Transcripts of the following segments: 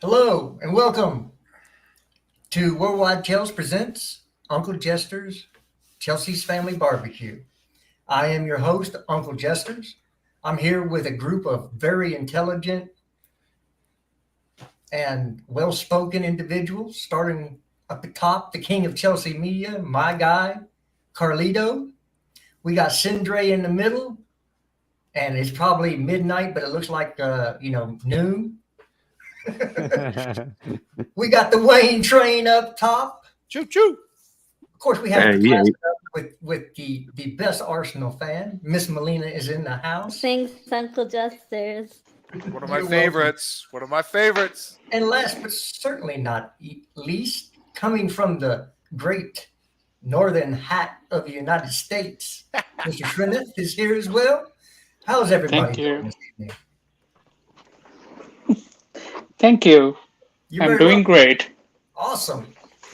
Hello and welcome to WorldWideChels presents Uncle Jester's Chelsea's Family Barbecue. I am your host, Uncle Jesters. I'm here with a group of very intelligent and well-spoken individuals, starting up the top, the king of Chelsea media, my guy, Carlito. We got Sindre in the middle, and it's probably midnight, but it looks like noon. We got the Wayne train up top. Choo choo. Of course, we have to yeah. class it up with the best Arsenal fan. Miss Melina is in the house. Thanks, Uncle Jesters. One of my favorites. One of my favorites. And last but certainly not least, coming from the great northern hat of the United States, Mr. Shrineth is here as well. How's everybody doing this evening? Thank you. You're I'm very doing welcome. great. Awesome.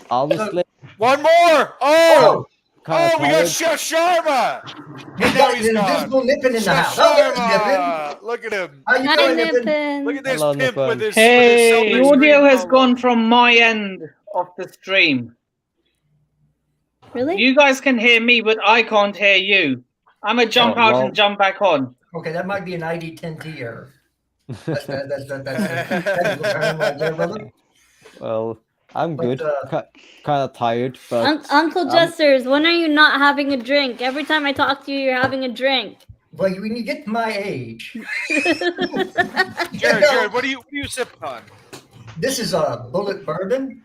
Obviously, One more. Oh, kind of we got tired. Chef Sharma. We And now got he's an gone. invisible Nippin in the Chef house. Oh, there's Nippin. Sharma. Look at him. How you Hi, doing, Nippin? Nippin. Look at this Hello, pimp Nippin. with his Hey, Celtics audio green has polo. gone from my end of the stream. Really? You guys can hear me, but I can't hear you. I'm gonna jump Oh, out well. and jump back on. Okay, that might be an ID10T error. That's technical term right there, brother. Well, I'm But, good. Kind of tired, but Uncle Jesters, when are you not having a drink? Every time I talk to you, you're having a drink. Well, when you get to my age, Jared, what do you sipping on? this is a bullet bourbon,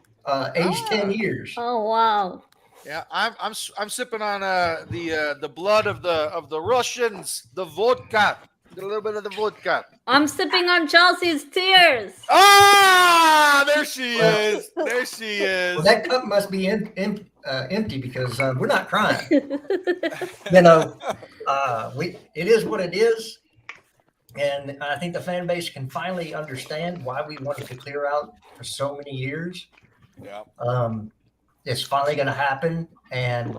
aged 10 years. Oh wow! Yeah, I'm sipping on the blood of the Russians, the vodka. Get a little bit of the vodka. I'm sipping on Chelsea's tears. Ah, there she is. There she is. Well, that cup must be empty because we're not crying. It is what it is. And I think the fan base can finally understand why we wanted to clear out for so many years. Yeah. It's finally going to happen, and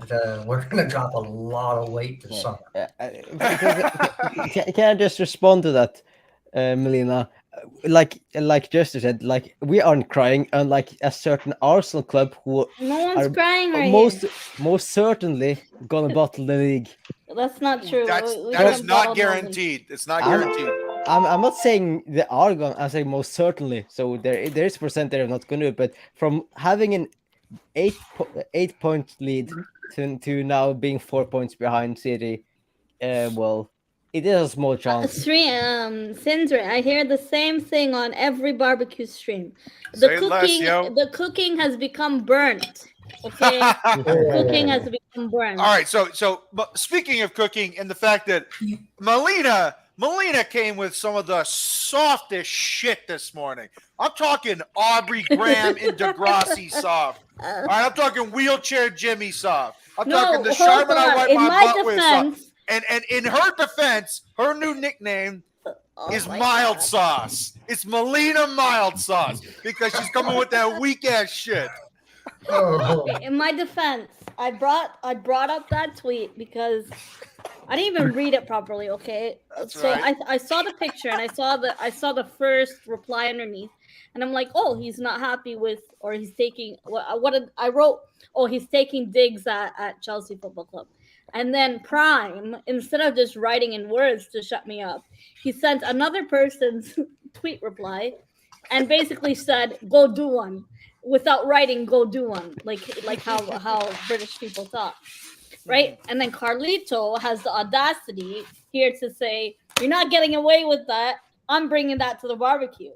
we're going to drop a lot of weight this summer. can I just respond to that, Melina? Like Jester said, like we aren't crying, unlike a certain Arsenal club who No one's are crying right most certainly gonna bottle the league. here. That's not true. That We is don't bottle not guaranteed. It's not I'm- guaranteed. I'm not saying they are going. I'm saying most certainly. So there is percent they're not going to do it. But from having an 8-point lead to now being 4 points behind City, well, it is a small chance. Sindre, I hear the same thing on every barbecue stream. Say less, yo. The cooking has become burnt. Okay, cooking has become burnt. All right, so but speaking of cooking and the fact that Melina came with some of the softest shit this morning. I'm talking Aubrey Graham and Degrassi soft. All right, I'm talking wheelchair Jimmy soft. I'm talking the hold Charmin I on. wipe In my my butt with soft. defense, And in her defense, her new nickname is my mild God. sauce. It's Melina mild sauce because she's coming with that weak ass shit. Oh, In my defense, I brought up that tweet because I didn't even read it properly. Okay, That's so right. I saw the picture and I saw the first reply underneath, and I'm like, oh, he's not happy with, or he's taking what did I wrote? Oh, he's taking digs at Chelsea Football Club. And then Prime, instead of just writing in words to shut me up, he sent another person's tweet reply and basically said, go do one. Without writing, go do one. Like how British people talk. Right? And then Carlito has the audacity here to say, you're not getting away with that. I'm bringing that to the barbecue.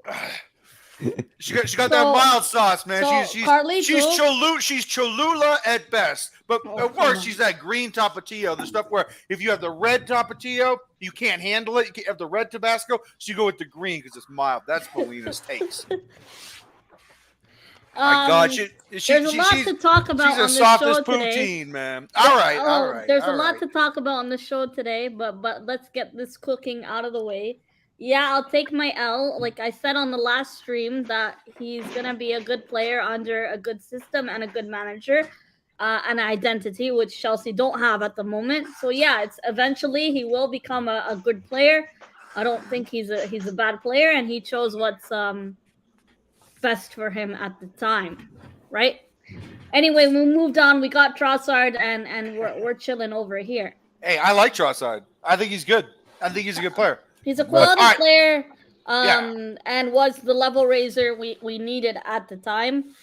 She got that mild sauce, man. so She's Carlito- she's Cholula at best, but Oh, at come worst on. she's that green Tapatio, the stuff where if you have the red Tapatio, you can't handle it. You can't have the red Tabasco, so you go with the green because it's mild. That's Melina's takes. My God, there's a lot to talk about she's on as the soft show as today. poutine, man. All right. There's all a lot right. to talk about on the show today, but let's get this cooking out of the way. Yeah, I'll take my L. Like I said on the last stream, that he's gonna be a good player under a good system and a good manager, an identity which Chelsea don't have at the moment. So yeah, it's eventually he will become a good player. I don't think he's a bad player, and he chose what's best for him at the time, right? Anyway, we moved on. We got Trossard, and we're chilling over here. Hey, I like Trossard. I think he's good. I think he's a good player. He's a quality All right. player, Yeah. and was the level raiser we needed at the time.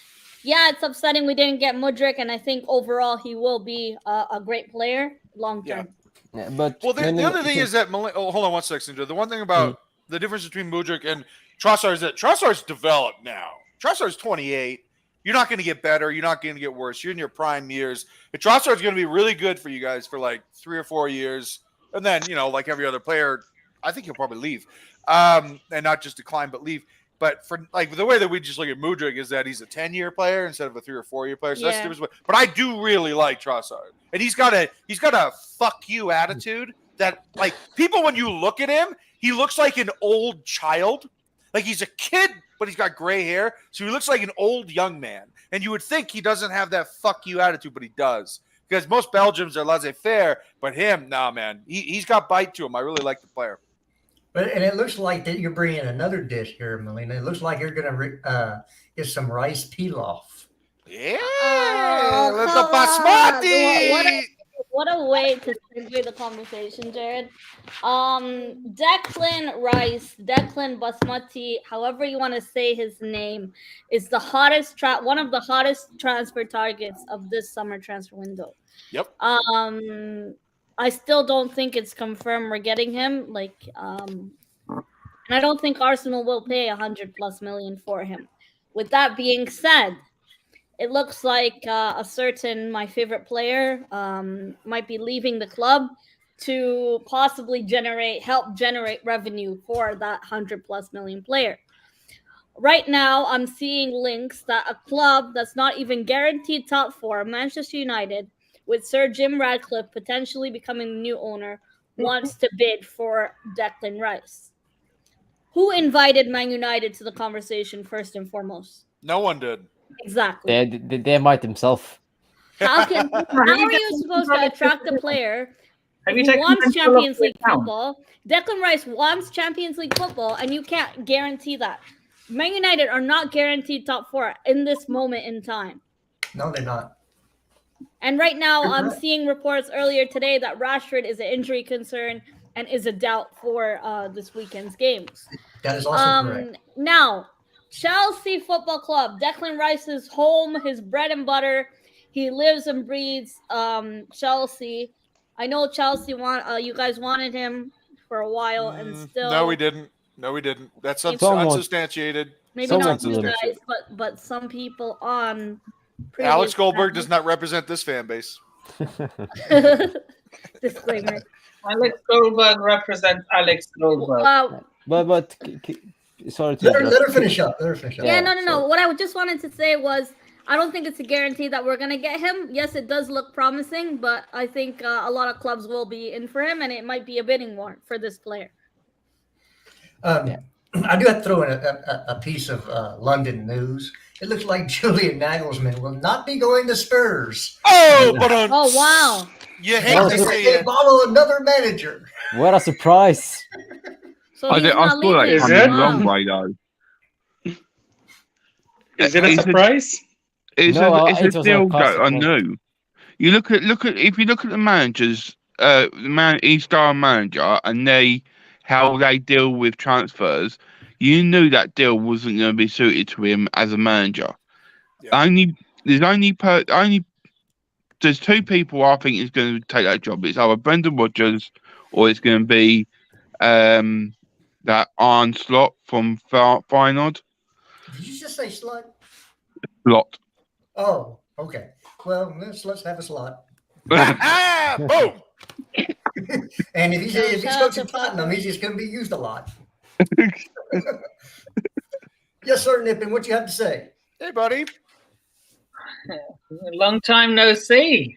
Yeah, it's upsetting we didn't get Mudryk, and I think overall he will be a great player long term. Yeah, but Well, the other thing is that hold on 1 second. The one thing about the difference between Mudryk and Trossard is that Trossard's developed now. Trossard's 28. You're not going to get better. You're not going to get worse. You're in your prime years. And Trossard's going to be really good for you guys for like 3 or 4 years. And then, like every other player, I think he'll probably leave. And not just decline, but leave. But for like the way that we just look at Mudryk is that he's a 10-year player instead of a 3 or 4 year player. So that's the difference. But I do really like Trossard. And he's got a fuck you attitude that, like, people, when you look at him, he looks like an old child. Like, he's a kid, but he's got gray hair. So he looks like an old young man. And you would think he doesn't have that fuck you attitude, but he does. Because most Belgians are laissez-faire, but him, nah, man. He's got bite to him. I really like the player. And it looks like that you're bringing another dish here, Melina. It looks like you're going to get some rice pilaf. Yeah, Oh, the basmati. What a way to segue the conversation, Jared. Declan Rice, Declan Basmati, however you want to say his name, is the hottest one of the hottest transfer targets of this summer transfer window. Yep. I still don't think it's confirmed we're getting him. And I don't think Arsenal will pay 100+ million for him. With that being said, it looks like a certain my favorite player might be leaving the club to possibly help generate revenue for that 100+ million player. Right now, I'm seeing links that a club that's not even guaranteed top 4, Manchester United, with Sir Jim Ratcliffe potentially becoming the new owner, wants to bid for Declan Rice. Who invited Man United to the conversation first and foremost? No one did. Exactly. They might himself. How are you supposed to attract a player who wants Champions League football? Declan Rice wants Champions League football, and you can't guarantee that. Man United are not guaranteed top 4 in this moment in time. No, they're not. And right now, I'm seeing reports earlier today that Rashford is an injury concern and is a doubt for this weekend's games. That is also correct. Now, Chelsea Football Club, Declan Rice's home, his bread and butter. He lives and breathes Chelsea. I know Chelsea you guys wanted him for a while, and still. No, we didn't. That's unsubstantiated. Maybe not you guys, but some people on. Alex Goldberg does not represent this fan base. Disclaimer. Alex Goldberg represents Alex Goldberg. But sorry to let her finish up. Yeah, no. What I just wanted to say was I don't think it's a guarantee that we're going to get him. Yes, it does look promising, but I think a lot of clubs will be in for him, and it might be a bidding war for this player. I do have to throw in a piece of London news. It looks like Julian Nagelsmann will not be going to Spurs. Oh, wow. You hate to see it. They follow another manager. What a surprise. So I thought that coming a long way, though. Is it a surprise? It's a deal that I knew. You look at if you look at the managers, E-star manager, and how they deal with transfers. You knew that deal wasn't going to be suited to him as a manager. Yeah. There's 2 people I think is going to take that job. It's either Brendan Rodgers or it's going to be that Arne Slot from Feyenoord. Did you just say slut? Slot. Oh, okay. Well, let's have a slot. Boom. And if he's coaching Tottenham, he's just going to be used a lot. Yes, sir, Nippin. What you have to say? Hey, buddy. Long time no see.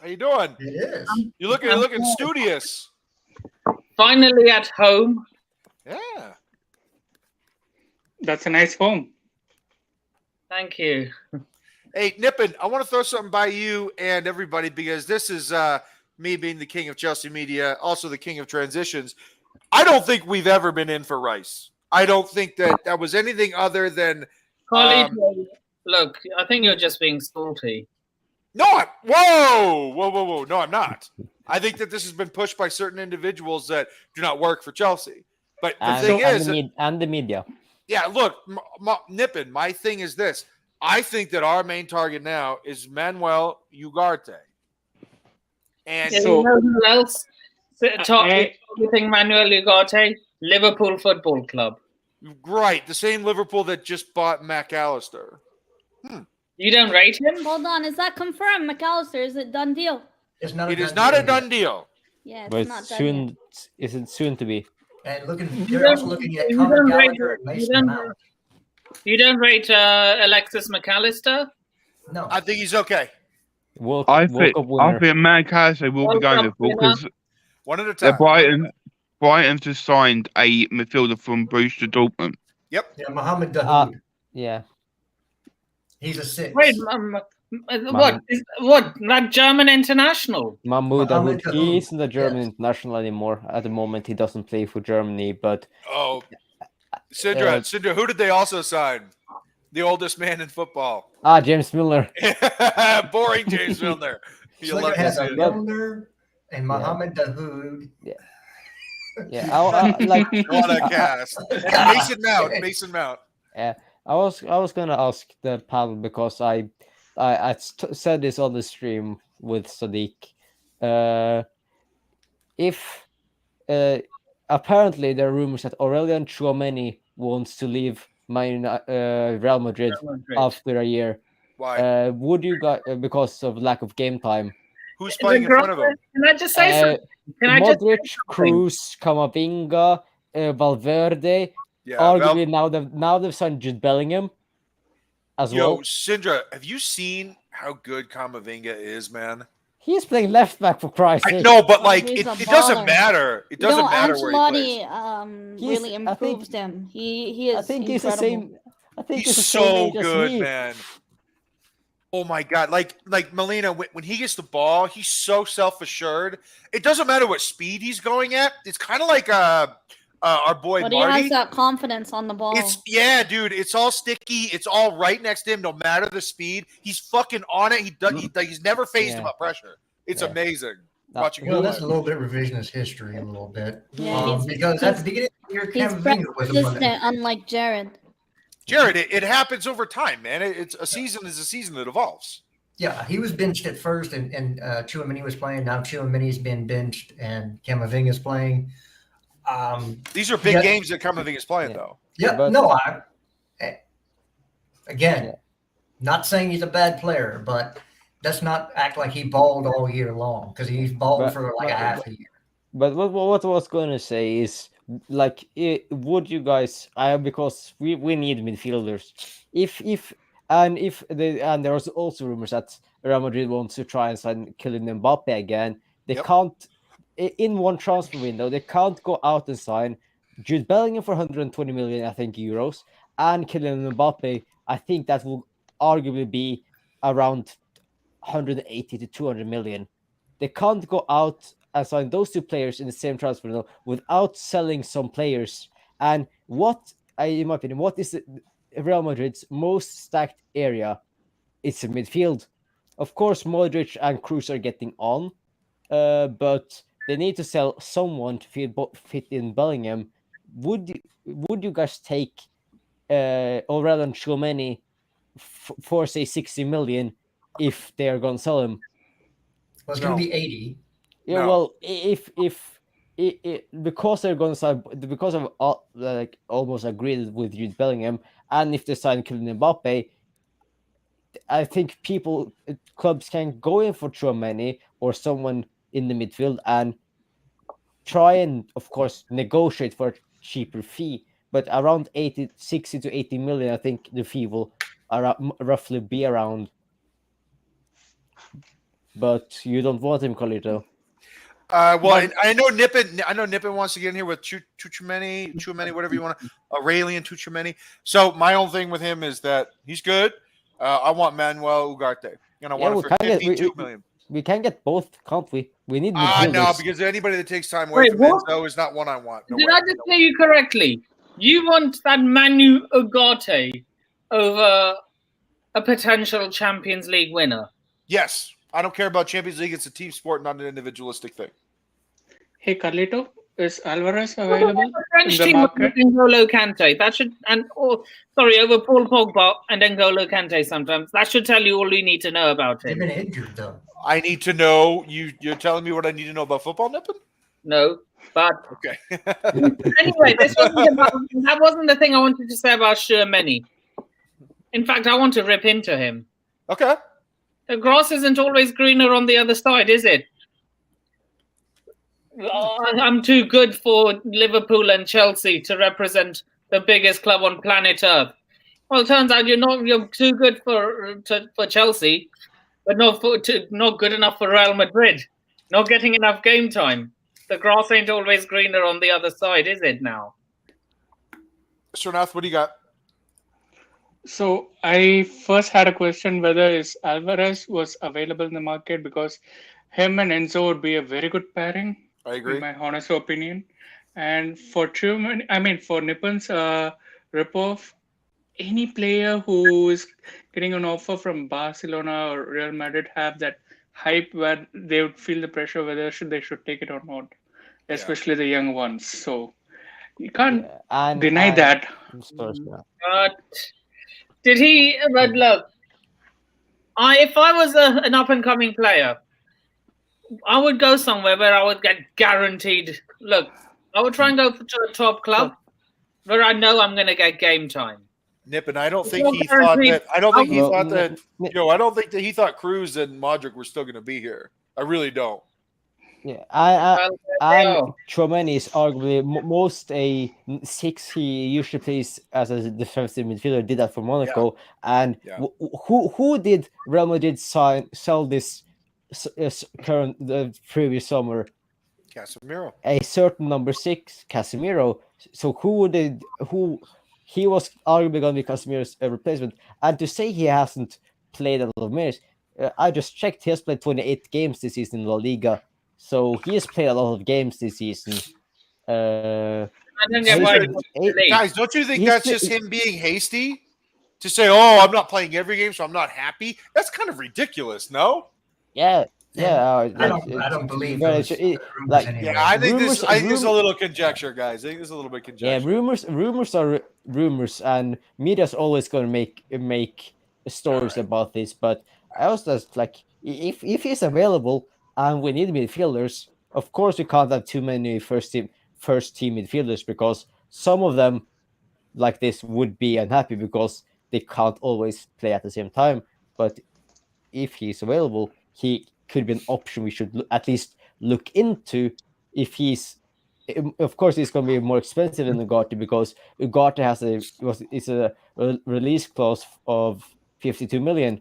How you doing? It is. You're looking studious. Finally at home. Yeah. That's a nice home. Thank you. Hey, Nippin, I want to throw something by you and everybody because this is me being the king of Chelsea media, also the king of transitions. I don't think we've ever been in for Rice. I don't think that was anything other than Carlito, look, I think you're just being salty. No, whoa. No, I'm not. I think that this has been pushed by certain individuals that do not work for Chelsea. But the thing is, and the media. Yeah, look, Nippin, my thing is this. I think that our main target now is Manuel Ugarte. And you know who else? Targeting Manuel Ugarte? Liverpool Football Club. Right, the same Liverpool that just bought McAllister. You don't rate him? Hold on, is that confirmed, McAllister? Is it done deal? It's not. It is not a done deal. Yeah, But it's not done yet. Is it soon to be? And they're also looking at Conor Gallagher and Mason Mount. You don't rate Alexis McAllister? No, I think he's okay. I think McAllister will be going to because one at a time. Brighton just signed a midfielder from Borussia Dortmund. Yep. Yeah, Mohamed Dahoud. Yeah. He's a 6. Wait, what? That German international? Mahmoud Dahoud. He isn't a German international anymore. At the moment, he doesn't play for Germany, but... Oh, Sindra, who did they also sign? The oldest man in football. James Milner. Boring James Milner. Slinger has a Milner and Mohamed Dahoud. Yeah, like what a cast. And Mason Mount. Yeah, I was gonna ask the panel because I said this on the stream with Sadiq. If apparently there are rumors that Aurelian Tchouameni wants to leave Real Madrid after a year. Why? Would you guys, because of lack of game time? Who's playing in front of him? Can I just say something? Modric, Cruz, Camavinga, Valverde. Yeah, arguably now they've signed Jude Bellingham as well. Sindra, have you seen how good Camavinga is, man? He's playing left back for Christ's sake. I know, but like He's it a doesn't baller. matter. It doesn't matter where he plays. Ancelotti really improved him. He is. I think incredible. he's the same. I think He's the so same age as good, me. man. Oh my God! Like Melina, when he gets the ball, he's so self-assured. It doesn't matter what speed he's going at. It's kind of like our boy But Marty. he has that confidence on the ball. Dude. It's all sticky. It's all right next to him, no matter the speed. He's fucking on it. He's never phased about pressure. It's amazing watching him. That's a little bit revisionist history, a little bit. Yeah, because at the beginning of the year, he's Camavinga was persistent, unlike Jared. Jared, it happens over time, man. It's a season is a season that evolves. Yeah, he was benched at first, and Tchouameni was playing. Now Tchouameni's been benched, and Camavinga's playing. These are big games that Camavinga's playing, though. Yeah, not saying he's a bad player, but let's not act like he balled all year long because he's balled for like a half a year. But what I was going to say is, like, would you guys? Because we need midfielders. And there's also rumors that Real Madrid wants to try and sign Kylian Mbappe again. They can't in one transfer window. They can't go out and sign Jude Bellingham for 120 million, I think, euros, and Kylian Mbappe. I think that will arguably be around 180 to 200 million. They can't go out and sign those two players in the same transfer window without selling some players. And in my opinion, what is Real Madrid's most stacked area? It's a midfield. Of course, Modric and Cruz are getting on, but they need to sell someone to fit in Bellingham. Would you guys take Aurelian Tchouameni for say 60 million if they are going to sell him? Well, it's going to be 80. Yeah, No. well, if because they're going to sign, because of like almost agreed with Jude Bellingham, and if they sign Kylian Mbappe, I think clubs can go in for Tchouameni or someone in the midfield and try and, of course, negotiate for a cheaper fee. But around 60 to 80 million, I think the fee will roughly be around. But you don't want him, Carlito. Well, I know Nippin wants to get in here with Tchouameni, whatever you want to, Aurelian Tchouameni. So my own thing with him is that he's good. I want Manuel Ugarte, and I want him for 52 million. We can get both, can't we? We need midfielders. No, because anybody that takes time away from Enzo is not one I want. Did I just hear you correctly? You want that Manu Ugarte over a potential Champions League winner? Yes. I don't care about Champions League. It's a team sport, not an individualistic thing. Hey, Carlito, is Alvarez available A French in the team market? with N'Golo Kante. That should over Paul Pogba and N'Golo Kante sometimes. That should tell you all you need to know about They've him. been injured though. I need to know. You're telling me what I need to know about football, Nippon? No, but Okay. anyway, that wasn't the thing I wanted to say about Tchouaméni. In fact, I want to rip into him. Okay. The grass isn't always greener on the other side, is it? I'm too good for Liverpool and Chelsea to represent the biggest club on planet Earth. Well, it turns out you're too good for Chelsea, but not good enough for Real Madrid. Not getting enough game time. The grass ain't always greener on the other side, is it now? Srinath, what do you got? So I first had a question whether Alvarez was available in the market, because him and Enzo would be a very good pairing. I agree. In my honest opinion. And for for Nippon's ripoff, any player who is getting an offer from Barcelona or Real Madrid have that hype where they would feel the pressure whether they should take it or not, especially the young ones. So you can't deny that. But did he? But look, if I was an up and coming player, I would go somewhere where I would get guaranteed. Look, I would try and go to a top club where I know I'm going to get game time. Nippon, I don't think he thought that. I don't think he thought that. I don't think that he thought Cruz and Modric were still going to be here. I really don't. Yeah, Tchouaméni is arguably most a 6. He usually plays as a defensive midfielder. Did that for Monaco, and who did Real Madrid sell this the previous summer? Casemiro. A certain number 6, Casemiro. So he was arguably going to be Casemiro's replacement. And to say he hasn't played a lot of minutes, I just checked. He has played 28 games this season in La Liga. So he has played a lot of games this season. Guys, don't you think that's just him being hasty? To say, I'm not playing every game, so I'm not happy? That's kind of ridiculous, no? Yeah. I don't believe those I think this is a little conjecture, guys. I think this is a little bit conjecture. Yeah, rumors are rumors, and media's always going to make stories about this. But I was just like, if he's available and we need midfielders, of course we can't have too many first team midfielders, because some of them like this would be unhappy because they can't always play at the same time. But if he's available, he could be an option we should at least look into. If he's, of course, he's going to be more expensive than Ugarte, because Ugarte has a release clause of 52 million.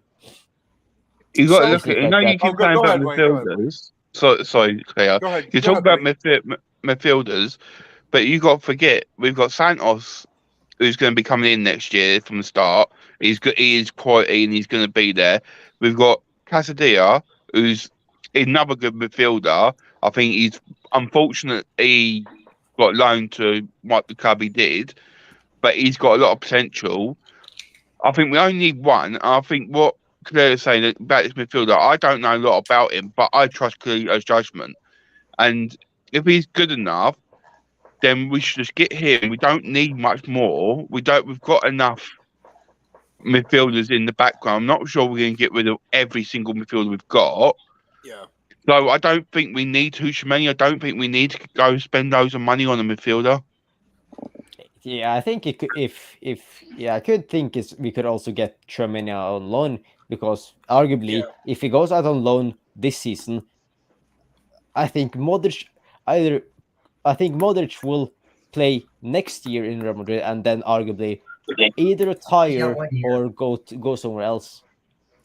You got to look at it. You keep saying about midfielders. Sorry, Claire. You talk about midfielders, but you got to forget we've got Santos, who's going to be coming in next year from the start. He is quality and he's going to be there. We've got Casadilla, who's another good midfielder. I think he's unfortunate he got loaned to what the club he did, but he's got a lot of potential. I think we only need one. I think what Claire is saying about this midfielder, I don't know a lot about him, but I trust Claire's judgment. And if he's good enough, then we should just get him. We don't need much more. We've got enough midfielders in the background. I'm not sure we're going to get rid of every single midfielder we've got. Yeah. So I don't think we need Tchouaméni. I don't think we need to go spend loads of money on a midfielder. Yeah, I think it could, I could think we could also get Tchouaméni on loan, because arguably if he goes out on loan this season, I think Modric will play next year in Real Madrid and then arguably either retire or go somewhere else.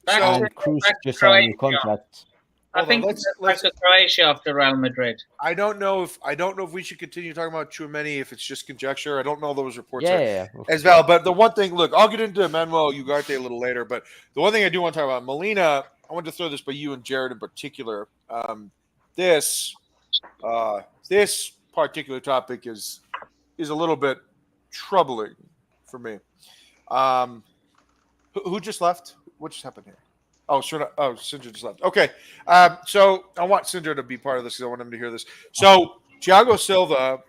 And Cruz just signed a new contract. I think let's go Croatia after Real Madrid. I don't know if we should continue talking about Tchouaméni if it's just conjecture. I don't know those reports as well. But the one thing, look, I'll get into Manuel Ugarte a little later. But the one thing I do want to talk about, Melina, I wanted to throw this by you and Jared in particular. This particular topic is a little bit troubling for me. Who just left? What just happened here? Oh, sure. Oh, Sindra just left. Okay. So I want Sindra to be part of this because I want him to hear this. So Thiago Silva,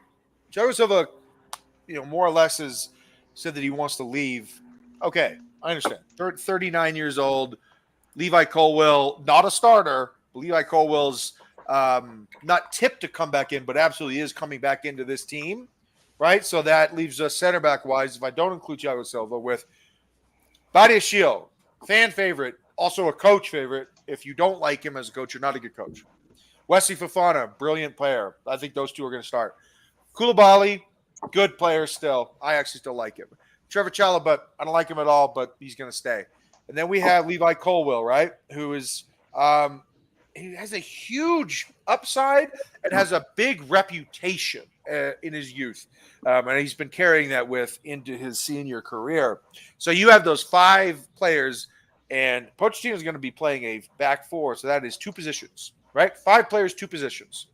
more or less has said that he wants to leave. Okay, I understand. 39 years old. Levi Colwill, not a starter. Levi Colwill's not tipped to come back in, but absolutely is coming back into this team, right? So that leaves us center back wise, if I don't include Thiago Silva, with Badiashile, fan favorite, also a coach favorite. If you don't like him as a coach, you're not a good coach. Wesley Fofana, brilliant player. I think those two are going to start. Koulibaly, good player still. I actually still like him. Trevor Chalobah, I don't like him at all, but he's going to stay. And then we have Levi Colwill, right, who is he has a huge upside and has a big reputation in his youth. And he's been carrying that into his senior career. So you have those 5 players, and Pochettino is going to be playing a back 4, so that is 2 positions, right? 5 players, 2 positions.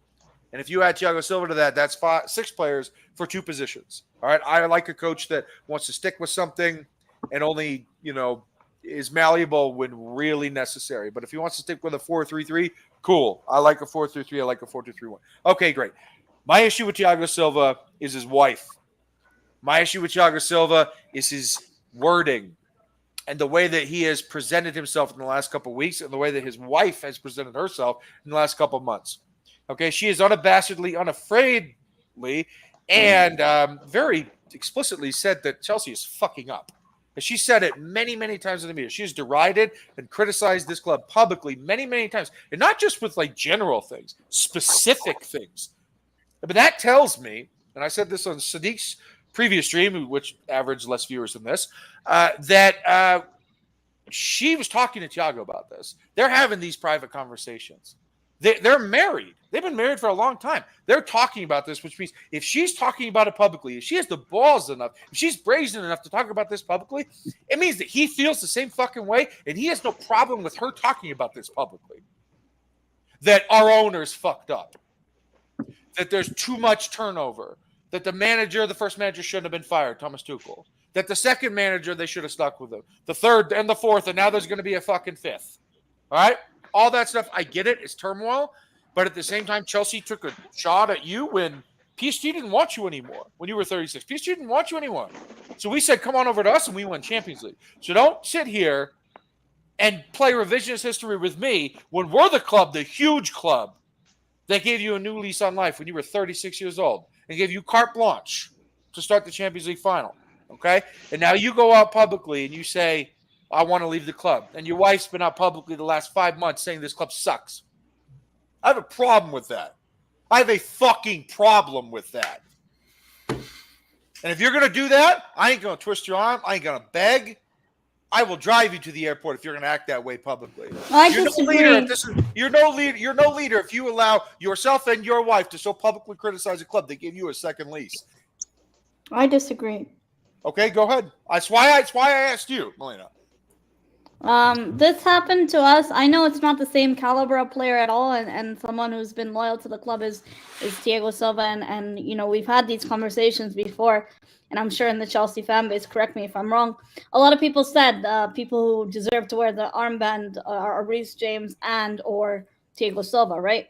And if you add Thiago Silva to that, that's 6 players for 2 positions. All right, I like a coach that wants to stick with something and only, is malleable when really necessary. But if he wants to stick with a 4-3-3, cool. I like a 4-3-3. I like a 4-2-3-1. Okay, great. My issue with Thiago Silva is his wife. My issue with Thiago Silva is his wording and the way that he has presented himself in the last couple of weeks and the way that his wife has presented herself in the last couple of months. Okay, she is unabashedly, unafraidly, and very explicitly said that Chelsea is fucking up. And she said it many, many times in the media. She's derided and criticized this club publicly many, many times. And not just with general things, specific things. But that tells me, and I said this on Sadiq's previous stream, which averaged less viewers than this, that she was talking to Thiago about this. They're having these private conversations. They're married. They've been married for a long time. They're talking about this, which means if she's talking about it publicly, if she has the balls enough, if she's brazen enough to talk about this publicly, it means that he feels the same fucking way, and he has no problem with her talking about this publicly. That our owner's fucked up. That there's too much turnover. That the first manager shouldn't have been fired, Thomas Tuchel. That the second manager, they should have stuck with him. The third and the fourth, and now there's going to be a fucking fifth. All right? All that stuff, I get it. It's turmoil. But at the same time, Chelsea took a shot at you when PSG didn't want you anymore when you were 36. PSG didn't want you anymore. So we said, come on over to us, and we won Champions League. So don't sit here and play revisionist history with me when we're the club, the huge club, that gave you a new lease on life when you were 36 years old and gave you carte blanche to start the Champions League final. Okay? And now you go out publicly and you say, I want to leave the club. And your wife's been out publicly the last 5 months saying this club sucks. I have a problem with that. I have a fucking problem with that. And if you're going to do that, I ain't going to twist your arm. I ain't going to beg. I will drive you to the airport if you're going to act that way publicly. You're no leader if you allow yourself and your wife to so publicly criticize a club that gave you a second lease. I disagree. Okay, go ahead. That's why I asked you, Melina. This happened to us. I know it's not the same caliber of player at all, and someone who's been loyal to the club is Thiago Silva, and we've had these conversations before, and I'm sure in the Chelsea fan base, correct me if I'm wrong, a lot of people said people who deserve to wear the armband are Reece James and or Thiago Silva, right?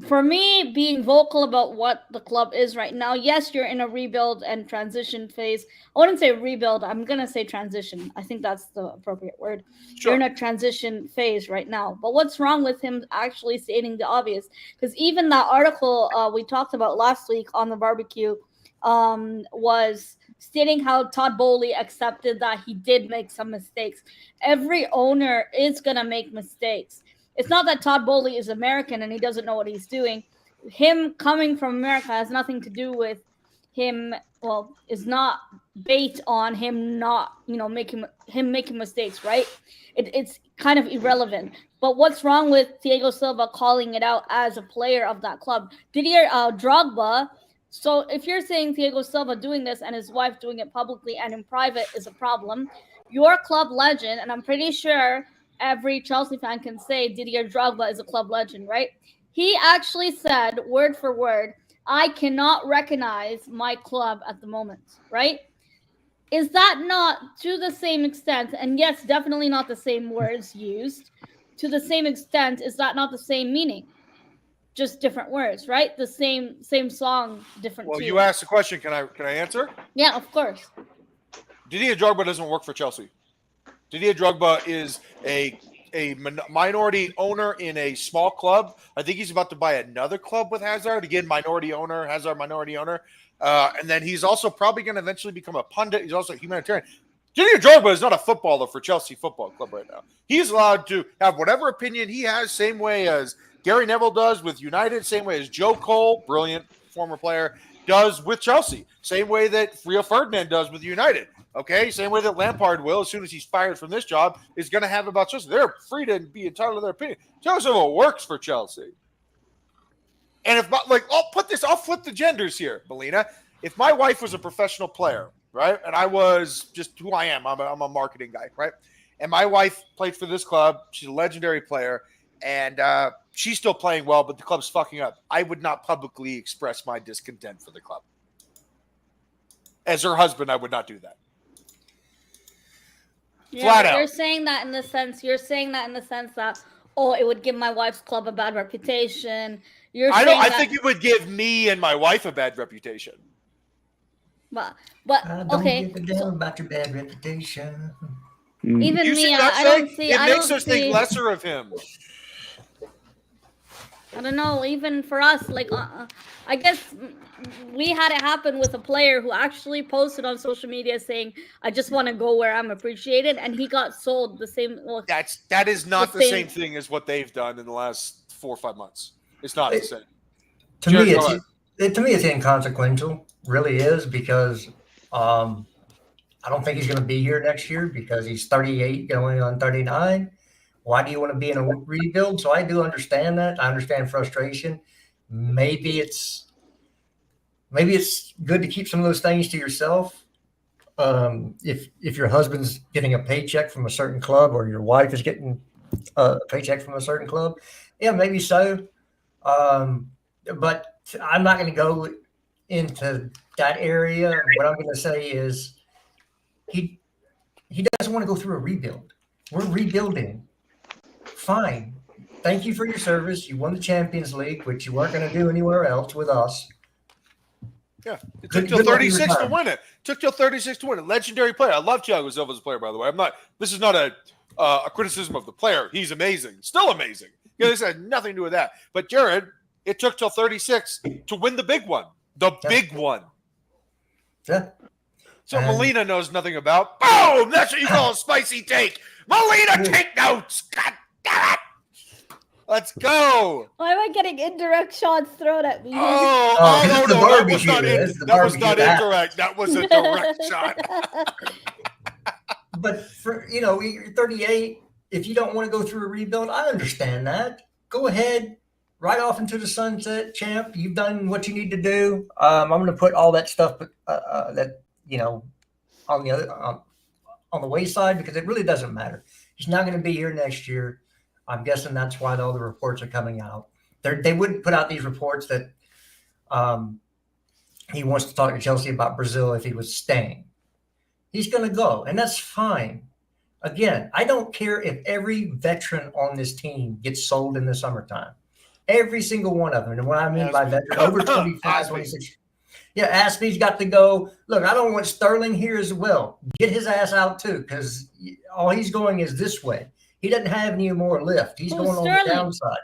For me, being vocal about what the club is right now, yes, you're in a rebuild and transition phase. I wouldn't say rebuild. I'm going to say transition. I think that's the appropriate word. Sure. You're in a transition phase right now. But what's wrong with him actually stating the obvious? Because even that article we talked about last week on the barbecue was stating how Todd Bowley accepted that he did make some mistakes. Every owner is going to make mistakes. It's not that Todd Bowley is American and he doesn't know what he's doing. Him coming from America has nothing to do with him. Well, is not based on him not, making mistakes, right? It's kind of irrelevant. But what's wrong with Thiago Silva calling it out as a player of that club? Didier Drogba. So if you're saying Thiago Silva doing this and his wife doing it publicly and in private is a problem, your club legend, and I'm pretty sure every Chelsea fan can say Didier Drogba is a club legend, right? He actually said, word for word, I cannot recognize my club at the moment, right? is that not to the same extent? And yes, definitely not the same words used. To the same extent, is that not the same meaning? Just different words, right? The same song, different. Well, tune. you asked the question. Can I answer? Yeah, of course. Didier Drogba doesn't work for Chelsea. Didier Drogba is a minority owner in a small club. I think he's about to buy another club with Hazard. Again, minority owner, Hazard minority owner. And then he's also probably going to eventually become a pundit. He's also a humanitarian. Didier Drogba is not a footballer for Chelsea Football Club right now. He's allowed to have whatever opinion he has, same way as Gary Neville does with United, same way as Joe Cole, brilliant former player, does with Chelsea, same way that Rio Ferdinand does with United. Okay, same way that Lampard will, as soon as he's fired from this job, is going to have about Chelsea. They're free to be entitled to their opinion. Thiago Silva works for Chelsea. And if, like, I'll flip the genders here, Melina. If my wife was a professional player, right, and I was just who I am, I'm a marketing guy, right, and my wife played for this club, she's a legendary player, and she's still playing well, but the club's fucking up, I would not publicly express my discontent for the club. As her husband, I would not do that. Yeah, Flat out. You're saying that in the sense that, oh, it would give my wife's club a bad reputation. I think it would give me and my wife a bad reputation. But don't okay. give a damn about your bad reputation. Even You me, see what I'm I saying? don't see. It I makes don't us see, think lesser of him. I don't know. Even for us, like, I guess we had it happen with a player who actually posted on social media saying, "I just want to go where I'm appreciated," and he got sold the same. Well, That is not the same thing as what they've done in the last 4 or 5 months. It's not the same. To me, it's inconsequential. Really is, because I don't think he's going to be here next year because he's 38 going on 39. Why do you want to be in a rebuild? So I do understand that. I understand frustration. Maybe it's good to keep some of those things to yourself. If your husband's getting a paycheck from a certain club, or your wife is getting a paycheck from a certain club, yeah, maybe so. But I'm not going to go into that area. What I'm going to say is he doesn't want to go through a rebuild. We're rebuilding. Fine. Thank you for your service. You won the Champions League, which you weren't going to do anywhere else with us. Yeah, it took till 36 to win it. Took till 36 to win it. Legendary player. I love Thiago Silva as a player, by the way. This is not a criticism of the player. He's amazing. Still amazing. This had nothing to do with that. But Jared, it took till 36 to win the big one. The big one. Yeah. So Melina knows nothing about. Boom! That's what you call a spicy take. Melina, take notes. God damn it! Let's go. Why am I getting indirect shots thrown at me? No, the that was not indirect. That was a direct shot. But you're 38. If you don't want to go through a rebuild, I understand that. Go ahead, right off into the sunset, champ. You've done what you need to do. I'm going to put all that stuff that on the wayside, because it really doesn't matter. He's not going to be here next year. I'm guessing that's why all the reports are coming out. They wouldn't put out these reports that he wants to talk to Chelsea about Brazil if he was staying. He's going to go, and that's fine. Again, I don't care if every veteran on this team gets sold in the summertime. Every single one of them. And what I mean by veteran, over 25, 26. Yeah, Aspie's got to go. Look, I don't want Sterling here as well. Get his ass out too, because all he's going is this way. He doesn't have any more lift. He's going on the downside.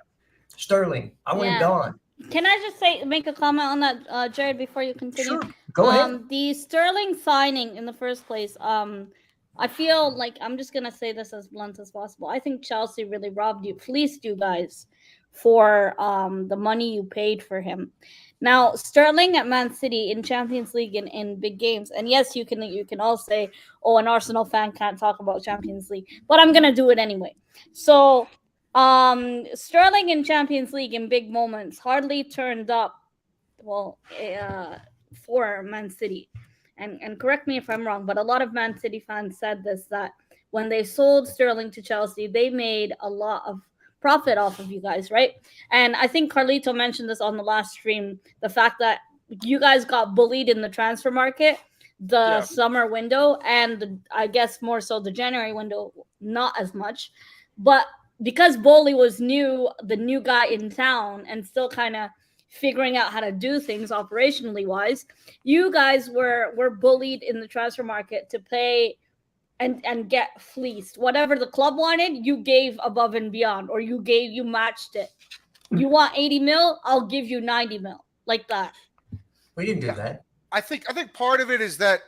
Sterling, I want him gone. Can I just make a comment on that, Jared, before you continue? Sure. Go ahead. The Sterling signing in the first place, I feel like, I'm just going to say this as blunt as possible. I think Chelsea really fleeced you guys for the money you paid for him. Now, Sterling at Man City in Champions League in big games, and yes, you can all say, oh, an Arsenal fan can't talk about Champions League, but I'm gonna do it anyway. So, Sterling in Champions League in big moments hardly turned up, for Man City, and correct me if I'm wrong, but a lot of Man City fans said this, that when they sold Sterling to Chelsea, they made a lot of profit off of you guys, right? And I think Carlito mentioned this on the last stream, the fact that you guys got bullied in the transfer market. the summer window, and I guess more so the January window, not as much. But because Bowley was the new guy in town, and still kind of figuring out how to do things operationally wise, you guys were bullied in the transfer market to pay and get fleeced. Whatever the club wanted, you gave above and beyond, or you matched it. You want 80 mil, I'll give you 90 mil, like that. We didn't do that. I think part of it is that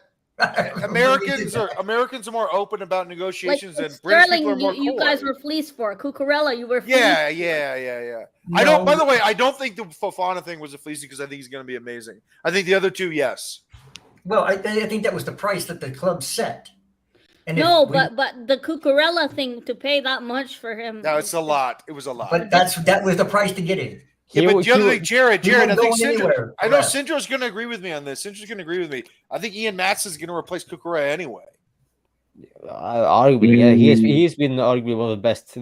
Americans are more open about negotiations than British people are more coy. You guys were fleeced for Cucurella. You were fleeced. Yeah. No. By the way, I don't think the Fofana thing was a fleecing because I think he's going to be amazing. I think the other two, yes. Well, I think that was the price that the club set. And but the Cucurella thing, to pay that much for him. No, it's a lot. It was a lot. But that was the price to get him. Yeah, but the other thing, Jared, I think I know Correct. Sindra's going to agree with me on this. Sindra's going to agree with me. I think Ian Matson's going to replace Cucurella anyway. Arguably, yeah, he's been arguably one of the best.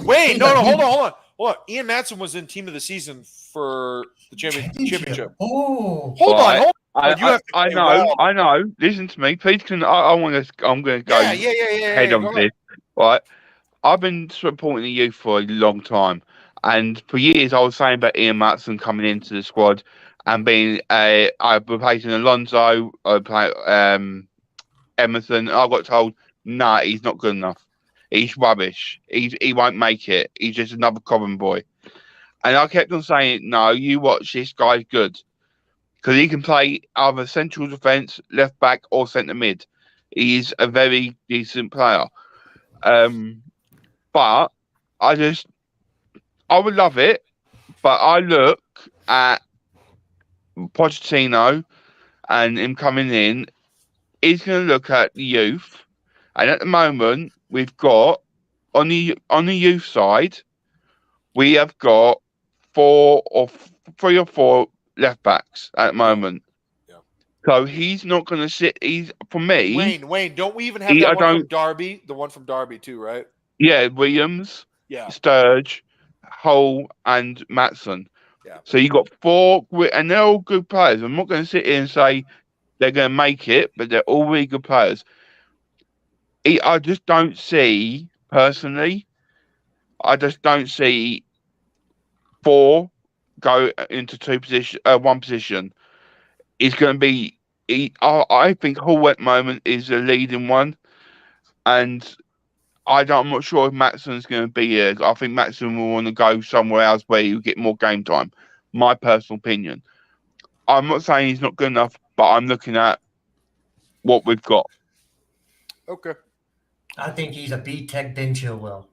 Wait, no, hold on. Ian Matson was in Team of the Season for the championship. Oh, hold on. I know. Listen to me, please. I'm going to go head on this. Right, I've been supporting the youth for a long time, and for years I was saying about Ian Matson coming into the squad and being replacing Alonso, Emerson. I got told, nah, he's not good enough. He's rubbish. He won't make it. He's just another common boy. And I kept on saying, no, you watch, this guy's good. Because he can play either central defence, left back, or centre mid. He's a very decent player. But I would love it. But I look at Pochettino and him coming in. He's going to look at the youth, and at the moment we've got on the youth side, we have got 3 or 4 left backs at the moment. Yeah. So he's not going to sit. He's for me. Wayne, don't we even have that one from Derby? The one from Derby too, right? Yeah, Williams, Sturge, Hull, and Matson. Yeah. So you got 4, and they're all good players. I'm not going to sit here and say they're going to make it, but they're all really good players. I just don't see, personally, I just don't see 4 go into one position. It's going to be, I think Hall at the moment is the leading one, and I'm not sure if Matson's going to be here. I think Matson will want to go somewhere else where he'll get more game time. My personal opinion. I'm not saying he's not good enough, but I'm looking at what we've got. Okay. I think he's a B-Tech Ben Chilwell.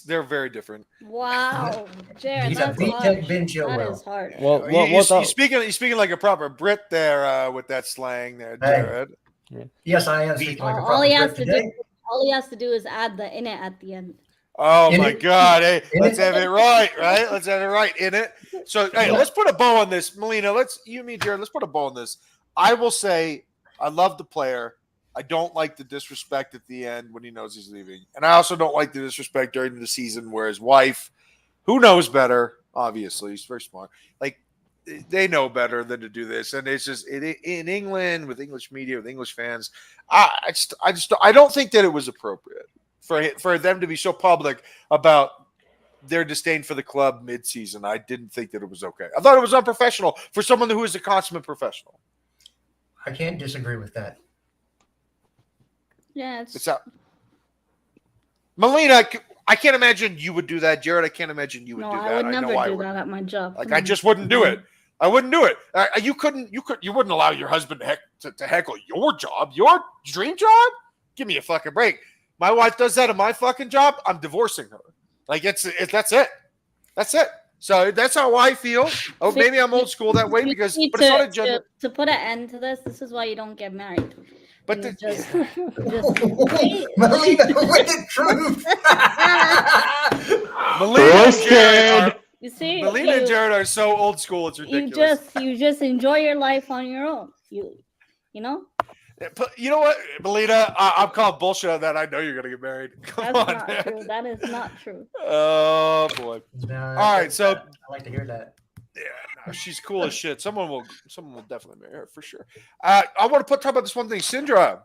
They're very different. Wow, Jared, he's a B-Tech Ben Chilwell. That is hard. Well, you're speaking like a proper Brit there with that slang there, Jared. Hey. Yes, I am speaking like a proper all he has to do is add the "in it" at the end. Oh my God! Hey, let's have it right? Let's have it right in it. So, hey, let's put a bow on this, Melina. You, me, Jared. Let's put a bow on this. I will say, I love the player. I don't like the disrespect at the end when he knows he's leaving, and I also don't like the disrespect during the season where his wife, who knows better, obviously, he's very smart. Like they know better than to do this, and it's just in England with English media with English fans. I don't think that it was appropriate for them to be so public about their disdain for the club mid-season. I didn't think that it was okay. I thought it was unprofessional for someone who is a consummate professional. I can't disagree with that. Yeah, it's out. Melina, I can't imagine you would do that. Jared, I can't imagine you would do that. I would never do that at my job. Like I just wouldn't do it. I wouldn't do it. You wouldn't allow your husband to heckle your job, your dream job. Give me a fucking break. My wife does that in my fucking job. I'm divorcing her. Like that's it. That's it. So that's how I feel. Oh, maybe I'm old school that way but it's not a gender. To put an end to this is why you don't get married. But Melina with the truth. Melina and Jared are so old school. It's ridiculous. You just enjoy your life on your own. You know. You know what, Melina? I'm calling bullshit on that. I know you're gonna get married. Come on, man. True. That is not true. Oh boy. No, all right, so I like to hear that. Yeah, no, she's cool as shit. Someone will definitely marry her for sure. I want to talk about this one thing, Syndra.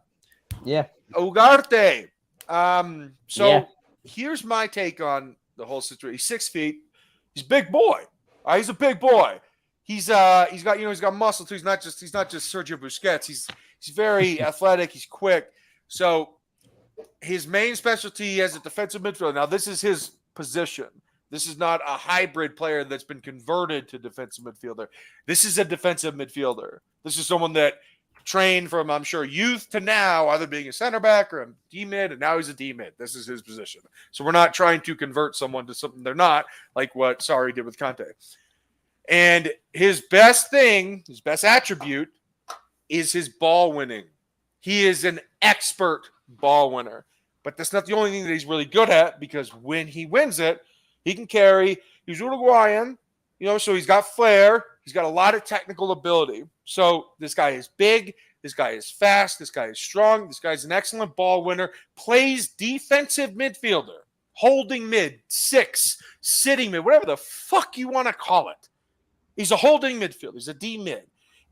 Yeah. Ugarte. Yeah. Here's my take on the whole situation. He's 6 feet. He's a big boy. He's a big boy. He's got muscle too. He's not just Sergio Busquets. He's very athletic. He's quick. So his main specialty as a defensive midfielder. Now this is his position. This is not a hybrid player that's been converted to defensive midfielder. This is a defensive midfielder. This is someone that trained from, I'm sure, youth to now, either being a center back or a D-mid, and now he's a D-mid. This is his position. So we're not trying to convert someone to something they're not, like what Sarri did with Conte. And his best attribute is his ball winning. He is an expert ball winner. But that's not the only thing that he's really good at, because when he wins it, he can carry. He's Uruguayan, so he's got flair. He's got a lot of technical ability. So this guy is big. This guy is fast. This guy is strong. This guy's an excellent ball winner. Plays defensive midfielder, holding mid, 6, sitting mid, whatever the fuck you want to call it. He's a holding midfielder. He's a D mid.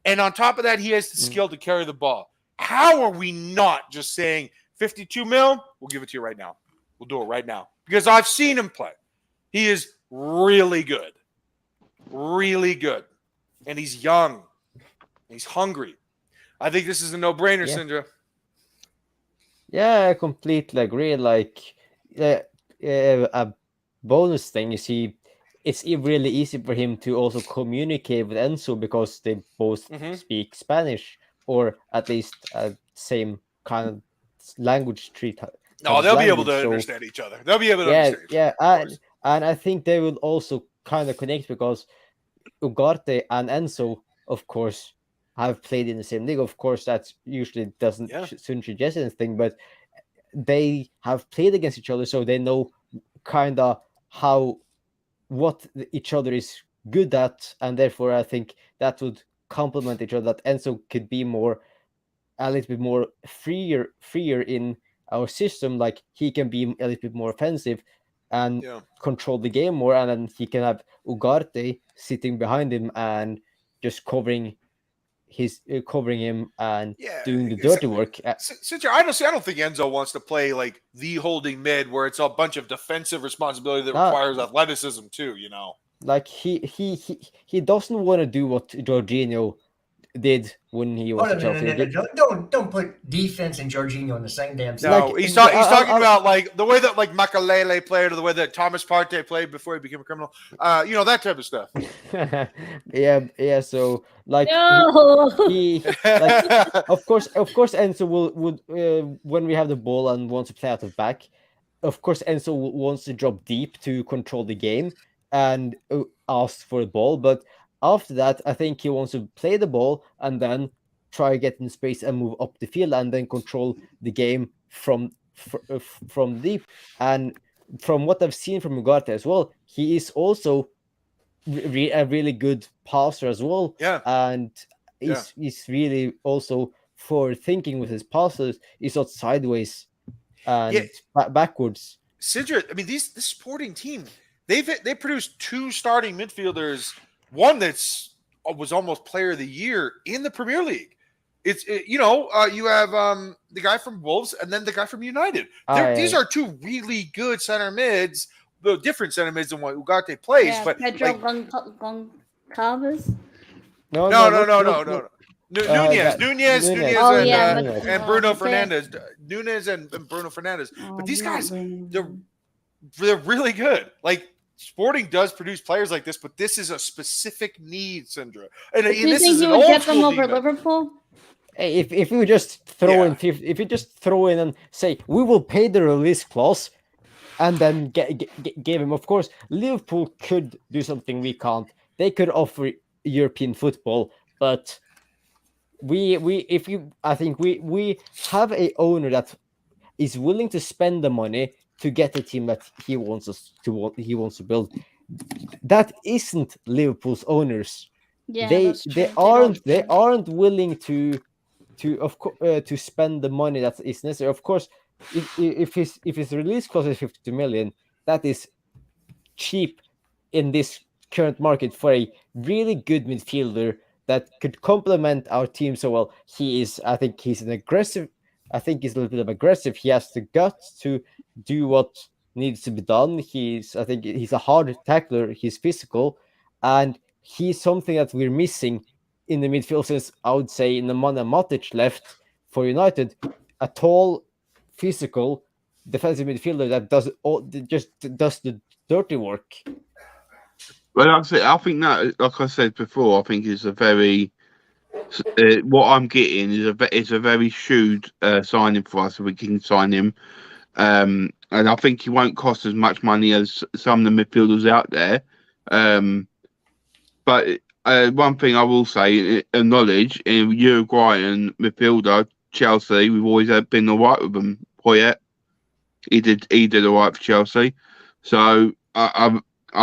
And on top of that, he has the skill to carry the ball. How are we not just saying 52 mil? We'll give it to you right now. We'll do it right now. Because I've seen him play. He is really good. Really good. And he's young. He's hungry. I think this is a no-brainer, Sindra. Yeah, I completely agree. Like, a bonus thing is it's really easy for him to also communicate with Enzo because they both speak Spanish, or at least same kind of language treat. No, they'll be able to understand each other. They'll be able to understand each other. And I think they will also kind of connect because Ugarte and Enzo, of course, have played in the same league. Of course, that usually shouldn't suggest anything, but they have played against each other, so they know kind of what each other is good at, and therefore I think that would complement each other. That Enzo could be a little bit more freer in our system. Like, he can be a little bit more offensive and control the game more, and then he can have Ugarte sitting behind him and just covering him and doing the dirty work. I don't think Enzo wants to play like the holding mid where it's a bunch of defensive responsibility that requires athleticism too. Like he doesn't want to do what Jorginho did when he was at Chelsea. Don't put defense and Jorginho in the same damn thing. No, he's talking about like the way that like Makalele played, or the way that Thomas Partey played before he became a criminal. That type of stuff. yeah. So like, he of course, Enzo would when we have the ball and wants to play out of back. Of course, Enzo wants to drop deep to control the game and ask for the ball, but after that, I think he wants to play the ball and then try to get in space and move up the field and then control the game from deep. And from what I've seen from Ugarte as well, he is also a really good passer as well. Yeah. And he's really also forward thinking with his passes. He's not sideways and backwards. Sidra, I mean, this Sporting team, they produced 2 starting midfielders. One was almost player of the year in the Premier League. You have the guy from Wolves and then the guy from United. These are 2 really good center mids, though different center mids than what Ugarte plays. Yeah, but Pedro Goncalves. No. Nunez and Bruno Fernandes. Nunez and Bruno Fernandes. But these guys, they're really good. Like, Sporting does produce players like this, but this is a specific need, Sindra. And do you think you would get them over Liverpool? Hey, if you just throw in and say we will pay the release clause, and then give him, of course, Liverpool could do something we can't. They could offer European football, but I think we have a owner that is willing to spend the money to get the team that he wants to build. That isn't Liverpool's owners. Yeah, they aren't willing to spend the money that is necessary. Of course, if his release clause is 52 million, that is cheap in this current market for a really good midfielder that could complement our team so well. I think he's an aggressive. I think he's a little bit of aggressive. He has the guts to do what needs to be done. I think he's a hard tackler. He's physical, and he's something that we're missing in the midfield since I would say Nemanja Matic left for United. A tall, physical defensive midfielder that does the dirty work. Well, I think that, like I said before, I think is a very what I'm getting is a very shrewd signing for us if we can sign him, and I think he won't cost as much money as some of the midfielders out there. But one thing I will say, acknowledge in Uruguayan midfielder Chelsea, we've always been all right with him. Poyet, he did all right for Chelsea, so I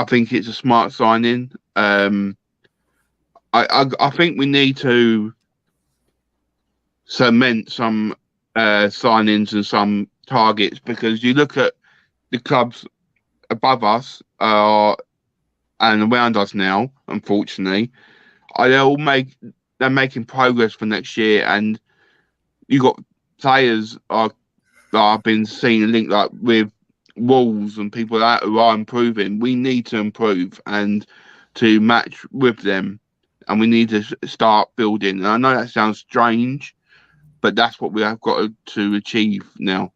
think it's a smart signing. I think we need to cement some signings and some targets, because you look at the clubs above us and around us now, unfortunately, they're making progress for next year, and you got players that I've been seeing linked up with Wolves and people like that who are improving. We need to improve and to match with them, and we need to start building. And I know that sounds strange, but that's what we have got to achieve now.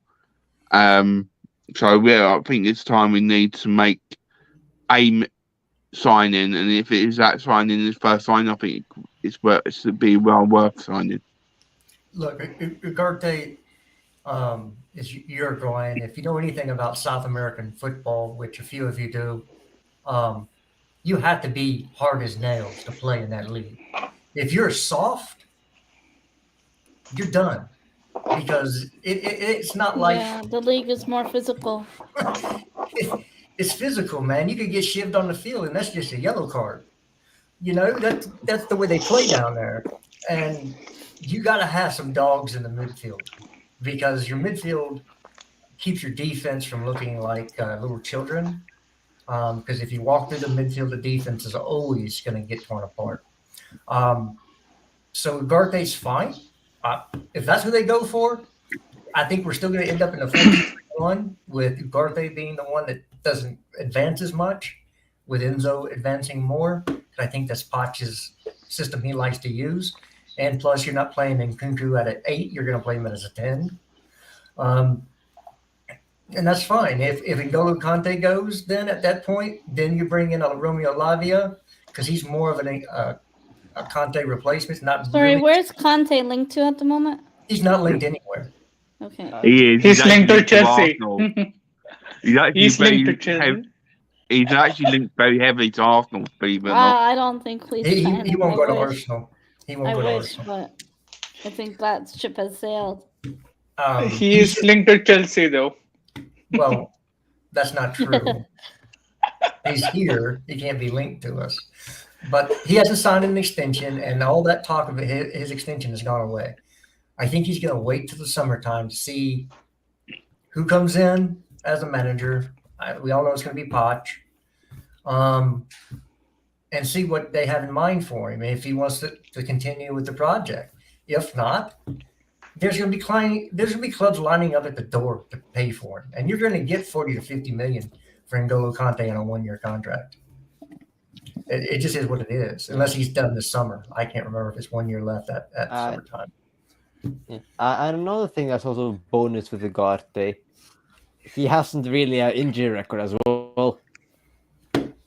So yeah, I think it's time we need to make a signing, and if it is that signing, this first signing, I think it's well worth signing. Look, Ugarte is Uruguayan. If you know anything about South American football, which a few of you do, you have to be hard as nails to play in that league. If you're soft, you're done, because it's not like the league is more physical. It's physical, man. You could get shivved on the field, and that's just a yellow card. You know, that's the way they play down there, and you got to have some dogs in the midfield, because your midfield keeps your defense from looking like little children. Because if you walk through the midfield, the defense is always going to get torn apart. So Ugarte's fine. If that's who they go for, I think we're still going to end up in the 4-1 with Ugarte being the one that doesn't advance as much, with Enzo advancing more. I think that's Poch's system he likes to use. And plus, you're not playing Nkunku at an 8. You're going to play him as a 10. And that's fine. If N'Golo Kante goes, then at that point, then you bring in a Romeo Lavia, because he's more of a Kante replacement. Where's Kante linked to at the moment? He's not linked anywhere. Okay. He is. He's linked to Chelsea. He's linked to Chelsea. He's actually linked very heavily to Arsenal, believe it or not. I don't think he won't go to Arsenal. He won't go to Arsenal. But I think that ship has sailed. He is linked to Chelsea, though. Well, that's not true. He's here. He can't be linked to us. But he hasn't signed an extension, and all that talk of his extension has gone away. I think he's going to wait till the summertime to see who comes in as a manager. We all know it's going to be Poch. And see what they have in mind for him, if he wants to continue with the project. If not, there's going to be clubs lining up at the door to pay for him, and you're going to get 40 to 50 million for N'Golo Kante on a 1-year contract. It just is what it is, unless he's done this summer. I can't remember if it's 1 year left at summertime. Yeah. And another thing that's also a bonus with Ugarte, he hasn't really an injury record as well.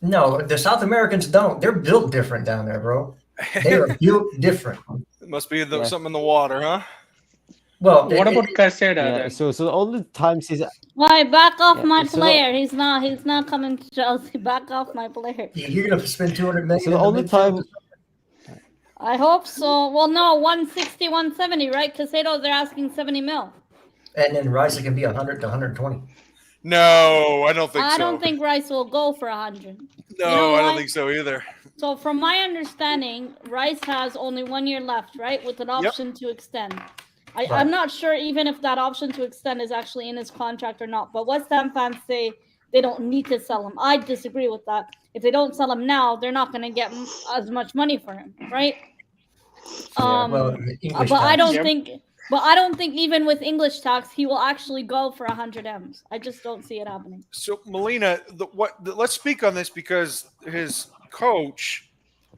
No, the South Americans don't. They're built different down there, bro. They are built different. It must be something in the water, huh? Well, what about Caseda? Yeah, so the only times he's why back off my player? He's not coming to Chelsea. Back off my player. You're gonna spend 200 million. So the only time. I hope so. Well, no, 160, 170, right? Casado, they're asking 70 mil. And then Rice can be 100 to 120. No, I don't think so. I don't think Rice will go for 100. No, I don't think so either. So from my understanding, Rice has only 1 year left, right? With an option to extend. I'm not sure even if that option to extend is actually in his contract or not. But West Ham fans say they don't need to sell him. I disagree with that. If they don't sell him now, they're not going to get as much money for him, right? Well, English but I tax. don't think. But I don't think even with English tax, he will actually go for 100 M's. I just don't see it happening. So Melina, let's speak on this because his coach,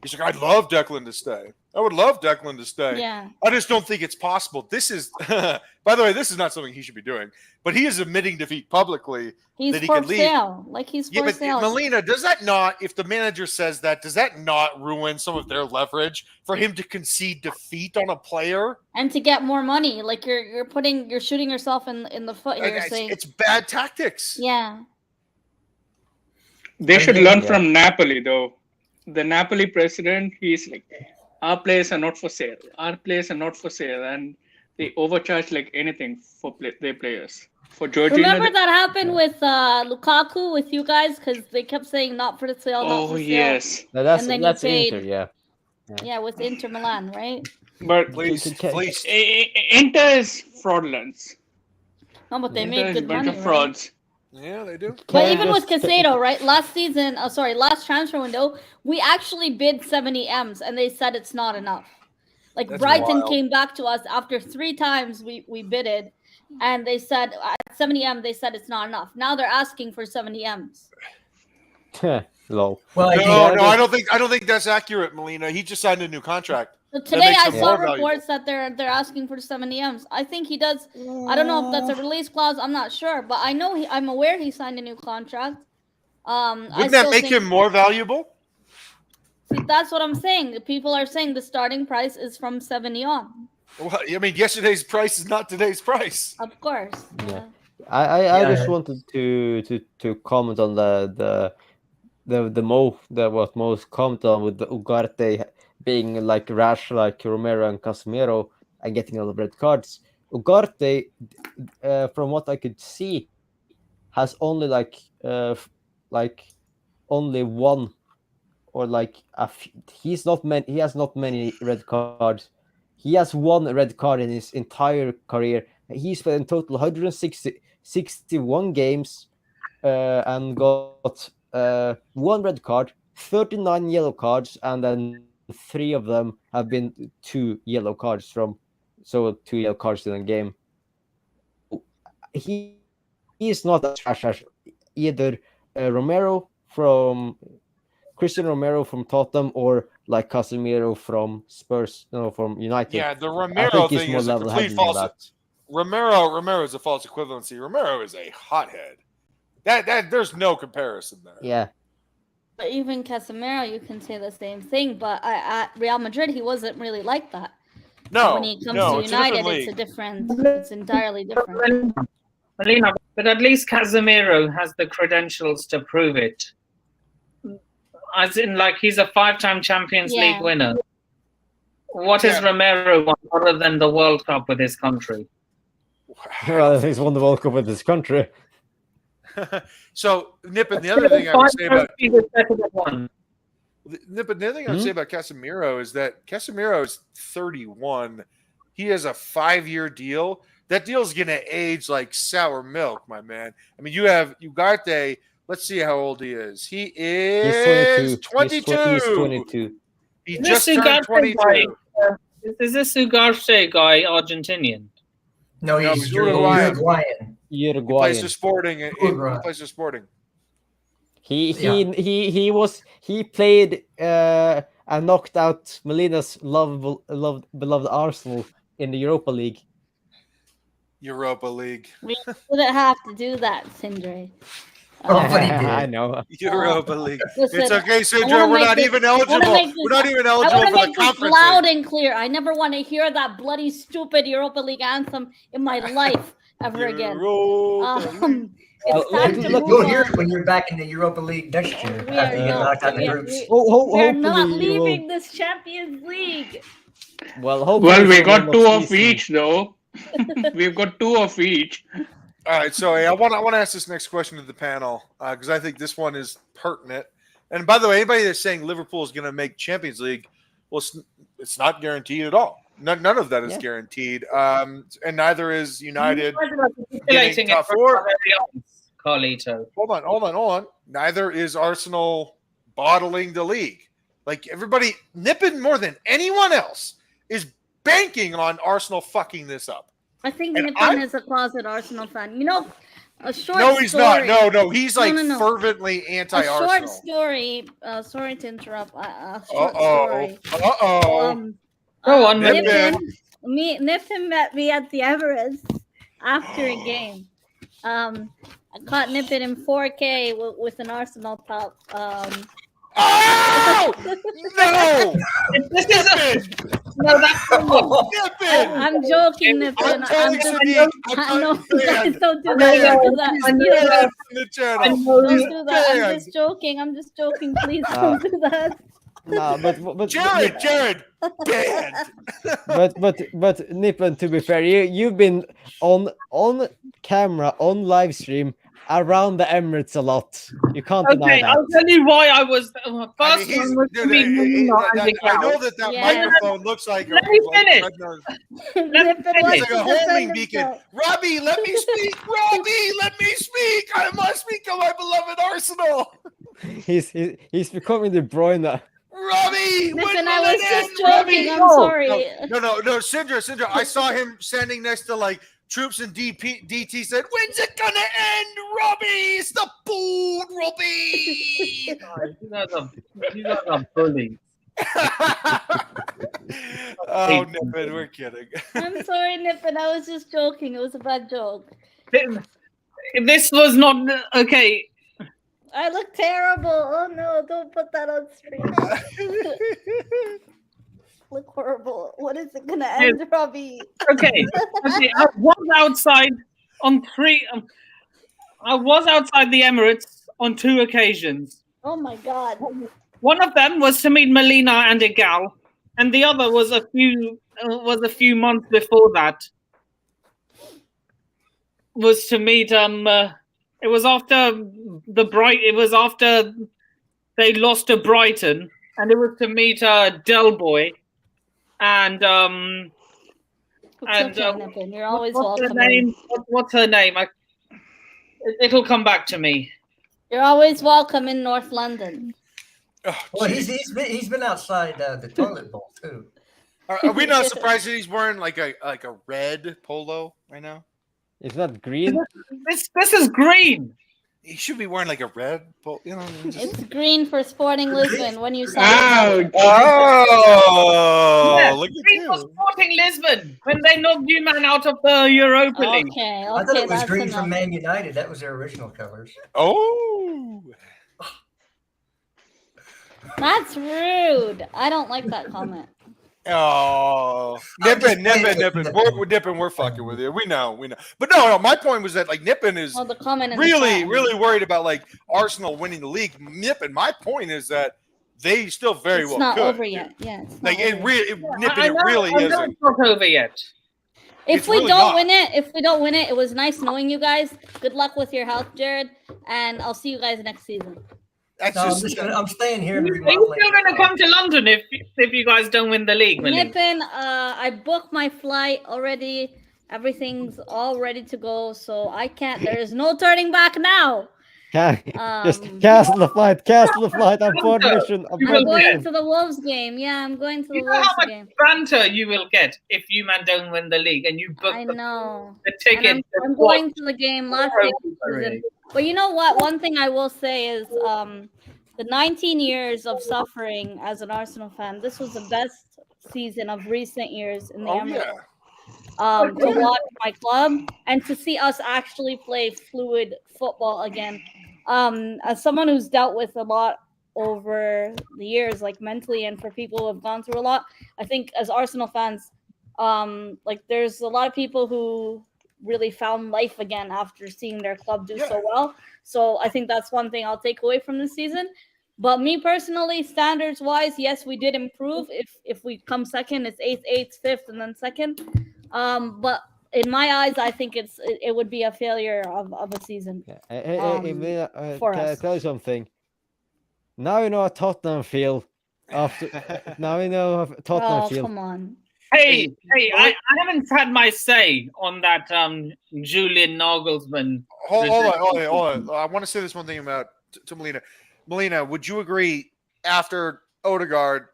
he's like, I'd love Declan to stay. I would love Declan to stay. Yeah. I just don't think it's possible. This is, by the way, this is not something he should be doing. But he is admitting defeat publicly. He's that he for could leave. sale. Like he's for sale. Melina, does that not, if the manager says that, does that not ruin some of their leverage for him to concede defeat on a player? And to get more money. Like you're shooting yourself in the foot here saying it's bad tactics. Yeah. They should learn from Napoli, though. The Napoli president, he's like, our players are not for sale. Our players are not for sale. And they overcharge like anything for their players. For Jorginho, remember that happened with Lukaku with you guys? Because they kept saying not for the sale, not for sale. Yes. No, that's And then that's you paid- Inter, yeah. Yeah, with Inter Milan, right? But Please. Inter is fraudulence. No, but they Inter made is a good bunch money, of right? frauds. Yeah, they do. But even with Casado, right? Last transfer window, we actually bid 70 M's and they said it's not enough. Like That's Brighton wild. came back to us after 3 times we bidded, and they said at 70 M they said it's not enough. Now they're asking for 70 M's. Low. Well, I think No, I don't think that's accurate, Melina. He just signed a new contract. So today makes I him saw more valuable. reports that they're asking for 70 M's. I think he does. I don't know if that's a release clause. I'm not sure, but I know I'm aware he signed a new contract. Wouldn't that make him more valuable? See, that's what I'm saying. The people are saying the starting price is from 70 on. Well, I mean, yesterday's price is not today's price. Of course. Yeah. I Yeah. just wanted to comment on what most comment on with the Ugarte being like rash like Romero and Casemiro and getting all the red cards. Ugarte, from what I could see, has only only one or like he has not many red cards. He has one red card in his entire career. He's played in total 161 games and got 1 red card, 39 yellow cards, and then 3 of them have been 2 yellow cards 2 yellow cards in a game. He is not as trash as either Christian Romero from Tottenham or like Casemiro from Spurs, from United. Yeah, the I Romero think he's thing more is a complete level-headed than false. that. Romero is a false equivalency. Romero is a hothead. That there's no comparison there. Yeah. But even Casemiro, you can say the same thing. But at Real Madrid, he wasn't really like that. No, When he comes no, to it's a different United, it's entirely different. Melina, but at least Casemiro has the credentials to prove it. As in, like, he's a 5-time Champions League winner. What has Romero won other than the World Cup with his country? Well, he's won the World Cup with his country. So, Nippon, the other thing I would say about Casemiro is that Casemiro is 31. He has a 5-year deal. That deal is going to age like sour milk, my man. I mean, you have Ugarte. Let's see how old he is. He is 22. He's 22. He just turned 22. Is this Ugarte guy Argentinian? No, No, he's he's Uruguayan. Uruguayan. He plays Uruguayan. for Sporting. He plays for Sporting. He played and knocked out Melina's beloved Arsenal in the Europa League. Europa League. We didn't have to do that, Sindre. Oh, but he did. I know. Europa League. Listen, It's okay, I Sindra. wanna We're make not this- even I wanna eligible. make this- We're not even I eligible want to for the make this conference. loud league. and clear. I never want to hear that bloody, stupid Europa League anthem in my life ever again. Europa League. It's time to look, move You'll hear it on. when you're back in the Europa League next year. We After are you get knocked out in the not. groups. We are not Hopefully you will. leaving this Champions League. Well, Well, we for got one 2 of season. each, though. We've got 2 of each. All right, so I want to ask this next question to the panel because I think this one is pertinent. And by the way, anybody that's saying Liverpool is going to make Champions League, well, it's not guaranteed at all. None of that is guaranteed, and neither is United. Getting top 4. Carlito. Hold on. Neither is Arsenal bottling the league. Like everybody, Nippon more than anyone else is banking on Arsenal fucking this up. I think And Nippon is a closet Arsenal fan. You know, a short No, he's story. not. No, he's like No. fervently A anti-Arsenal. short story. Sorry to interrupt. A short story. Go on, Nippon met me at the Emirates after a game. I caught Nippon in 4K with an Arsenal top. Oh no! This is no, that's Nippon! I'm joking, Nippon. I'm telling Sadiq. I know, I'm guys, don't do I that. know. Don't do that. He's Don't do banned that. from the channel. Don't do that. I'm banned. just joking. I'm just joking. Please don't do that. No, but Jared, banned. but Nippon, to be fair, you've been on camera, on live stream around the Emirates a lot. You can't deny okay. that. I'll tell you why I was. First he's- one was to dude, be Melina and I Miguel. know that Yeah. microphone looks like Let me finish. Nippon It's wants like to a homing defend beacon. himself. Robbie, let me speak. Robbie, let me speak. I must speak of my beloved Arsenal. He's becoming De Bruyne. Robbie, Nippon, when I will was it just end, joking. Robbie? I'm sorry. No, Sindra. I saw him standing next to like troops and DT said, when's it gonna end, Robbie? It's the boot, Robbie. You guys are bullies. Oh, Nippon, we're kidding. I'm sorry, Nippon. I was just joking. It was a bad joke. This was not okay. I look terrible. Oh no, don't put that on screen. Look horrible. What is it gonna end, Robbie? Okay. I was outside on three. I was outside the Emirates on 2 occasions. Oh my god. One of them was to meet Melina and Igal, and the other was a few months before that. Was to meet it was after they lost to Brighton, and it was to meet Del Boy and It's okay, Nippon. You're always what's her welcome. name? What's her name? It'll come back to me. You're always welcome in North London. Oh, Well, geez. he's been outside the toilet bowl too. Are we not surprised that he's wearing like a red polo right now? It's not green. This is green. He should be wearing like a red polo. You know, It's green for Sporting Lisbon when you saw Ouch. Oh, Yeah, look at green for you. Sporting Lisbon when they knocked you man out of the Europa League. Okay, I thought it was that's green enough. from Man United. That was their original colors. Oh. That's rude. I don't like that comment. Oh, I'm just Nippon. playing. We're Nippon. We're fucking with you. We know. But no. My point was that like Nippon is Well, the comment in the really, chat. really worried about like Arsenal winning the league. Nippon. My point is that they still very It's well not could. over yet. Yeah, it's not Like it over. really, Nippon. I It know really it's isn't. not over yet. If It's we really don't not. win it, it was nice knowing you guys. Good luck with your health, Jared, and I'll see you guys next season. That's No, just. I'm staying here and Are you remodeling. still going to come to London if you guys don't win the league, Melina? Nippon, I booked my flight already. Everything's all ready to go, so I can't. There is no turning back now. Just cancel the flight. Cancel the flight. I'm on mission. You I'm will going get. to the Wolves game. Yeah, I'm going to the You know Wolves how much game. banter you will get if you man don't win the league and you book I the know. ticket. And I'm going to the game last season. Sorry. But you know what? One thing I will say is the 19 years of suffering as an Arsenal fan, this was the best season of recent years in the Oh Emirates. yeah. To watch my club and to see us actually play fluid football again. As someone who's dealt with a lot over the years, like mentally, and for people who have gone through a lot, I think as Arsenal fans, like there's a lot of people who really found life again after seeing their club do so well. So I think that's one thing I'll take away from this season. But me personally, standards wise, yes, we did improve. If we come second, it's eighth, fifth, and then second. But in my eyes, I think it would be a failure of a season. For Can I us. tell you something? Now you know how Tottenham feel. Now you know how Tottenham Oh, feel. come on. Hey, I haven't had my say on that Julian Nagelsmann. Hold on. I want to say this one thing about to Melina. Melina, would you agree after Odegaard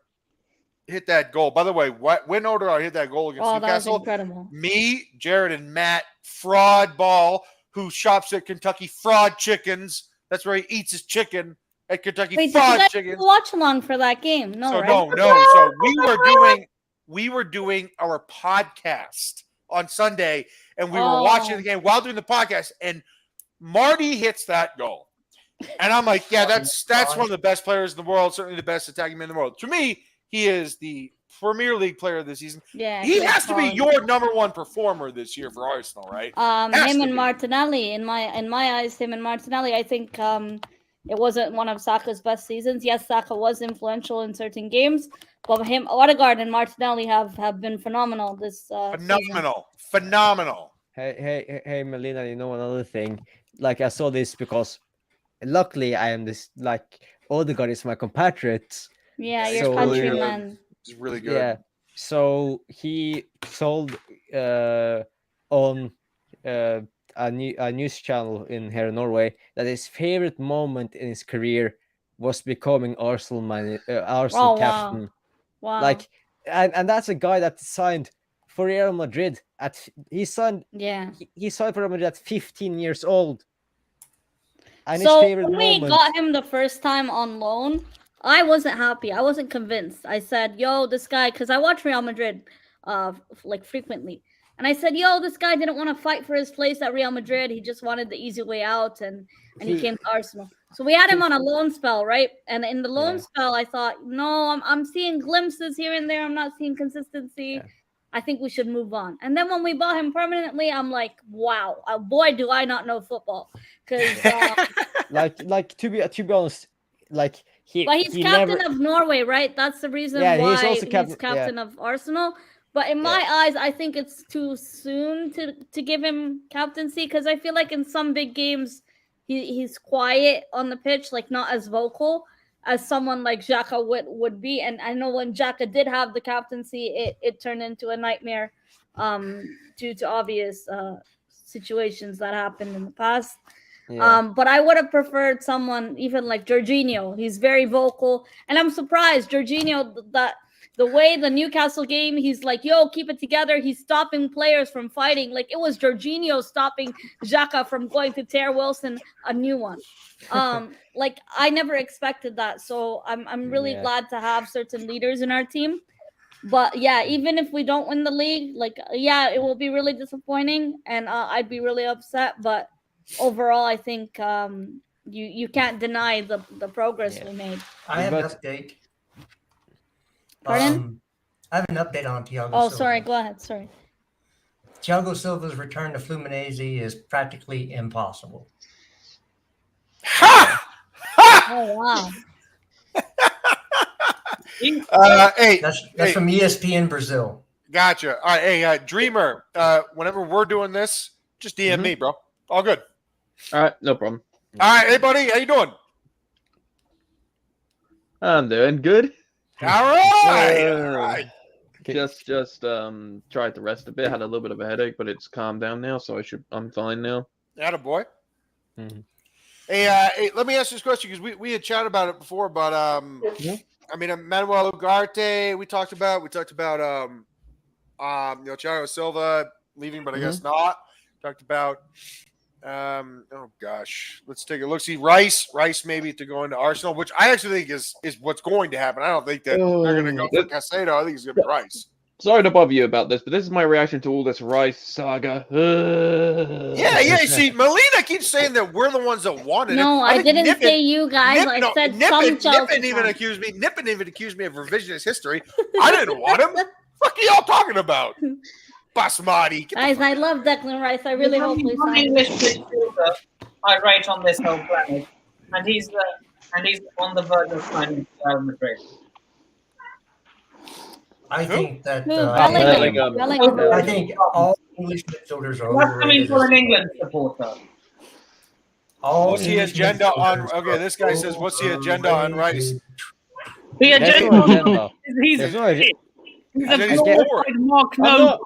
hit that goal? By the way, when Odegaard hit that goal against Oh, that was Newcastle, incredible. me, Jared, and Matt, fraud ball, who shops at Kentucky Fraud Chickens. That's where he eats his chicken at Kentucky Wait, did you Fried guys Chicken. watch along for that game? No, So right? no. So we were doing our podcast on Sunday, and we were watching the game while doing the podcast. And Marty hits that goal, and I'm like, yeah, that's one of the best players in the world, certainly the best attacking man in the world. To me, he is the Premier League player of the season. Yeah, he has to be your number one performer this year for Arsenal, right? Him and Martinelli, in my eyes, him and Martinelli. I think it wasn't one of Saka's best seasons. Yes, Saka was influential in certain games, but him, Odegaard, and Martinelli have been phenomenal this phenomenal. Hey, Melina, you know another thing? Like, I saw this because luckily I am this, like, Odegaard is my compatriot. Yeah, your countryman. It's really good. Yeah. So he told on a news channel in here in Norway that his favorite moment in his career was becoming Arsenal captain. Wow. Like, and that's a guy that signed for Real Madrid he signed for Real Madrid at 15 years old. And so his favorite when we moment, got him the first time on loan, I wasn't happy. I wasn't convinced. I said, yo, this guy, because I watch Real Madrid like frequently. And I said, yo, this guy didn't want to fight for his place at Real Madrid. He just wanted the easy way out, and he came to Arsenal. So we had him on a loan spell, right? And in the loan spell, I thought, no, I'm seeing glimpses here and there. I'm not seeing consistency. Yeah. I think we should move on. And then when we bought him permanently, I'm like, wow, boy, do I not know football. Because like to be honest, like he's captain of Norway, right? That's the reason why he's also captain of Arsenal. But in my eyes, I think it's too soon to give him captaincy, because I feel like in some big games he's quiet on the pitch, like not as vocal as someone like Xhaka would be. And I know when Xhaka did have the captaincy, it turned into a nightmare due to obvious situations that happened in the past. Yeah. But I would have preferred someone even like Jorginho. He's very vocal, and I'm surprised Jorginho, that the way the Newcastle game, he's like, yo, keep it together. He's stopping players from fighting. Like, it was Jorginho stopping Xhaka from going to tear Wilson a new one. Like, I never expected that. So I'm really glad to have certain leaders in our team. But yeah, even if we don't win the league, like, it will be really disappointing, and I'd be really upset. But overall, I think you can't deny the progress we made. I have an update. Pardon? I have an update on Thiago Silva. Oh, sorry. Go ahead. Sorry. Thiago Silva's return to Fluminense is practically impossible. Ha! Oh, wow. That's from ESPN Brazil. Gotcha. All right. Hey, Dreamer, whenever we're doing this, just DM me, bro. All good. All right. No problem. All right. Hey, buddy. How you doing? I'm doing good. All right. Just tried to rest a bit. Had a little bit of a headache, but it's calmed down now, so I'm fine now. Attaboy. Mm-hmm. Hey, let me ask you this question, because we had chatted about it before, but I mean, Manuel Ugarte, we talked about Thiago Silva leaving, but I guess not. Talked about oh gosh, let's take a look. See, Rice maybe to go into Arsenal, which I actually think is what's going to happen. I don't think that they're going to go for Caicedo. I think it's going to be Rice. Sorry to bother you about this, but this is my reaction to all this Rice saga. Yeah. See, Melina keeps saying that we're the ones that wanted it. No, I didn't say you guys. I said some Chelsea. Nippon even accused me of revisionist history. I didn't want him. What are y'all talking about? Basmati. Guys, I love Declan Rice. I really hope we sign English midfielder I rate on this whole planet, and he's on the verge of signing Real Madrid. I think that Bellingham. I think all English midfielders are What's coming overrated. for an England supporter? What's the agenda on? Okay, this guy says, "What's the agenda on Rice?" The agenda. He's And a then he's glorified bored. Mark I'm No. not,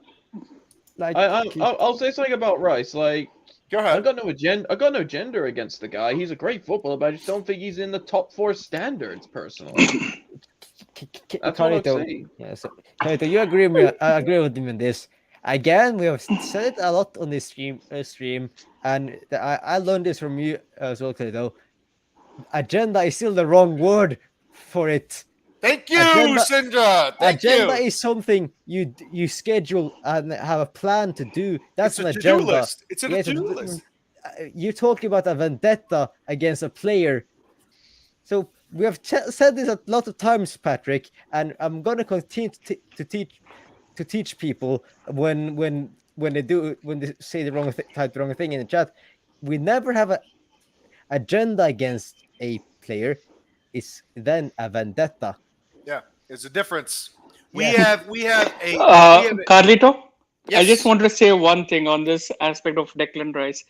Like, I'll say something about Rice. Like, Go I've ahead. got no agenda. I've got no gender against the guy. He's a great footballer, but I just don't think he's in the top 4 standards personally. That's what I'm Carito, saying. yeah, so Carito, you agree with me? I agree with him on this. Again, we have said it a lot on this stream, and I learned this from you as well, Carito. Agenda is still the wrong word for it. Thank you, Agenda- Syndra. Thank agenda you. is something you schedule and have a plan to do. That's It's an a to-do agenda. list. It's a Yeah, to-do list. You're talking about a vendetta against a player. So we have said this a lot of times, Patrick, and I'm gonna continue to teach people when they say the wrong type the wrong thing in the chat. We never have a agenda against a player. It's then a vendetta. Yeah, there's a difference. Yeah. We have a Carlito, I yes. just wanted to say one thing on this aspect of Declan Rice.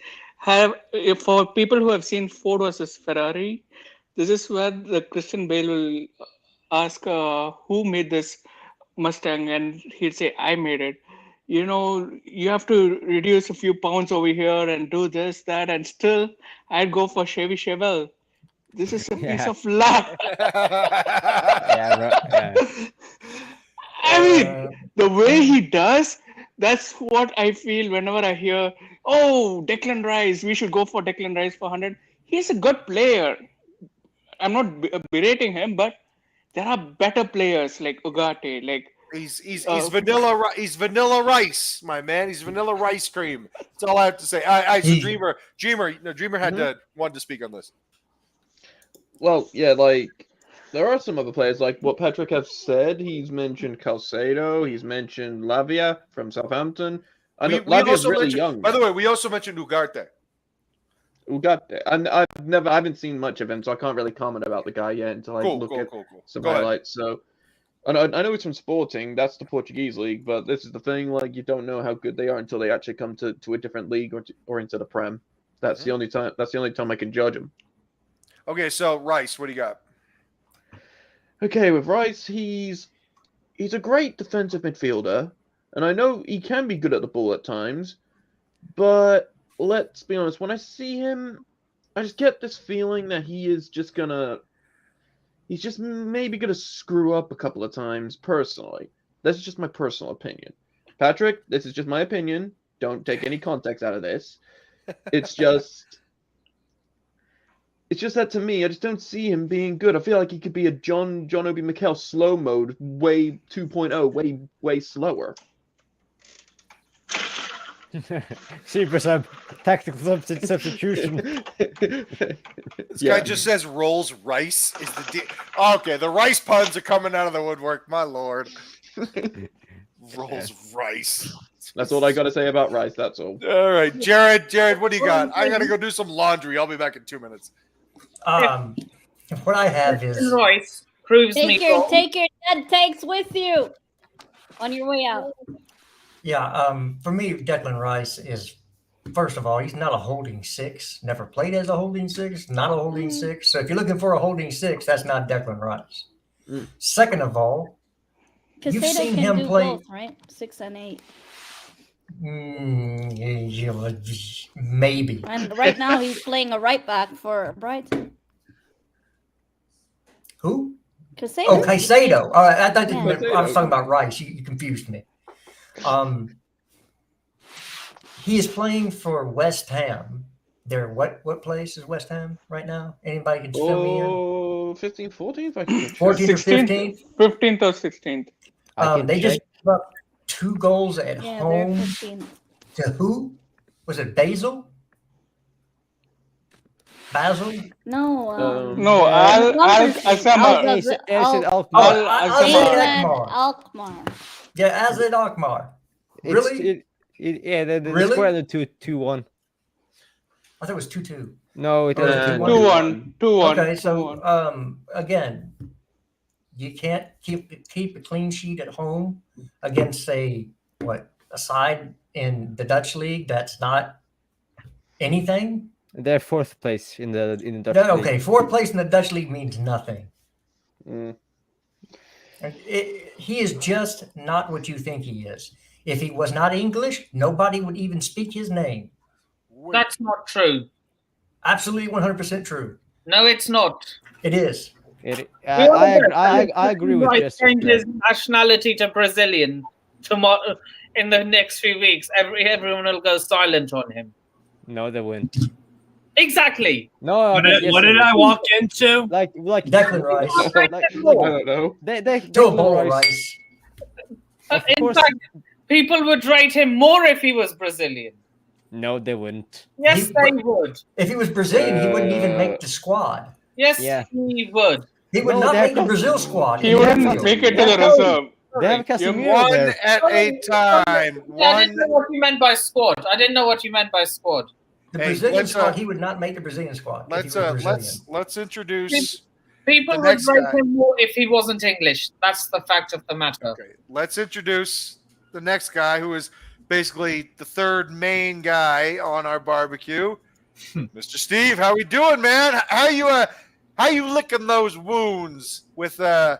For people who have seen Ford versus Ferrari, this is where the Christian Bale will ask who made this Mustang, and he'd say, "I made it." You know, you have to reduce a few pounds over here and do this, that, and still, I'd go for Chevy Chevelle. This is a piece Yeah. of luck. Yeah, right. I mean, the way he does, that's what I feel whenever I hear, oh, Declan Rice, we should go for Declan Rice for 100. He's a good player. I'm not berating him, but there are better players like Ugarte, like He's vanilla rice, my man. He's vanilla rice cream. That's all I have to say. So Dreamer had wanted to speak on this. Well, yeah, like there are some other players like what Patrick has said. He's mentioned Calcedo. He's mentioned Lavia from Southampton. I know Lavia's really young. By the way, we also mentioned Ugarte. Ugarte, and I haven't seen much of him, so I can't really comment about the guy yet until I look at some highlights. So, I know he's from Sporting. That's the Portuguese league, but this is the thing: like you don't know how good they are until they actually come to a different league or into the Prem. That's the only time. That's the only time I can judge him. Okay, so Rice, what do you got? Okay, with Rice, he's a great defensive midfielder, and I know he can be good at the ball at times, but let's be honest, when I see him, I just get this feeling that he's just maybe gonna screw up a couple of times personally. That's just my personal opinion. Patrick, this is just my opinion. Don't take any context out of this. It's just that to me, I just don't see him being good. I feel like he could be a John Obi Mikel slow mode, way 2.0, way slower. 3% tactical substitution. This guy just says Rolls Rice is okay, the rice puns are coming out of the woodwork. My lord. Rolls Rice. That's all I got to say about Rice. That's all. All right, Jared, what do you got? I gotta go do some laundry. I'll be back in 2 minutes. What I have is Royce proves Take me your wrong. dead takes with you on your way out. for me, Declan Rice is, first of all, he's not a holding six. Never played as a holding six. Not a holding six. So if you're looking for a holding six, that's not Declan Rice. Second of all, you've Casado seen can him do play. both, right? 6 and 8. Maybe. And right now he's playing a right back for Brighton. Who? Casado. Oh, Caicedo. I thought you meant, Caicedo. I was talking about Rice. You confused me. He is playing for West Ham. They're what place is West Ham right now? Anybody can fill me in? 15th, 14th? I can 14th or 15th? 15th or 16th. They just gave up 2 goals at Yeah, they're home 15. to who? Was it Basil? Basil? No. No, Alkmaar. Alkmaar. Yeah, Azad Alkmaar. Really? The score ended 2-1. I thought it was 2-2. No, it was 2-1. 2-1. Okay, so again, you can't keep a clean sheet at home against a side in the Dutch league that's not anything. They're 4th place in the Dutch league. Okay, 4th place in the Dutch league means nothing. And He is just not what you think he is. If he was not English, nobody would even speak his name. That's not true. Absolutely 100% true. No, it's not. It is. I agree with Jesse. Change his nationality to Brazilian tomorrow. In the next few weeks, everyone will go silent on him. No, they won't. Exactly. No. What did I walk into? Like Declan Rice. I don't know. Declan Rice. In fact, people would rate him more if he was Brazilian. No, they wouldn't. Yes, they would. If he was Brazilian, he wouldn't even make the squad. Yes, he would. He would not make the Brazil squad. He wouldn't make it to the reserve. They have Casemiro One there. at a time. I didn't know what you meant by squad. The Hey, Brazilian squad, he would not make the Brazilian squad. Let's introduce. People The would next rate guy. him more if he wasn't English. That's the fact of the matter. Okay, let's introduce the next guy, who is basically the third main guy on our barbecue, Mr. Steve. How we doing, man? How you licking those wounds with your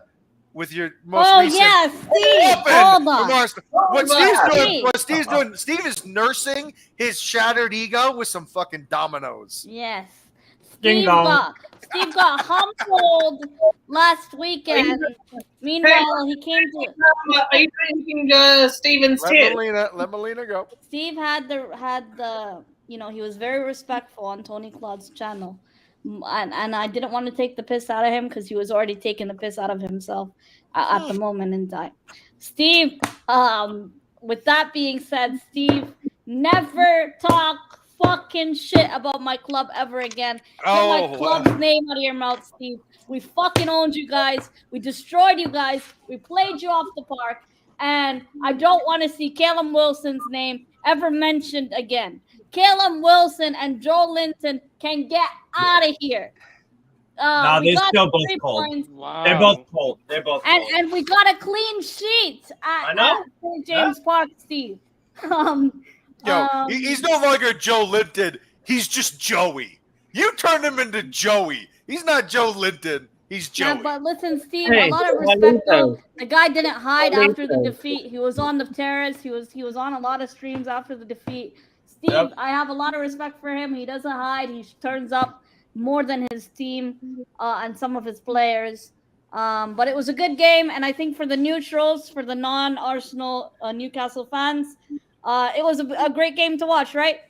most recent yeah, Steve, weapon hold on. from Arsenal? What Steve's Steve. doing? Steve is nursing his shattered ego with some fucking dominoes. Yes. Ding Steve dong. got humbled last weekend. Meanwhile, he came to. Are you drinking Steven's tea? Let Melina go. Steve had the he was very respectful on Tony Claude's channel, and I didn't want to take the piss out of him because he was already taking the piss out of himself at the moment in time. Steve, with that being said, Steve, never talk fucking shit about my club ever again. Get my club's name out of your mouth, Steve. We fucking owned you guys. We destroyed you guys. We played you off the park. And I don't want to see Callum Wilson's name ever mentioned again. Callum Wilson and Joe Linton can get out of here. No, they're still both cold. Wow. They're both cold. And we got a clean sheet at St. James Park, Steve. He's no longer Joe Linton. He's just Joey. You turned him into Joey. He's not Joe Linton. He's Joey. Yeah, but listen, Steve, a lot of respect though. The guy didn't hide after the defeat. He was on the terrace. He was on a lot of streams after the defeat. Steve, I have a lot of respect for him. He doesn't hide. He turns up more than his team and some of his players. But it was a good game, and I think for the neutrals, for the non-Arsenal Newcastle fans, it was a great game to watch, right?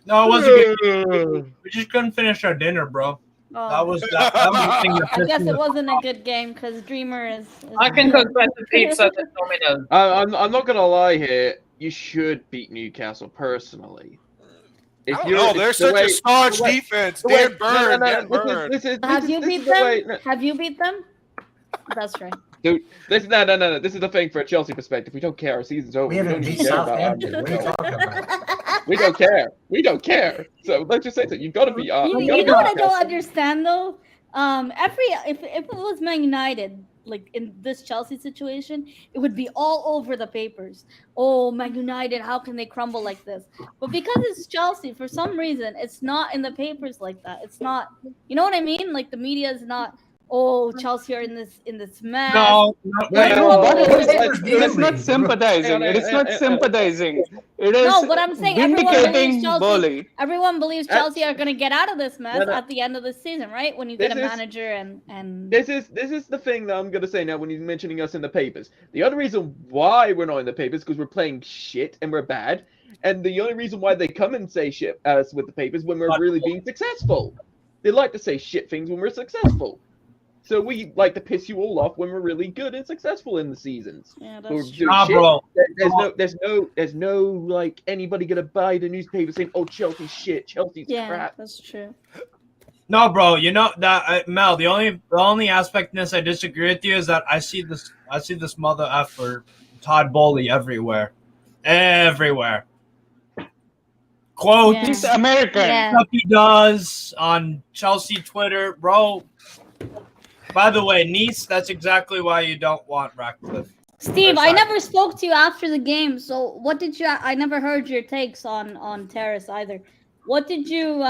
No, it wasn't a good game. We just couldn't finish our dinner, bro. Oh. That was the thing that I guess it wasn't a good game because Dreamer is I can cook better pizza than Domino's. I'm not gonna lie here. You should beat Newcastle personally. I don't know. They're such a staunch defense. Dan Burn. Have you beat them? Have you beat them? That's right. Dude, this is the thing for a Chelsea perspective. We don't care. Our season's over. We haven't beat Southampton. What are you talking about? We don't care. We don't care. So let's just say that you've got to be. You know what I don't understand though? If it was Man United, like in this Chelsea situation, it would be all over the papers. Oh, Man United, how can they crumble like this? But because it's Chelsea, for some reason, it's not in the papers like that. It's not. You know what I mean? Like the media is not. Oh, Chelsea are in this mess. It's not sympathizing. It's not sympathizing. It is but I'm saying everyone believes Chelsea. Chelsea are going to get out of this mess at the end of the season, right? When you get a manager and this is the thing that I'm going to say now when he's mentioning us in the papers. The only reason why we're not in the papers is because we're playing shit and we're bad, and the only reason why they come and say shit us with the papers when we're really being successful. They like to say shit things when we're successful. So we like to piss you all off when we're really good and successful in the seasons. Yeah, that's true. Bro. There's no like anybody gonna buy the newspaper saying, "Oh, Chelsea's shit, Chelsea's crap." Yeah, that's true. No, bro. You know that Mel. The only aspect in this I disagree with you is that I see this mother effer Todd Bowley everywhere. Quote. He's American. Yeah. Stuff he does on Chelsea Twitter, bro. By the way, Nice, that's exactly why you don't want Ratcliffe. Steve, I never spoke to you after the game, so what did you? I never heard your takes on Terrace either. What did you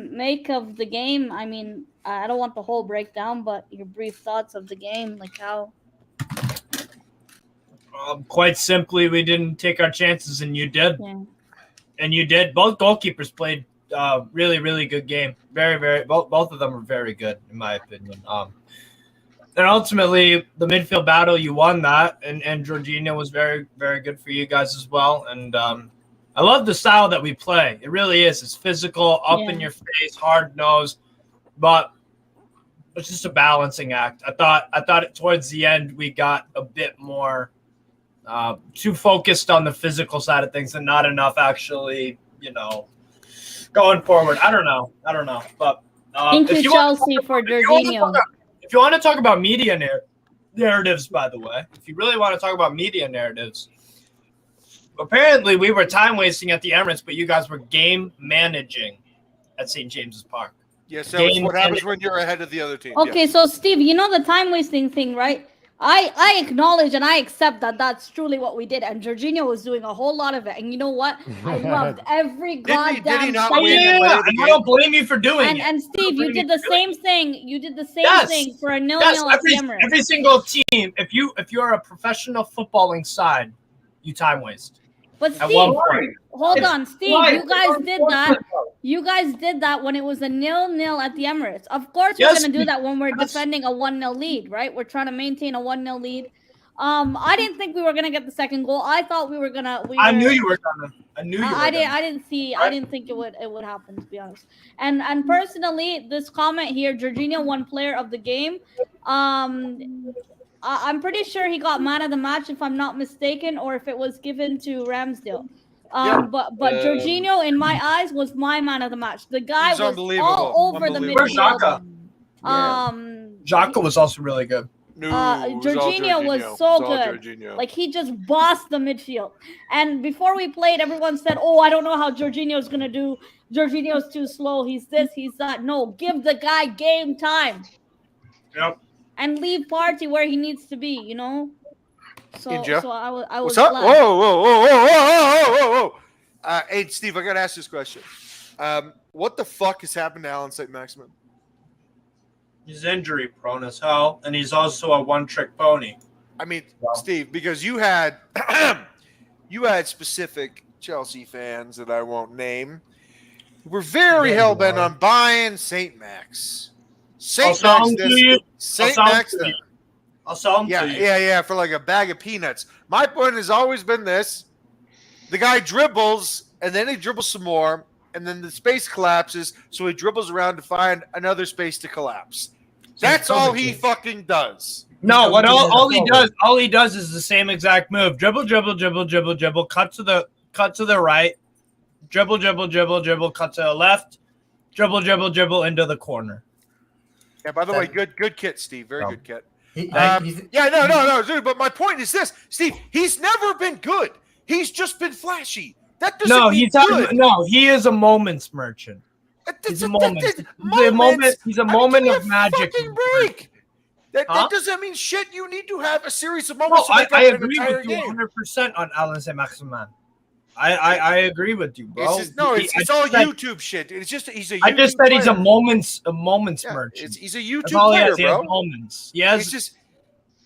make of the game? I mean, I don't want the whole breakdown, but your brief thoughts of the game, like how. Quite simply, we didn't take our chances, and you did. Yeah. And you did. Both goalkeepers played really, really good game. Very, very. Both of them were very good, in my opinion. And ultimately, the midfield battle, you won that, and Jorginho was very, very good for you guys as well. And I love the style that we play. It really is. It's physical, up in your face, hard nose, but it's just a balancing act. I thought towards the end we got a bit more too focused on the physical side of things and not enough actually, going forward. I don't know. But thank you, Chelsea, for Jorginho. If you want to talk about media narratives, by the way, if you really want to talk about media narratives, apparently we were time wasting at the Emirates, but you guys were game managing at St. James's Park. Yes, that's what happens when you're ahead of the other team. Okay, so Steve, the time wasting thing, right? I acknowledge and I accept that that's truly what we did, and Jorginho was doing a whole lot of it. And you know what? I loved every goddamn. Did he not win? Yeah, I don't blame you for doing it. And Steve, you did the same thing. You did the same thing for a 0-0 at the Emirates. Every single team, if you're a professional footballing side, you time waste. But Steve, hold on, Steve. You guys did that. You guys did that when it was a 0-0 at the Emirates. Of course, we're going to do that when we're defending a 1-0 lead, right? We're trying to maintain a 1-0 lead. I didn't think we were going to get the second goal. I thought we were going to. I knew you were going to. I knew you were I didn't think it would happen, to be honest. And personally, this comment here, Jorginho won player of the game. I'm pretty sure he got man of the match, if I'm not mistaken, or if it was given to Ramsdale. But Jorginho, in my eyes, was my man of the match. The guy was all over the midfield. Where's Xhaka? Xhaka was also really good. Jorginho was so good. Jorginho. Like, he just bossed the midfield. And before we played, everyone said, "Oh, I don't know how Jorginho's gonna do. Jorginho's too slow. He's this, he's that." No, give the guy game time. Yep. And leave Party where he needs to be, So I was. What's up? Glad. Whoa. Hey, Steve, I got to ask this question. What the fuck has happened to Alan St. Maximin? He's injury prone as hell, and he's also a one-trick pony. I mean, Steve, because you had specific Chelsea fans that I won't name who were very hell-bent on buying St. Max. St. Max this. St. Max that. I'll sell him to you. Yeah, for like a bag of peanuts. My point has always been this. The guy dribbles, and then he dribbles some more, and then the space collapses, so he dribbles around to find another space to collapse. That's all he fucking does. No, what all he does is the same exact move. Dribble, cut to the right, dribble, cut to the left, dribble into the corner. Yeah, by the way, good kit, Steve. Very good kit. No, dude. But my point is this, Steve. He's never been good. He's just been flashy. That doesn't mean good. He is a moments merchant. He's a moment. He's a moment of magic. Break. That doesn't mean shit. You need to have a series of moments. No, I agree with you 100% on Alan St. Maximin. I agree with you, bro. It's all YouTube shit. It's just he's a. I just said he's a moments merchant. He's a YouTube player, bro. Moments. Yes. It's just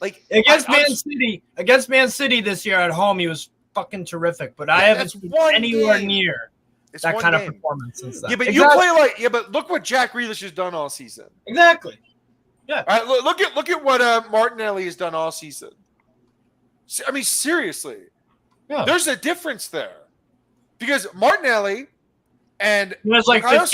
like against Man City this year at home, he was fucking terrific. But I haven't seen anywhere near that kind of performance since then. Yeah, but you play but look what Jack Grealish has done all season. Exactly. Yeah. All right, look at what Martinelli has done all season. I mean, seriously. Yeah. There's a difference there. Because Martinelli and Bukayo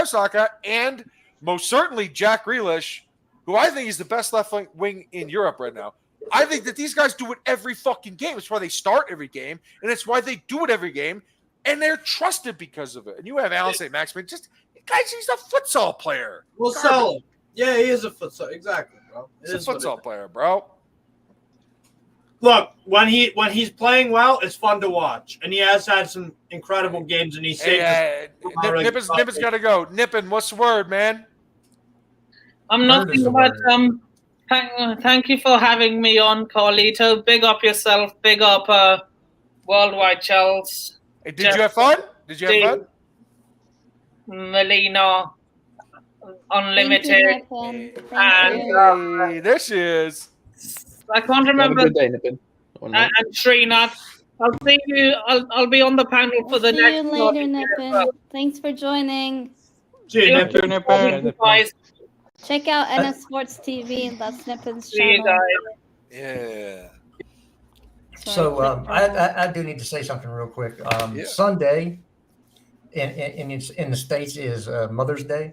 Saka and most certainly Jack Grealish, who I think is the best left wing in Europe right now. I think that these guys do it every fucking game. It's why they start every game, and it's why they do it every game, and they're trusted because of it. And you have Alan St. Maximin, he's a futsal player. We'll sell him. Yeah, he is a futsal. Exactly, bro. He's a futsal player, bro. Look, when he's playing well, it's fun to watch, and he has had some incredible games, and he's saved. Nippin's got to go. Nippin, what's the word, man? I'm nothing but thank you for having me on, Carlito. Big up yourself. Big up WorldWideChels. Hey, did you have fun? Melina. Unlimited. Thank you, And Hey, there she is. I can't Have a remember. good day, Nippon. And Srinath. I'll see you. I'll be on the panel for the See next you later, tournament as Nippon. well. Thanks for joining. See you, Thank you, Nippon. Nippon. Guys, Check out NS Sports TV. That's Nippon's see you channel. guys. Yeah. So I do need to say something real quick. Yeah. Sunday in the States is Mother's Day.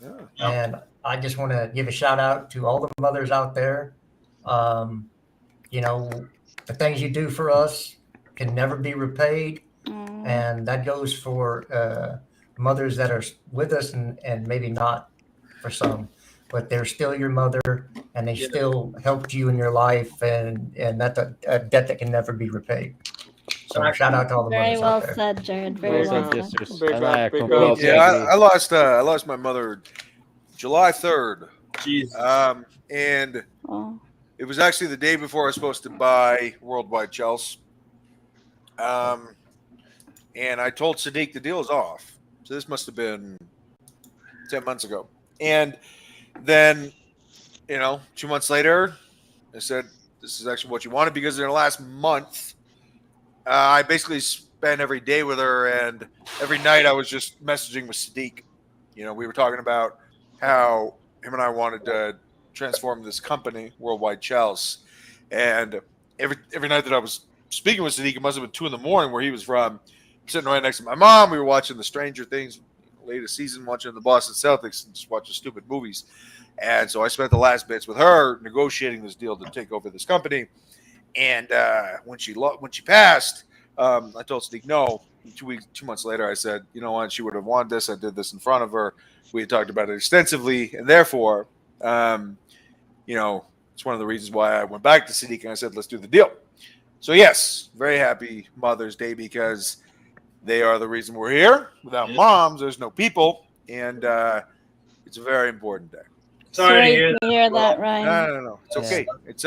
Yeah. And I just want to give a shout out to all the mothers out there. You know, the things you do for us can never be repaid. And that goes for mothers that are with us and maybe not for some, but they're still your mother and they still helped you in your life. And that's a debt that can never be repaid. So shout out to all the Very mothers well out there. said, Jared. Very well said. Yeah, I lost my mother July 3rd. Jeez. And it was actually the day before I was supposed to buy WorldWideChels. And I told Sadiq the deal is off. So this must have been 10 months ago. And then, 2 months later, I said, this is actually what you wanted, because in the last month, I basically spent every day with her, and every night I was just messaging with Sadiq. We were talking about how him and I wanted to transform this company, WorldWideChels. And every night that I was speaking with Sadiq, it must have been 2 a.m, where he was from, sitting right next to my mom. We were watching the Stranger Things latest season, watching the Boston Celtics, and just watching stupid movies. And so I spent the last bits with her negotiating this deal to take over this company. And when she passed, I told Sadiq no. 2 months later, I said, you know what? She would have wanted this. I did this in front of her. We had talked about it extensively, and therefore, it's one of the reasons why I went back to Sadiq and I said, let's do the deal. So yes, very happy Mother's Day, because they are the reason we're here. Without moms, there's no people, and it's a very important day. Sorry to hear that, Ryan. No. It's okay. It's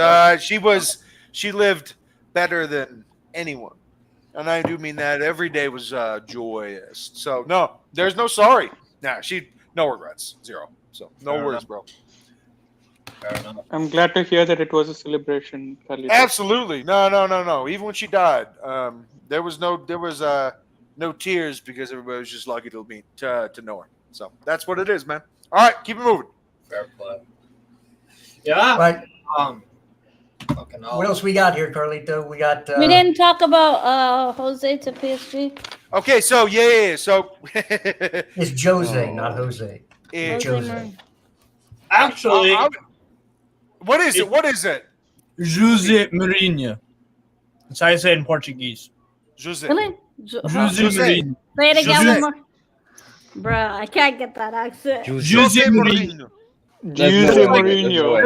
she lived better than anyone, and I do mean that. Every day was joyous. So no, there's no sorry. No regrets, 0. So no worries, bro. I'm glad to hear that it was a celebration. Absolutely. No. Even when she died, there was no tears, because everybody was just lucky to meet to know her. So that's what it is, man. All right, keep it moving. Fair play. Yeah. Right. What else we got here, Carlito? We got. We didn't talk about Jose to PSG. Okay, so yeah. So it's Jose, not Jose. It's Jose. Actually, what is it? What is it? Jose Mourinho. That's how you say it in Portuguese. Jose. Really? Jose Mourinho. Say it again Jose. one more. Bruh, I can't get that accent. Jose Mourinho. Jose Mourinho.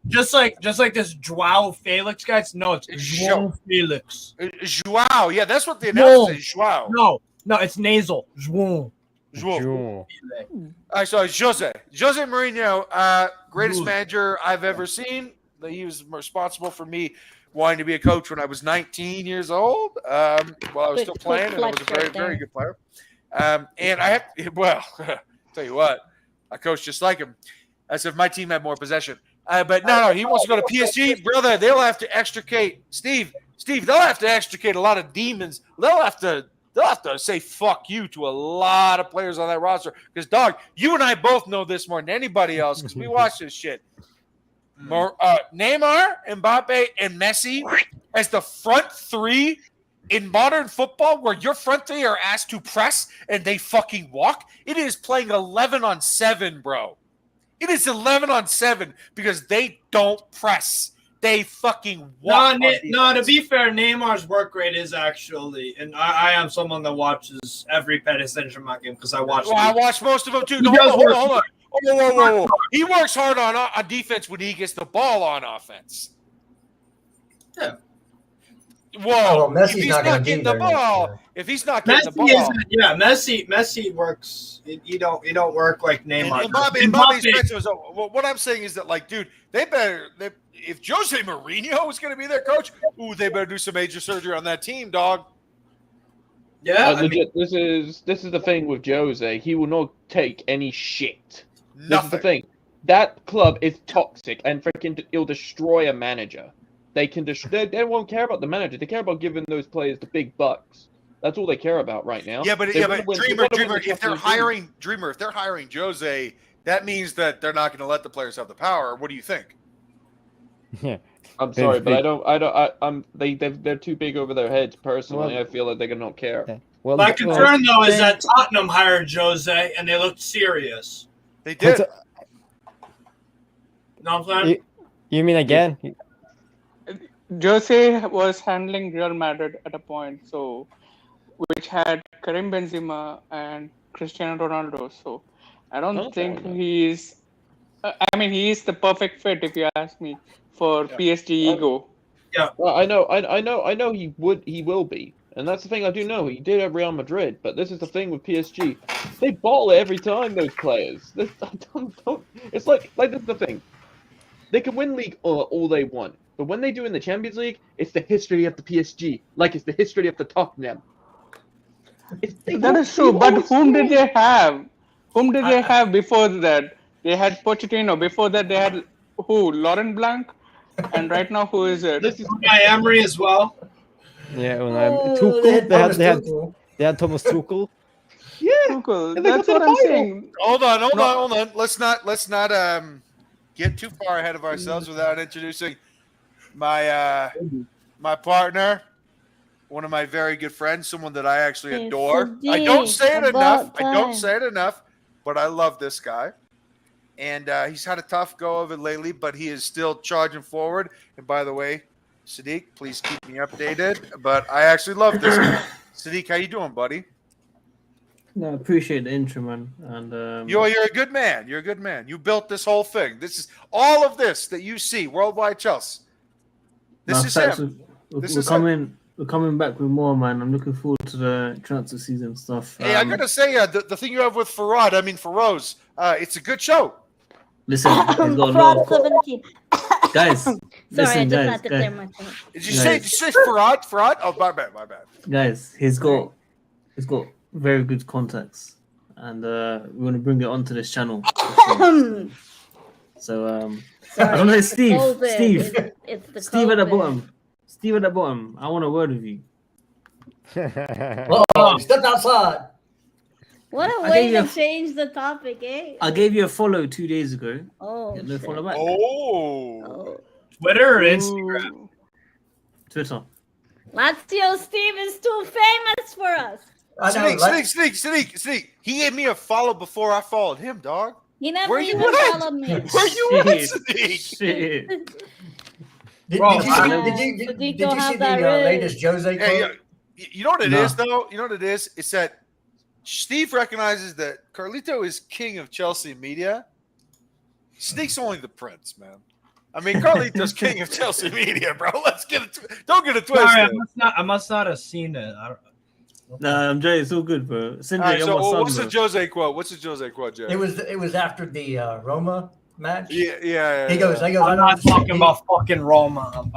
Just like this Joao Felix guy. No, it's Joao Felix. Joao. Yeah, that's what the announcer is. Joao. No, it's nasal. Joao. All right, so Jose Mourinho, greatest manager I've ever seen. He was responsible for me wanting to be a coach when I was 19 years old, while I was still playing, and I was a very, very good player. And I tell you what, I coached just like him, as if my team had more possession. But no, he wants to go to PSG, brother. They'll have to extricate Steve. They'll have to extricate a lot of demons. They'll have to say fuck you to a lot of players on that roster. Because, dog, you and I both know this more than anybody else, because we watch this shit. Neymar, Mbappe, and Messi as the front three in modern football, where your front three are asked to press and they fucking walk. It is playing 11-on-7, bro. It is 11-on-7 because they don't press. They fucking walk. No, to be fair, Neymar's work rate is actually, and I am someone that watches every Paris Saint-Germain game because I watch. Well, I watch most of them too. No, hold on. Whoa. He works hard on defense when he gets the ball on offense. Yeah. Whoa, Messi's if he's not not getting the ball, Messi works. You don't work like Neymar. And Bobby's expensive. So what I'm saying is that, like, dude, if Jose Mourinho is going to be their coach, they better do some major surgery on that team, dog. Yeah, legit. This is the thing with Jose. He will not take any shit. Nothing. This is the thing. That club is toxic and freaking it'll destroy a manager. They won't care about the manager. They care about giving those players the big bucks. That's all they care about right now. Yeah, but Dreamer, if they're hiring Jose, that means that they're not going to let the players have the power. What do you think? Yeah. I'm sorry, but they're too big over their heads. Personally, I feel like they're gonna not care. Yeah. Well, my concern though is that Tottenham hired Jose and they looked serious. They did. No, I'm saying. You mean again? Jose was handling Real Madrid at a point, so which had Karim Benzema and Cristiano Ronaldo. So I don't think he's. I mean, he is the perfect fit, if you ask me, for PSG ego. Yeah. Well, I know he will be, and that's the thing. I do know he did at Real Madrid, but this is the thing with PSG. They ball every time, those players. It's like this is the thing. They can win league all they want, but when they do in the Champions League, it's the history of the PSG, like it's the history of the Tottenham. That is true, but whom did they have? Whom did they have before that? They had Pochettino. Before that, they had who? Laurent Blanc. And right now, who is it? This is Emery as well. Yeah, Tuchel. They had Thomas Tuchel. Yeah, Tuchel. That's what I'm saying. Hold on. Let's not get too far ahead of ourselves without introducing my partner, one of my very good friends, someone that I actually adore. I don't say it enough, but I love this guy. And he's had a tough go of it lately, but he is still charging forward. And by the way, Sadiq, please keep me updated. But I actually love this guy. Sadiq, how you doing, buddy? No, I appreciate the intro, man. And you're a good man. You're a good man. You built this whole thing. This is all of this that you see, WorldWideChels. This is him. We're coming back with more, man. I'm looking forward to the transfer season stuff. Hey, I gotta say, the thing you have with Feroz, it's a good show. Listen, he's got a lot of... Guys, sorry, listen, I just guys, had to clear my throat. Did you say Farad? Oh, my bad. Guys, he's got very good contacts, and we want to bring it onto this channel. So I don't know, Steve at the bottom. Steve at the bottom. I want a word with you. Step outside. What a way to change the topic, eh? I gave you a follow 2 days ago. Oh. No follow back. Oh. Twitter or Instagram? Twitter. Lazio Steve is too famous for us. Sadiq. He gave me a follow before I followed him, dog. He never even followed me. Where you at, Sadiq? Shit. Did you see the latest Jose quote? Hey, you know what it is, though? You know what it is? It's that Steve recognizes that Carlito is king of Chelsea media. Sneak's only the prince, man. I mean, Carlito's king of Chelsea media, bro. Don't get it twisted. Sorry, I must not have seen it. Nah, I'm Jay. It's all good, bro. Right, so what's the Jose quote? What's the Jose quote, Jay? It was after the Roma match. Yeah. He goes. I'm not talking about fucking Roma.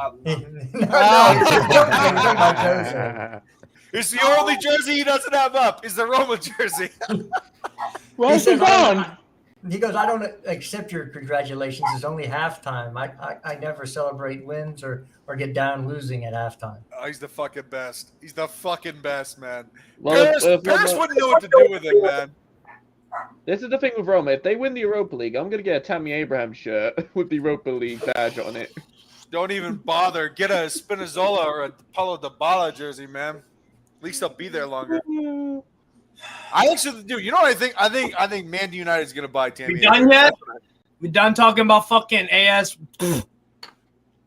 It's the only jersey he doesn't have up. Is the Roma jersey. Where's he gone? He goes, I don't accept your congratulations. It's only halftime. I never celebrate wins or get down losing at halftime. Oh, he's the fucking best. He's the fucking best, man. Paris wouldn't know what to do with it, man. This is the thing with Roma. If they win the Europa League, I'm going to get a Tammy Abraham shirt with the Europa League badge on it. Don't even bother. Get a Spinazzola or a Paulo Dybala jersey, man. At least they'll be there longer. I actually do. You know what I think? I think Man United is going to buy Tammy. We done yet? We done talking about fucking AS?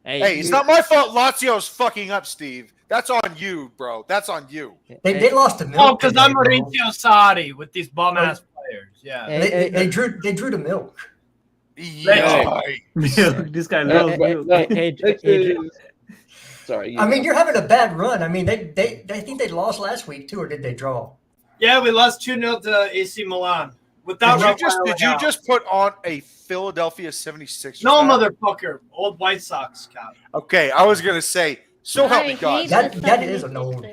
Hey, it's not my fault Lazio's fucking up, Steve. That's on you, bro. That's on you. They lost to Milk. Oh, because I'm Maurizio Sarri with these bum-ass players. Yeah. They drew to Milk. Yeah. This guy loves Milk. Sorry. I mean, you're having a bad run. I mean, they think they lost last week too, or did they draw? Yeah, we lost 2-0 to AC Milan. Did you just put on a Philadelphia 76ers? No, motherfucker. Old White Sox cap. Okay, I was gonna say So help me God. That is an old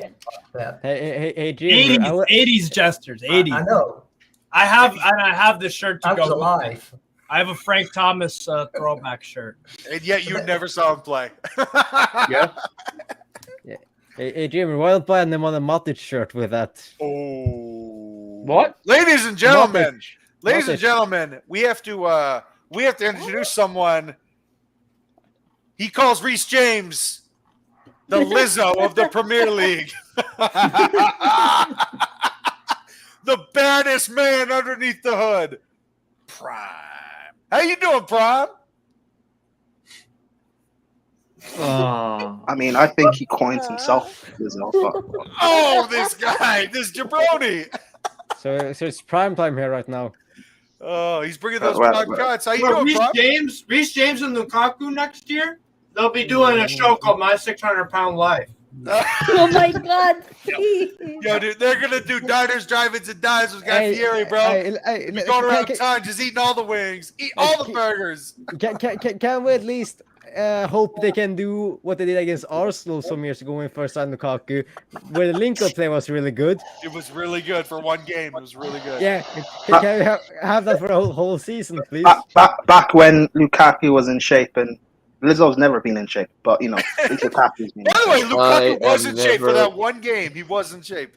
that. Hey, Jim. 80s jesters. 80s. I know. I have the shirt to I go. was alive. I have a Frank Thomas throwback shirt. And yet you never saw him play. Yeah. Hey, Jim, why not buy them on a Matic shirt with that? Oh. What? Ladies and gentlemen, Matic. we have to introduce someone. He calls Reece James the Lizzo of the Premier League. The baddest man underneath the hood. Prime. How you doing, Prime? I mean, I think he coins himself Lizzo. Oh, this guy, this jabroni. So it's prime time here right now. Oh, he's bringing those prime cuts. How you doing, Prime? Reece James and Lukaku next year, they'll be doing a show called My 600-Pound Life. Oh my God! Yo, dude, they're gonna do diners, drive-ins, and dives with Guy Fieri, bro. He's going around town, just eating all the wings, eat all the burgers. Can we at least hope they can do what they did against Arsenal some years ago when we first signed Lukaku, where the link-up play was really good? It was really good for one game. It was really good. Yeah, can we have that for a whole season, please? Back when Lukaku was in shape, and Lizzo's never been in shape, but you know, Lukaku's been. By the way, Lukaku was in shape for that one game. He was in shape.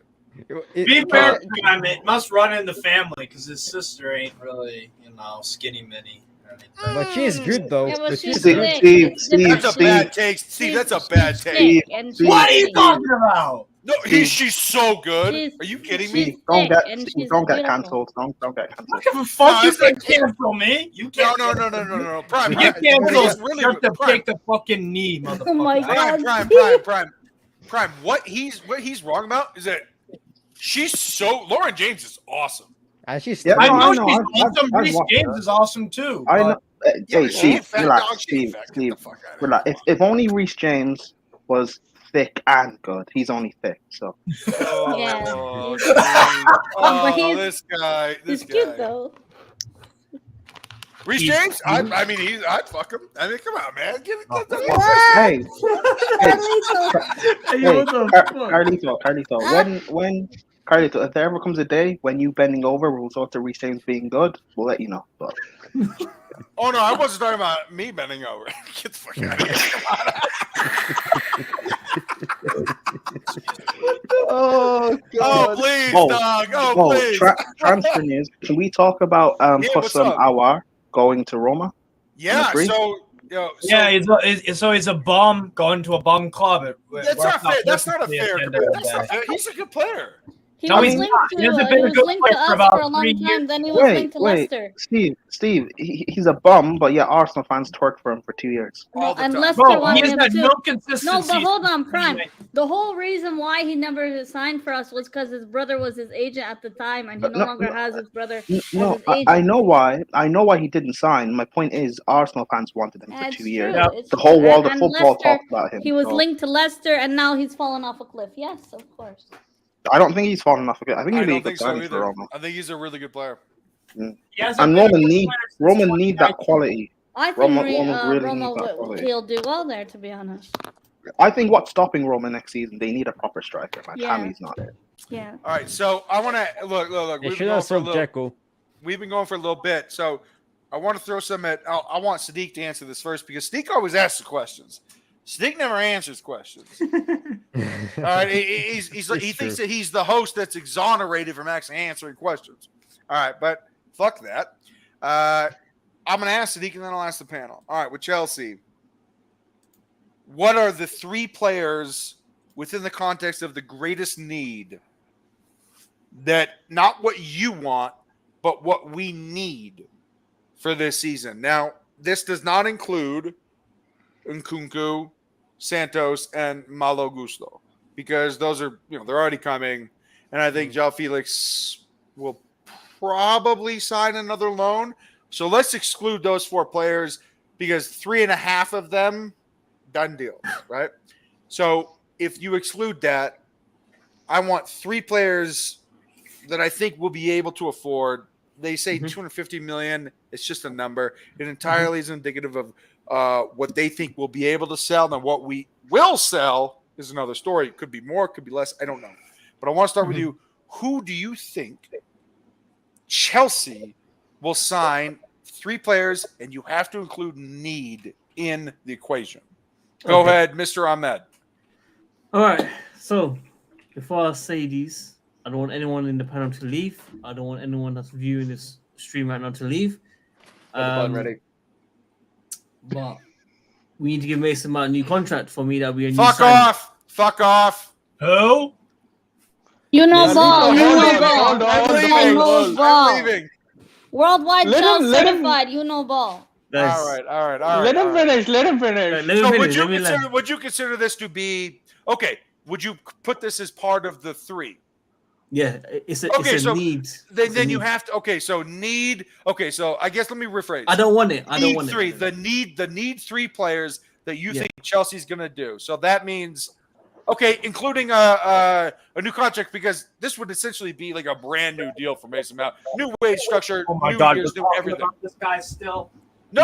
Be fair to him, it must run in the family because his sister ain't really, skinny mini. But she's good though. Yeah, but she's Steve, That's a bad take. Steve, that's a bad take. What are you talking about? No, she's so good. Are you kidding me? Don't get cancelled. Don't get cancelled. What the fuck you can cancel me? You can't. No. Prime. You cancel. Really You have to Prime. take the fucking knee, motherfucker. Oh my God. Prime. What he's wrong about is that Lauren James is awesome. And she's. I know she's awesome. Reece James is awesome too. I know. Hey, Steve, relax, Steve. Relax. If only Reece James was thick and good. He's only thick, so. Oh, But this guy. He's cute though. Reece James? I'd fuck him. I mean, come on, man. Hey, Carlito, if there ever comes a day when you bending over will result to Reece James being good, we'll let you know. But oh no, I wasn't talking about me bending over. Get the fuck out of here! Come on. Oh God! Oh please, dog! Oh please! Transfer news. Can we talk about Hussam Aouar going to Roma? Yeah. He's a bum going to a bum club. That's not fair. That's not fair. He's a good player. He was linked to us for a long time. Then he was linked to Leicester. Steve, he's a bum, but yeah, Arsenal fans twerked for him for 2 years. And Leicester wanted him too. No consistency. No, but hold on, Prime. The whole reason why he never signed for us was because his brother was his agent at the time, and he no longer has his brother. No, I know why. I know why he didn't sign. My point is, Arsenal fans wanted him for 2 years. Yeah. The whole world of football talked about him. He was linked to Leicester, and now he's fallen off a cliff. Yes, of course. I don't think he's fallen off a cliff. I think he'd be a good so signing for Roma. I think he's a really good player. And Roma need that quality. I think Roma he'll do well there, to be honest. I think what's stopping Roma next season, they need a proper striker. Man. Yeah. Tammy's not there. Yeah. All right, so I want to look. We've been going for a little bit, so I want to throw some at. I want Sadiq to answer this first because Sadiq always asks the questions. Sadiq never answers questions. All right, he thinks that he's the host that's exonerated from actually answering questions. All right, but fuck that. I'm going to ask Sadiq and then I'll ask the panel. All right, with Chelsea, what are the three players within the context of the greatest need that not what you want, but what we need for this season? Now, this does not include Nkunku, Santos, and Malo Gusto because those are, they're already coming. And I think João Felix will probably sign another loan. So let's exclude those four players because 3.5 of them, done deals, right? So if you exclude that, I want three players that I think will be able to afford. They say $250 million. It's just a number. It entirely is indicative of What they think we'll be able to sell and what we will sell is another story. It could be more, it could be less. I don't know. But I want to start with you. Who do you think Chelsea will sign 3 players, and you have to include need in the equation? Go ahead, Mr. Ahmed. All right. So before I say these, I don't want anyone in the panel to leave. I don't want anyone that's viewing this stream right now to leave. I'm ready. But we need to give Mason Mount a new contract for me. That we a new Fuck signing. off. Fuck off. Who? You know ball. You know ball. Hold on, You I'm know leaving. ball. I'm leaving. Worldwide Let Chels him- let him- certified. You know ball. Guys, All right. Let him finish. Let him finish. let me So finish, let me land. would you consider this to be okay? Would you put this as part of the 3? Yeah, it's a Okay, it's a so need. Then It's a you need. have to. Okay, so need. Okay, so I guess let me rephrase. I don't want it. I don't Need want 3. it. The need 3 players that you Yeah. think Chelsea's going to do. So that means, okay, including a new contract, because this would essentially be like a brand new deal for Mason Mount. New wage structure, Oh my new God, years, we're new talking everything. about this guy still. No.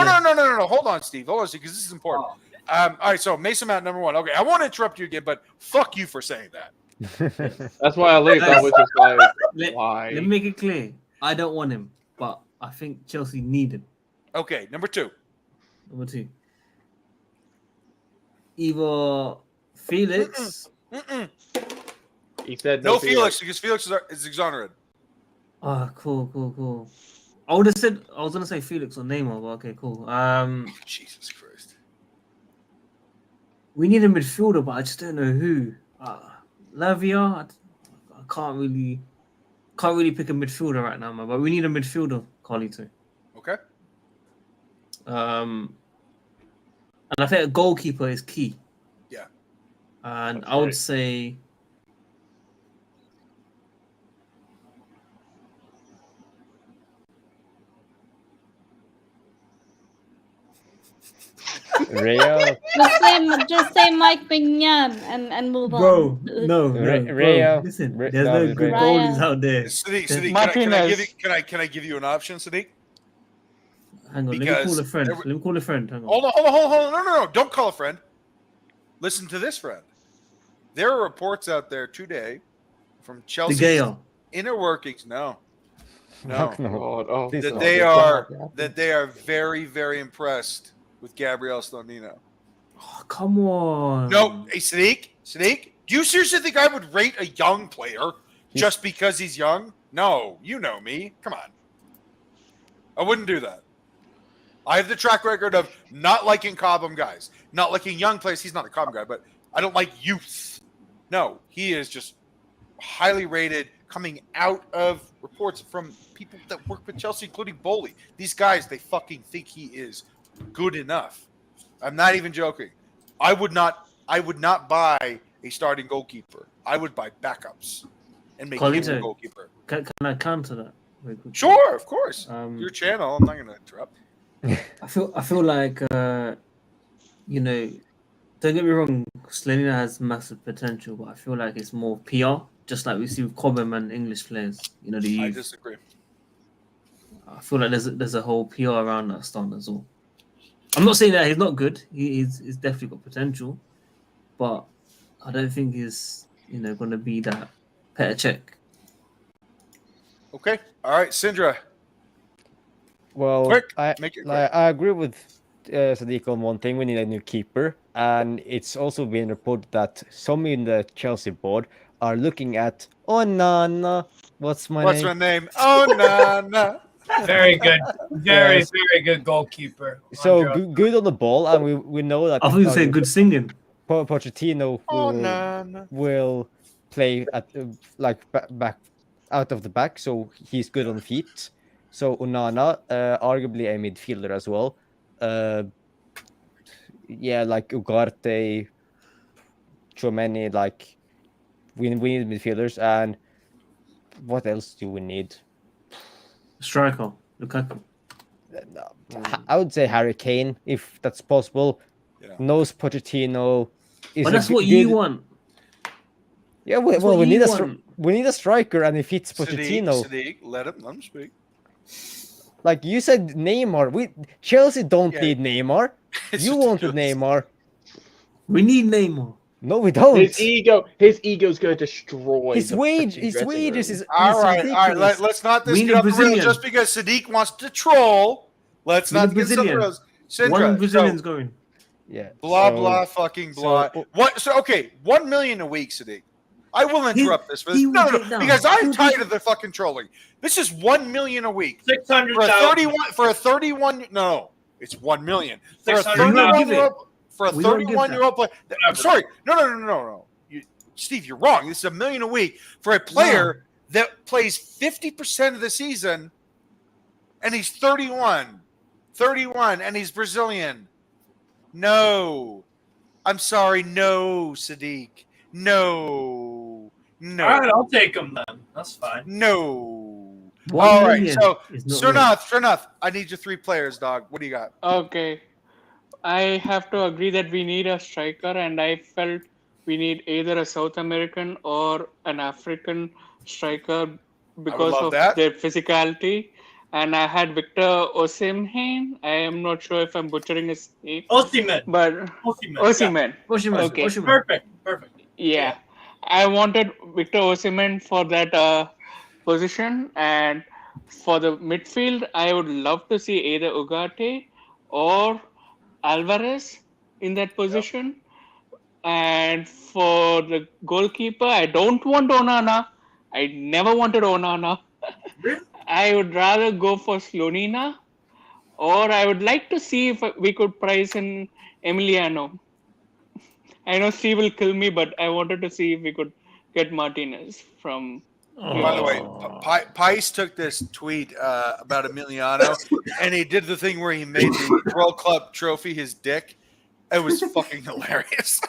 Hold on, Steve, because this is important. Oh. All right, so Mason Mount, number 1. Okay, I want to interrupt you again, but fuck you for saying that. That's why I leave. I was just like, why? Let me make it clear. I don't want him, but I think Chelsea need him. Okay, number 2. Number 2. Either Felix. He said No Felix, because Felix is exonerated. Ah, cool. I would have said I was gonna say Felix or Neymar, but okay, cool. Jesus Christ. We need a midfielder, but I just don't know who. Lavia, I can't really pick a midfielder right now, man. But we need a midfielder, Carlito. Okay. And I think a goalkeeper is key. Yeah. And That's I would right. say Rio. Just say Mike Mignon and move bro, on. no, Rio. bro. Listen, Ri- there's no, no good Rio. goalies out there. Sadiq, Martinez. can I give you an option, Sadiq? Hang on, let me Because call a friend. every- Let me call a friend. Hang on. Hold on. No. Don't call a friend. Listen to this, friend. There are reports out there today from De Chelsea's Gea. inner workings. No. God, oh, Please That no. they are very, very impressed with Gabriel Slonina. Oh, come on. No, hey, Sadiq, do you seriously think I would rate a young player just because he's young? No, you know me. Come on. I wouldn't do that. I have the track record of not liking Cobham guys, not liking young players. He's not a Cobham guy, but I don't like youth. No, he is just highly rated, coming out of reports from people that work with Chelsea, including Bowley. These guys, they fucking think he is good enough. I'm not even joking. I would not buy a starting goalkeeper. I would buy backups and make him Carlito, a goalkeeper. Can I counter that? Very quickly? Sure, of course. Um, Your channel. I'm not going to interrupt. I feel like don't get me wrong, Selena has massive potential, but I feel like it's more PR, just like we see with Cobham and English players. You know, the I youth. disagree. I feel like there's a whole PR around that stunt as well. I'm not saying that he's not good. He's definitely got potential, but I don't think he's going to be that Petr Cech. Okay. All right, Sindra. Well, Quick. I Make it quick. I agree with Sadiq on one thing. We need a new keeper, and it's also been reported that some in the Chelsea board are looking at Onana. What's my name? Oh, no. Very good. Very, Yes. very good goalkeeper. So Andrea. good on the ball, and we know that. I thought you said good singing. Pochettino Oh, no. will play at back out of the back, so he's good on feet. So Onana, arguably a midfielder as well. Like Ugarte, Chouameni, like we need midfielders. And what else do we need? Striker, Lukaku. I would say Harry Kane, if that's possible. Yeah. Knows Pochettino. But that's what you want. Yeah, That's well, what we need a striker, and if it's Pochettino. Sadiq, let him speak. Like you said, Neymar. Chelsea don't need Neymar. You wanted Neymar. We need Neymar. No, we don't. His ego's going to destroy his the wages room. is all right. ridiculous. Let's not this get off the rails just because Sadiq wants to troll. Let's not get some rails. One Brazilian's going. Yeah. Blah fucking blah. What? So okay, 1 million a week, Sadiq. I will interrupt this for this. No, because I'm tired of the fucking trolling. This is 1 million a week. 600,000 for a 31. No, it's 1 million for a 600,000. 31-year-old player. I'm sorry. No. Steve, you're wrong. This is $1 million a week for a player that plays 50% of the season, and he's 31, and he's Brazilian. No, I'm sorry. No, Sadiq. No. All right, I'll take him then. That's fine. No. All right. So, Srinath, I need your 3 players, dog. What do you got? Okay. I have to agree that we need a striker, and I felt we need either a South American or an African striker because of their physicality. And I had Victor Osimhen. I am not sure if I'm butchering his name. Osimhen. But Osimhen. Osimhen. Okay. Perfect. Yeah. I wanted Victor Osimhen for that position. And for the midfield, I would love to see either Ugarte or Alvarez in that position. And for the goalkeeper, I don't want Onana. I never wanted Onana. I would rather go for Slonina, or I would like to see if we could price in Emiliano. I know Steve will kill me, but I wanted to see if we could get Martinez from. By the way, Pice took this tweet about Emiliano, and he did the thing where he made the World Club trophy his dick. It was fucking hilarious.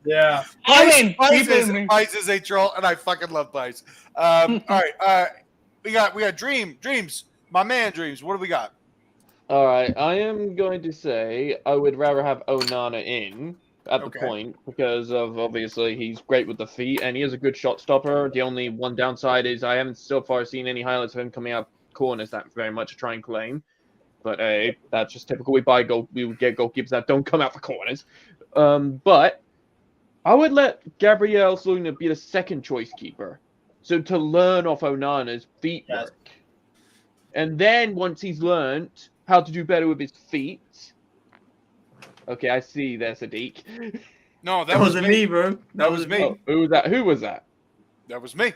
Yeah. Pice is a troll, and I fucking love Pice. All right, we got Dreams, my man Dreams. What do we got? All right, I am going to say I would rather have Onana in at the point because of obviously he's great with the feet and he is a good shot stopper. The only one downside is I haven't so far seen any highlights of him coming out corners that very much to try and claim. But that's just typical. We get goalkeepers that don't come out for corners. But I would let Gabriel Sluna be the second choice keeper. So to learn off Onana's feet work. And then once he's learned how to do better with his feet. Okay, I see there, Sadiq. No, that wasn't me, bro. That was me. Oh, who was that? Who was that? That was me.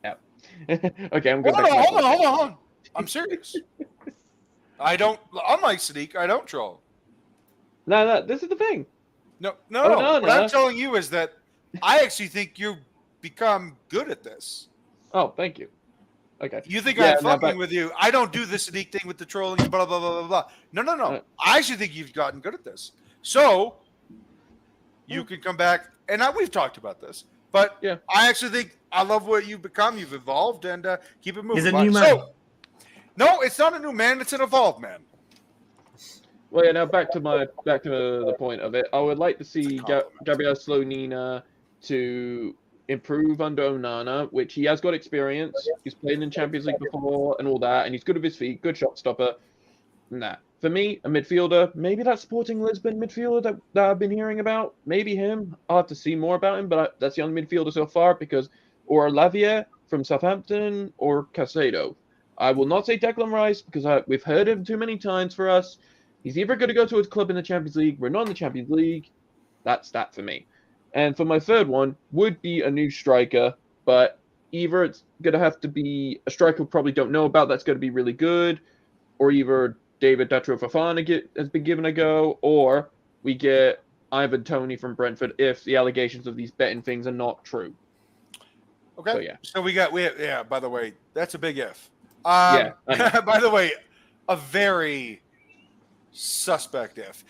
Yep. Okay, I'm going Hold on. I'm serious. I don't, unlike Sadiq, I don't troll. No, this is the thing. No. What I'm telling you is that I actually think you become good at this. Oh, thank you. Okay. You think I'm fucking with you. I don't do the Sadiq thing with the trolling, blah, blah, blah, blah, blah. No. I actually think you've gotten good at this. So you can come back, and we've talked about this, but I actually think I love what you've become. You've evolved, and keep it moving. He's a new man. So, no, it's not a new man. It's an evolved man. Well, yeah, now back to the point of it. I would like to see Gabriel Slonina to improve under Onana, which he has got experience. He's played in Champions League before and all that, and he's good with his feet, good shot stopper. Nah. For me, a midfielder, maybe that Sporting Lisbon midfielder that I've been hearing about, maybe him. I'll have to see more about him, but that's the only midfielder so far or Lavia from Southampton or Casado. I will not say Declan Rice because we've heard him too many times for us. He's either going to go to his club in the Champions League. We're not in the Champions League. That's that for me. And for my third one would be a new striker, but either it's going to have to be a striker we probably don't know about that's going to be really good, or either David Datro Fofana has been given a go, or we get Ivan Toney from Brentford if the allegations of these betting things are not true. Okay. So we have, by the way, that's a big if. By the way, a very suspect if.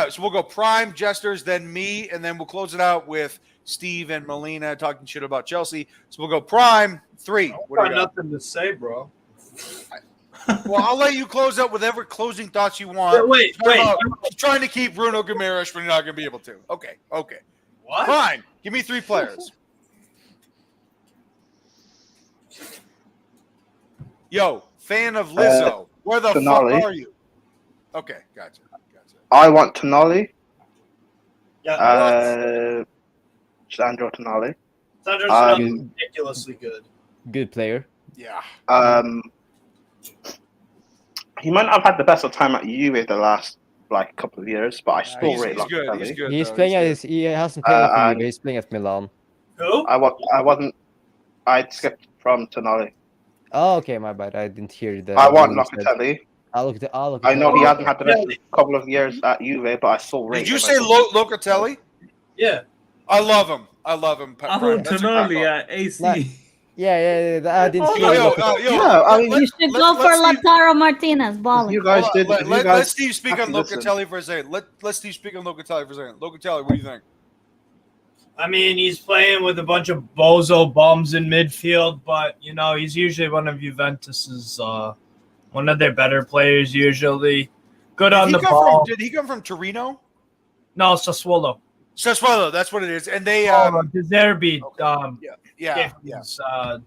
So we'll go Prime, Jesters, then me, and then we'll close it out with Steve and Melina talking shit about Chelsea. So we'll go Prime 3. What do you got? Nothing to say, bro. Well, I'll let you close up with whatever closing thoughts you want. Wait. Trying to keep Bruno Guimaraes when you're not going to be able to. Okay. What? Fine. Give me 3 players. Yo, Fan of Lizzo. Where the Tonali. fuck are you? Okay, gotcha. I want Tonali. Yeah. Sandro Tonali. Sandro Tonali is ridiculously good. Good player. Yeah. He might not have had the best of time at Juve the last couple of years, but I still he's rate good. Locatelli. He's good. He's playing at he hasn't played at Juve. He's playing at Milan. Who? I skipped from Tonali. Oh, okay, my bad. I didn't hear the. I want Locatelli. I know he hasn't had the best couple of years at Juve, but I still rate him. Did you say Locatelli? Yeah. I love him. I want Tonali at AC. Yeah. I didn't see you should go for Lautaro Martinez. Balling. You guys did. Let Steve speak on Locatelli for a second. Let Steve speak on Locatelli for a second. Locatelli, what do you think? I mean, he's playing with a bunch of bozo bums in midfield, but he's usually one of Juventus's one of their better players. Usually, good on the ball. Did he come from Torino? No, Sassuolo. Sassuolo, that's what it is. And they Deserbi. Yeah. His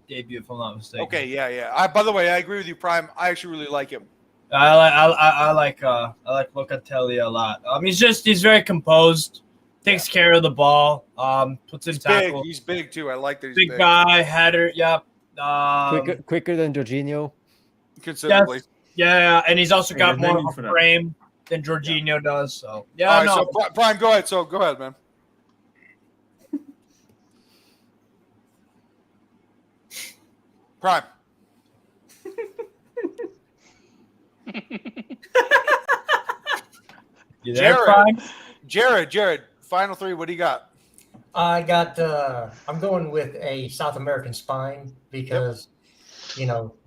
debut, if I'm not mistaken. Okay, yeah. By the way, I agree with you, Prime. I actually really like him. I like Locatelli a lot. He's very composed, takes care of the ball, puts in tackle. He's big too. I like that he's big guy, header. Yep. Quicker than Jorginho. Considerably. Yeah, and he's also got more of a frame than Jorginho does. So yeah. All right, so Prime, go ahead. So go ahead, man. Prime. You there, Prime? Jared, final three. What do you got? I got. I'm going with a South American spine because,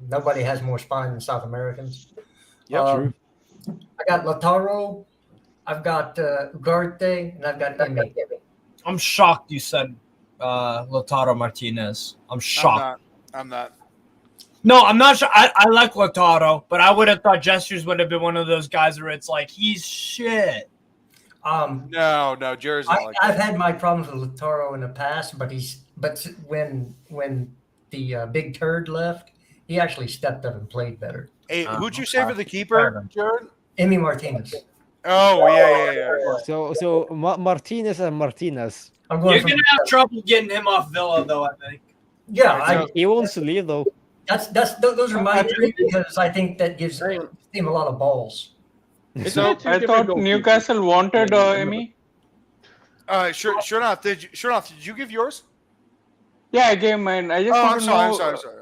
nobody has more spine than South Americans. Yeah, true. I got Lautaro. I've got Ugarte, and I've got Emi. I'm shocked you said Lautaro Martinez. I'm shocked. I'm not. No, I'm not sure. I like Lautaro, but I would have thought Gestures would have been one of those guys where it's like he's shit. No, Jared's not like I've had my problems with Lautaro in the past, but when the big turd left, he actually stepped up and played better. Hey, who'd you say for the keeper, Jared? Emi Martinez. Oh yeah. So Martinez and Martinez. You're gonna have trouble getting him off Villa, though. I think. Yeah, he wants to leave though. Those are my three because I think that gives him a lot of balls. So I thought Newcastle wanted Emi. Sure enough. Did you give yours? Yeah, I gave mine. I just want to know.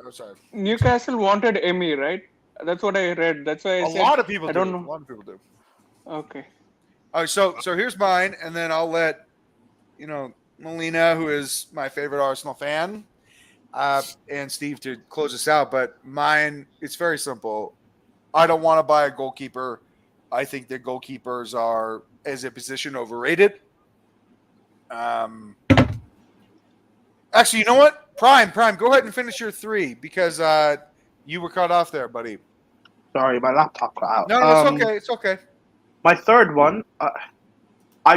I'm sorry. Newcastle wanted Emi, right? That's what I read. That's why I said. A lot of people do. I don't know. A lot of people do. Okay. All right, so here's mine, and then I'll let Melina, who is my favorite Arsenal fan, and Steve to close us out. But mine, it's very simple. I don't want to buy a goalkeeper. I think that goalkeepers are, as a position, overrated. Actually, you know what? Prime, go ahead and finish your three because you were cut off there, buddy. Sorry, my laptop cut out. No, it's okay. My third one, I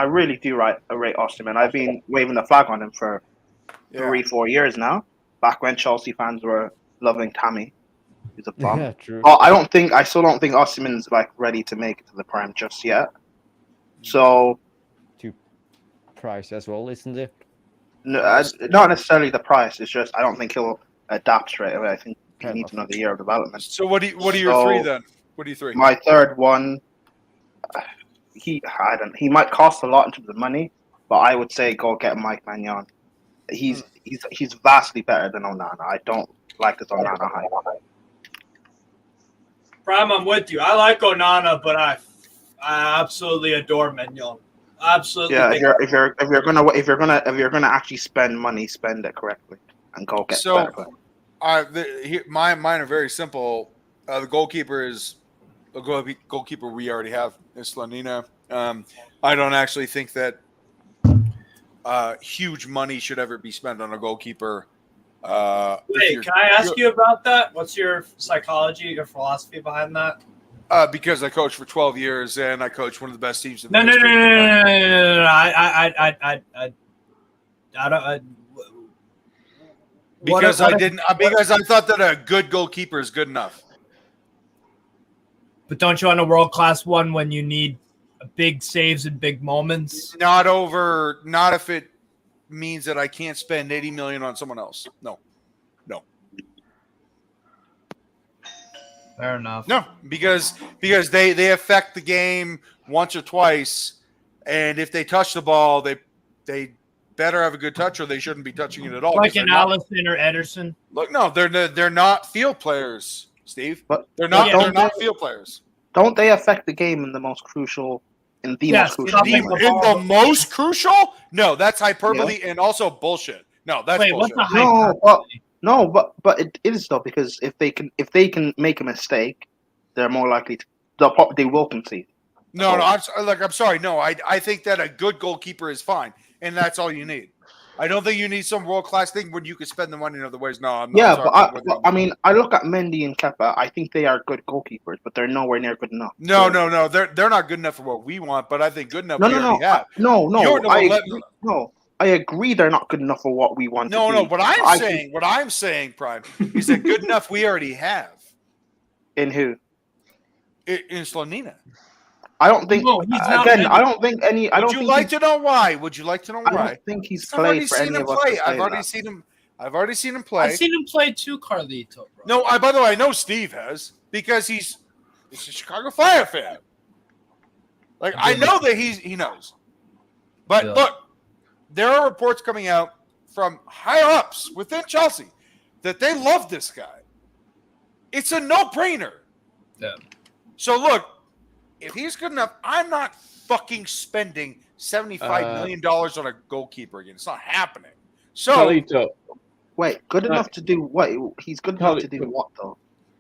really do rate Osimhen. I've been waving the flag on him for 3-4 years now. Back when Chelsea fans were loving Tammy, who's a bum. Yeah, true. I still don't think Osimhen's ready to make it to the Prem just yet. So, to price as well, isn't it? No, not necessarily the price. It's just I don't think he'll adapt straight away. I think he needs another year of development. So what are your three then? What are your three? My third one, he might cost a lot in terms of money, but I would say go get Mike Maignan. He's vastly better than Onana. I don't like this Onana hype. Prime, I'm with you. I like Onana, but I absolutely adore Maignan. Absolutely. Yeah, if you're gonna actually spend money, spend it correctly and go get better player. Mine are very simple. The goalkeeper is a goalkeeper we already have. It's Melina. I don't actually think that huge money should ever be spent on a goalkeeper. Wait, can I ask you about that? What's your psychology, your philosophy behind that? Because I coached for 12 years and I coached one of the best teams in No. Because I thought that a good goalkeeper is good enough. But don't you want a world-class one when you need big saves and big moments? Not if it means that I can't spend 80 million on someone else. No. Fair enough. No, because they affect the game once or twice, and if they touch the ball, they better have a good touch, or they shouldn't be touching it at all. Like an Allison or Ederson. Look, no, they're not field players, Steve. But they're not field players. Don't they affect the game in the most crucial? Most crucial? No, that's hyperbole and also bullshit. No, that's bullshit. What's the hyperbole? No, but it is though, because if they can make a mistake, they're more likely they will concede. No, I'm sorry. No, I think that a good goalkeeper is fine, and that's all you need. I don't think you need some world class thing when you can spend the money in other ways. No, I'm not. Yeah, sorry, but I mean, I look at Mendy and Kepa. I think they are good goalkeepers, but they're nowhere near good enough. No, they're not good enough for what we want. But I think good enough. I agree they're not good enough for what we want. What I'm saying, Prime, is that good enough we already have. In who? In Slonina. I don't think. No, I don't think any. Would you like to know why? Would you like to know why? I don't think he's played for any of us. I've already seen him. I've already seen him play. I've seen him play too, Carlito. Bro. No, by the way, I know Steve has because he's a Chicago Fire fan. Like I know that he knows. But look, there are reports coming out from higher ups within Chelsea that they love this guy. It's a no-brainer. Yeah. So look, if he's good enough, I'm not fucking spending $75 million on a goalkeeper again. It's not happening. So Carlito. Wait, good enough to do what? He's good enough to do what though?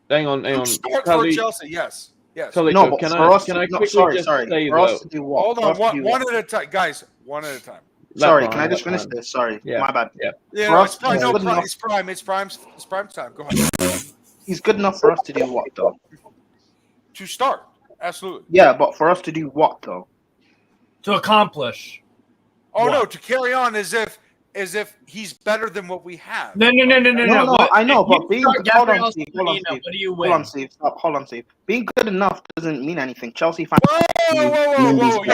Hang on. Start for Chelsea, yes. Carlito, no, but can I quickly sorry. say, for us to do what? Hold on, one at a time, guys. One at a time. Sorry, can I just finish this? Sorry, my bad. Yeah, it's prime. It's prime time. Go ahead. He's good enough for us to do what though? To start, absolutely. Yeah, but for us to do what though? To accomplish. No, to carry on as if he's better than what we have. No. I know, but being hold on, Steve. What do you win? Hold on, Steve. Stop. Hold on, Steve. Being good enough doesn't mean anything. Chelsea fans. Whoa! You think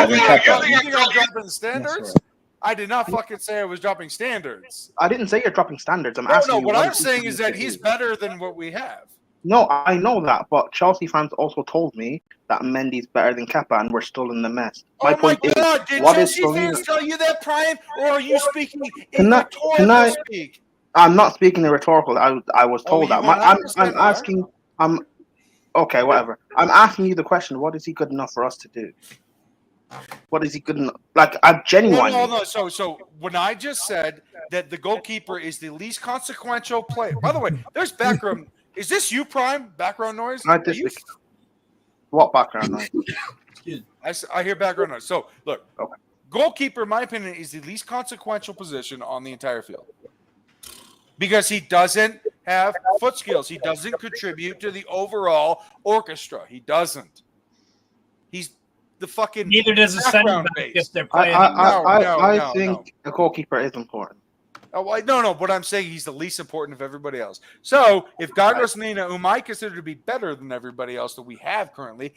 I'm dropping standards? I did not fucking say I was dropping standards. I didn't say you're dropping standards. I'm asking. What I'm saying is that he's better than what we have. No, I know that, but Chelsea fans also told me that Mendy's better than Kepa, and we're still in the mess. My God! Did Chelsea fans tell you that, Prime, or are you speaking in rhetorical speak? I'm not speaking in rhetorical. I was told that. I'm asking. Okay, whatever. I'm asking you the question. What is he good enough for us to do? What is he good enough? Like, I'm genuine. No. So when I just said that the goalkeeper is the least consequential player. By the way, there's background. Is this you, Prime? Background noise? What background noise? I hear background noise. So, look, goalkeeper, in my opinion, is the least consequential position on the entire field. Because he doesn't have foot skills. He doesn't contribute to the overall orchestra. He doesn't. He's the fucking neither does a center back if they're playing. I think a goalkeeper is important. No. But I'm saying he's the least important of everybody else. So if Gagos Nina, whom I consider to be better than everybody else that we have currently,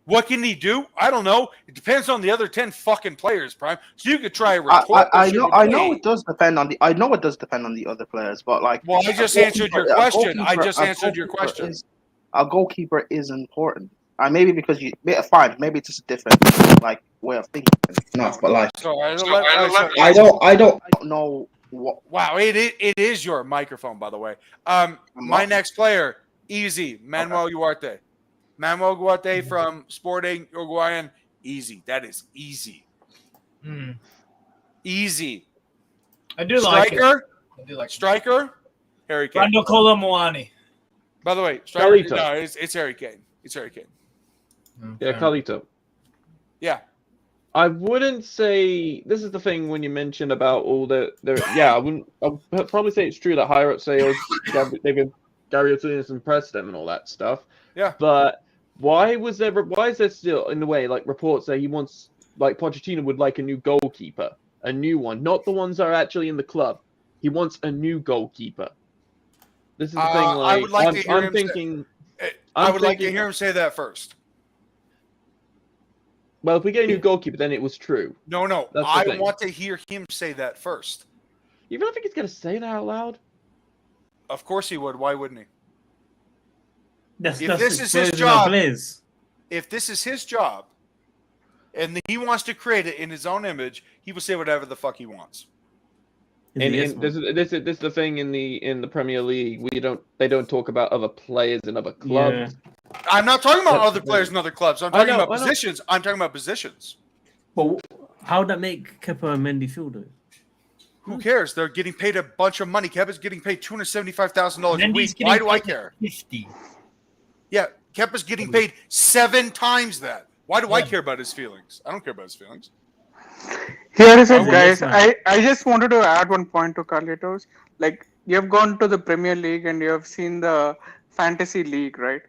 what can he do? I don't know. It depends on the other 10 fucking players, Prime. So you could try a rhetorical. I know it does depend on the. I know it does depend on the other players, but like. Well, I just answered your question. Answered your question. A goalkeeper is important. Maybe because fine. Maybe it's just a different way of thinking. No, but like. I don't know what. Wow, it is your microphone, by the way. My next player, easy, Manuel Ugarte. Manuel Ugarte from Sporting Uruguayan, easy. That is easy. Easy. I do like it. Striker, Harry Kane. Randall Colomuani. By the way, striker. No, it's Harry Kane. It's Harry Kane. Yeah, Carlito. Yeah. I wouldn't say this is the thing when you mention about all the I'd probably say it's true that higher up sales Gary O'Sullivan's impressed them and all that stuff. Yeah. But why is there still in the way like reports that he wants Pochettino would like a new goalkeeper, a new one, not the ones that are actually in the club. He wants a new goalkeeper. This is the thing. I would like to hear I'm him thinking. I would like to hear him say that first. Well, if we get a new goalkeeper, then it was true. No. I want to hear him say that first. You don't think he's going to say that out loud? Of course he would. Why wouldn't he? If this is his job, if this is his job, and he wants to create it in his own image, he will say whatever the fuck he wants. And this is the thing in the Premier League. They don't talk about other players and other clubs. Yeah. I'm not talking about other players and other clubs. I'm talking about positions. I'm talking about positions. Well, how would that make Kepa and Mendy feel though? Who cares? They're getting paid a bunch of money. Kepa's getting paid $275,000 a week. Why do I care? 50. Yeah, Kepa's getting paid 7 times that. Why do I care about his feelings? I don't care about his feelings. Here is it, guys. I just wanted to add one point to Carlitos. Like, you have gone to the Premier League and you have seen the Fantasy League, right?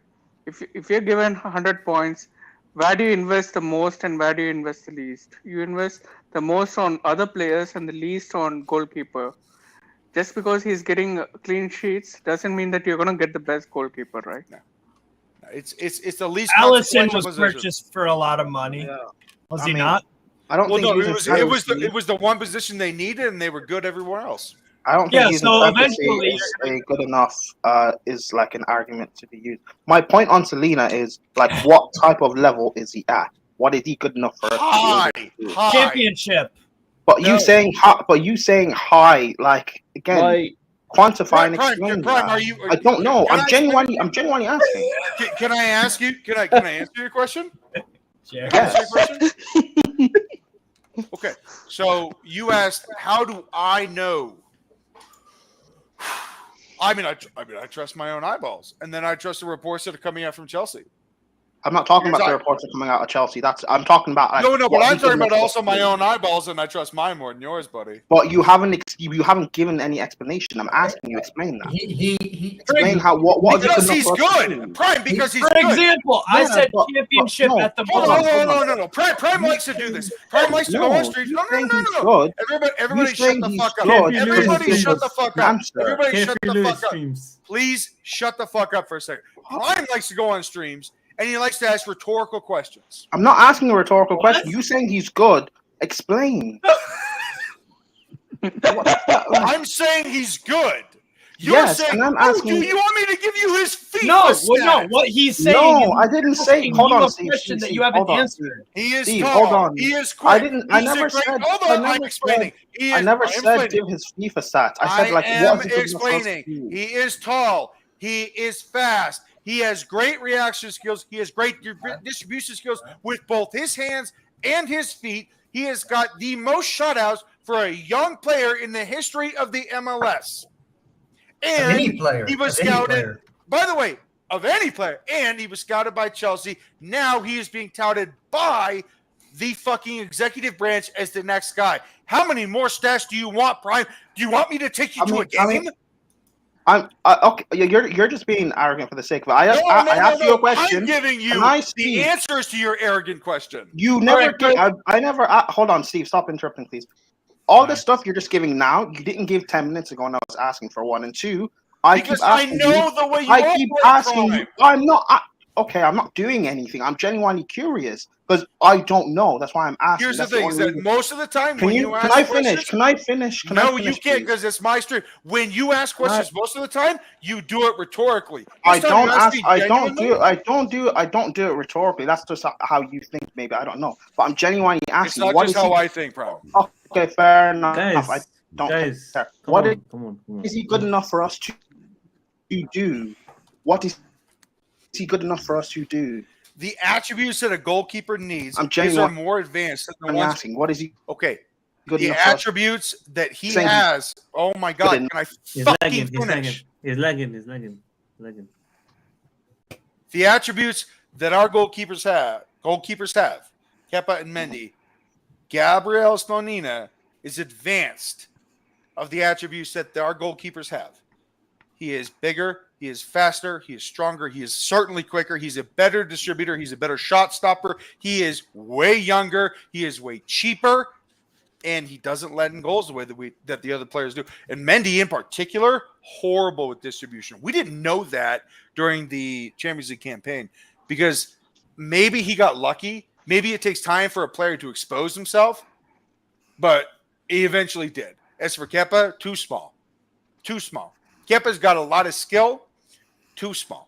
If you're given 100 points, where do you invest the most and where do you invest the least? You invest the most on other players and the least on goalkeeper. Just because he's getting clean sheets doesn't mean that you're going to get the best goalkeeper, right? No. It's the least. Allison was purchased for a lot of money. Yeah. Was he not? I don't think it was the one position they needed, and they were good everywhere else. I don't think eventually is a good enough is like an argument to be used. My point on Selena is like, what type of level is he at? What is he good enough for? High. Championship. But you saying high, like again, like, quantify and explain. I don't know. I'm genuinely asking. Can I ask you? Can I answer your question? Yes. Okay, so you asked, how do I know? I mean, I trust my own eyeballs, and then I trust the reports that are coming out from Chelsea. I'm not talking about the reports that are coming out of Chelsea. I'm talking about but I'm talking about also my own eyeballs, and I trust mine more than yours, buddy. But you haven't given any explanation. I'm asking you, explain that. He explain how what because he's good. Prime, because he's good. For example, I said championship at the moment. No. Prime likes to do this. Prime likes to go on streets. No. Everybody shut the fuck up. Everybody shut the fuck up. Everybody shut the fuck up. Please shut the fuck up for a second. Prime likes to go on streams. And he likes to ask rhetorical questions. I'm not asking a rhetorical question. You saying he's good. Explain. I'm saying he's good. You're saying, and I'm asking. Do you want me to give you his feet? No. What he's saying. No, I didn't say. Hold on, Steve. Question that you haven't answered. He is Steve, tall. hold on. He is quick. I never said. Hold on, I'm explaining. I never said give his FIFA stats. I said what is explaining. He is tall. He is fast. He has great reaction skills. He has great distribution skills with both his hands and his feet. He has got the most shutouts for a young player in the history of the MLS. And any player, he was scouted, by the way, of any player. And he was scouted by Chelsea. Now he is being touted by the fucking executive branch as the next guy. How many more stats do you want, Prime? Do you want me to take you to a game? Okay. You're just being arrogant for the sake of it. I asked you a question. I'm giving you the answers to your arrogant question. You never. I never. Hold on, Steve. Stop interrupting, please. All this stuff you're just giving now, you didn't give 10 minutes ago, and I was asking for 1 and 2. Because I know the way you I keep asking you. I'm not. Okay, I'm not doing anything. I'm genuinely curious because I don't know. That's why I'm asking. Here's the thing: is that most of the time can I finish? No, you can't because it's my stream. When you ask questions, most of the time you do it rhetorically. I don't do it rhetorically. That's just how you think. Maybe I don't know, but I'm genuinely asking. It's not just how I think, bro. Okay, fair enough. Guys, What is he good enough for us to do? What is he good enough for us to do? The attributes that a goalkeeper needs are more advanced than the ones. Asking, what is he? Okay, the attributes that he has. Oh my God! Can I fucking finish? He's lagging. The attributes that our goalkeepers have, Kepa and Mendy, Gabriel Slonina is advanced of the attributes that our goalkeepers have. He is bigger. He is faster. He is stronger. He is certainly quicker. He's a better distributor. He's a better shot stopper. He is way younger. He is way cheaper. and he doesn't let in goals the way that the other players do. And Mendy in particular, horrible with distribution. We didn't know that during the Champions League campaign because maybe he got lucky. Maybe it takes time for a player to expose himself, but he eventually did. As for Kepa, too small. Too small. Kepa's got a lot of skill, too small.